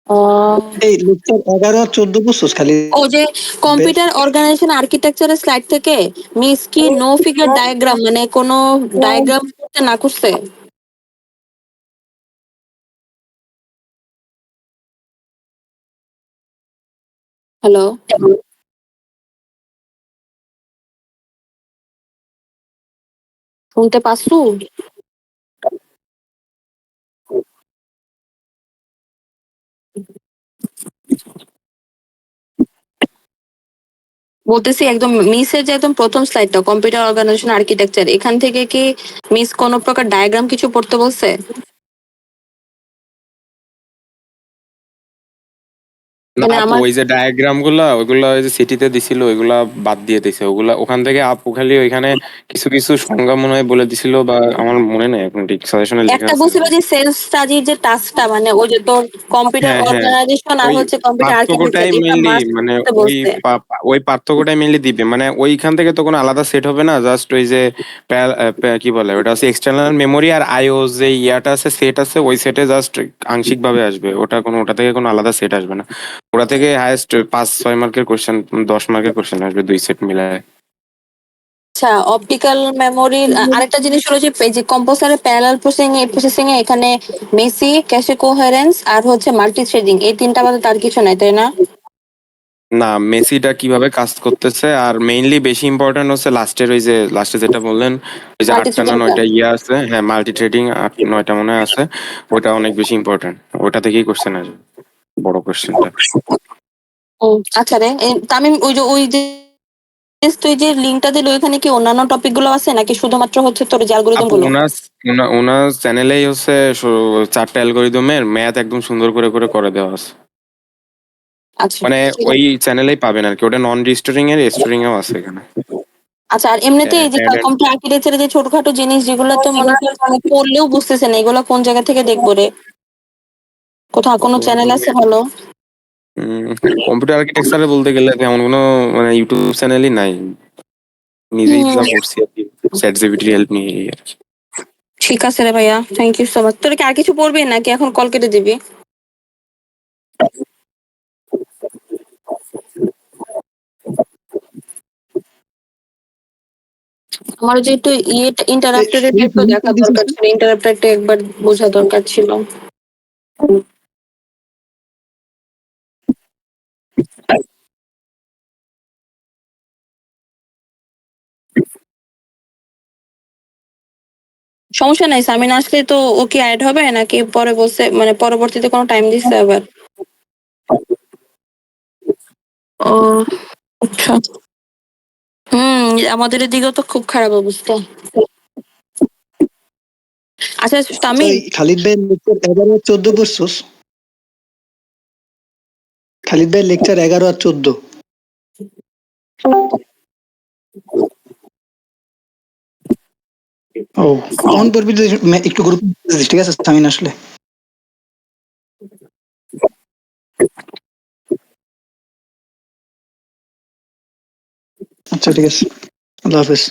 আহ, এই লেকচার 11 আর 14 বুঝছস খালি ও যে কম্পিউটার অর্গানাইজেশন আর্কিটেকচারের স্লাইড থেকে মিস কি নো ফিগার ডায়াগ্রাম মানে কোনো ডায়াগ্রাম করতে না করছে? হ্যালো, শুনতে পাচ্ছু? বলতেছি একদম মিসের যে একদম প্রথম স্লাইডটা কম্পিউটার অর্গানাইজেশন আর্কিটেকচার, এখান থেকে কি মিস কোনো প্রকার ডায়াগ্রাম কিছু পড়তে বলছে? না মানে আপু, আমার ওই যে ডায়াগ্রাম গুলা ওইগুলা ওই যে সিটিতে দিছিল ওইগুলা বাদ দিয়ে দিছে, ওগুলা ওখান থেকে আপু খালি ওইখানে কিছু কিছু সংজ্ঞা মনে হয় বলে দিছিল, বা আমার মনে নেই এখন ঠিক, সাজেশনে লেখা একটা আছে। বলছিল যে সেলফ স্টাডির যে টাস্কটা মানে ওই যে তোর কম্পিউটার হ্যাঁ হ্যাঁ, অর্গানাইজেশন আর ওই হচ্ছে কম্পিউটার আর্কিটেকচার পার্থক্যটাই এটা মেইনলি, মাস্ট মানে করতে ওই বলছে। ওই পার্থক্যটাই মেইনলি দিবে, মানে ওইখান থেকে তো কোনো আলাদা সেট হবে না, জাস্ট ওই যে কি বলে ওটা হচ্ছে এক্সটার্নাল মেমোরি আর আইও যে ইয়াটা আছে সেট আছে, ওই সেটে জাস্ট আংশিক ভাবে আসবে, ওটা থেকে কোনো আলাদা সেট আসবে না। ওটা থেকে হায়েস্ট 5-6 মার্কের কোশ্চেন, 10 মার্কের কোশ্চেন আসবে, দুই সেট মিলায়। আচ্ছা অপটিক্যাল মেমোরির আরেকটা জিনিস হলো যে এই যে কম্পোসারের প্যারালাল প্রসেসিং এ এখানে মেসি ক্যাশে কোহেরেন্স আর হচ্ছে মাল্টি থ্রেডিং, এই তিনটা বাদে তার কিছু নাই, তাই না? না, মেসিটা কিভাবে কাজ করতেছে, আর মেইনলি বেশি ইম্পর্টেন্ট হচ্ছে লাস্টের ওই যে লাস্টে যেটা বললেন ওই যে 8টা না 9টা ইয়ে আছে, হ্যাঁ মাল্টি ট্রেডিং 8-9টা মনে হয় আছে, ওটা অনেক বেশি ইম্পর্টেন্ট। ওটা থেকেই কোশ্চেন আসবে, বড় কোশ্চেনটা। আচ্ছা রে, তামিম ওই যে তুই যে লিঙ্কটা দিলি ওইখানে কি অন্যান্য টপিক গুলো আছে নাকি শুধুমাত্র হচ্ছে তোর যে অ্যালগরিদম আপু গুলো? ওনার চ্যানেলেই হচ্ছে 4টা অ্যালগরিদমের ম্যাথ একদম সুন্দর করে করে করে দেওয়া আছে, আচ্ছা মানে ঠিক ওই আছে। চ্যানেলেই পাবেন আর কি। ওটা নন রিস্টোরিং এর রেস্টোরিং এও আছে এখানে। আচ্ছা, আর এমনিতে এই যে Add and- কম্পিউটার আর্কিটেকচারের যে ছোটখাটো জিনিস যেগুলো তো মনে করেন অনেক পড়লেও বুঝতেছে না, এগুলো কোন জায়গা থেকে দেখবো রে? কোথাও কোনো চ্যানেল আছে ভালো? কম্পিউটার আর্কিটেকচারে বলতে গেলে তেমন কোনো মানে ইউটিউব চ্যানেলই নাই, নিজেই হুম, যা পড়ছি আর কি, চ্যাট জিপিটির হেল্প নিয়ে এই আর কি। ঠিক আছে রে ভাইয়া, থ্যাংক ইউ সো মাচ। তোর কি আর কিছু পড়বি নাকি এখন কল কেটে দিবি? আমার যে একটু ইন্টারাপ্টেড একটু দেখা দরকার ছিল, ইন্টারাপ্টেডটা একবার বোঝা দরকার ছিল। সমস্যা নাই, সামিন আসলে তো ও কি অ্যাড হবে নাকি পরে বসে মানে পরবর্তীতে কোনো টাইম দিচ্ছে আবার? ও আচ্ছা। আমাদের এদিকেও তো খুব খারাপ অবস্থা। আচ্ছা তামিম, খালিদ ভাই লেকচার 11 আর 14 পড়ছস? খালিদ ভাই লেকচার 11 আর 14। ও, তখন পড়বি তুই, একটু গ্রুপ ঠিক আছে সামিন আসলে। আচ্ছা ঠিক আছে, আল্লাহ হাফেজ।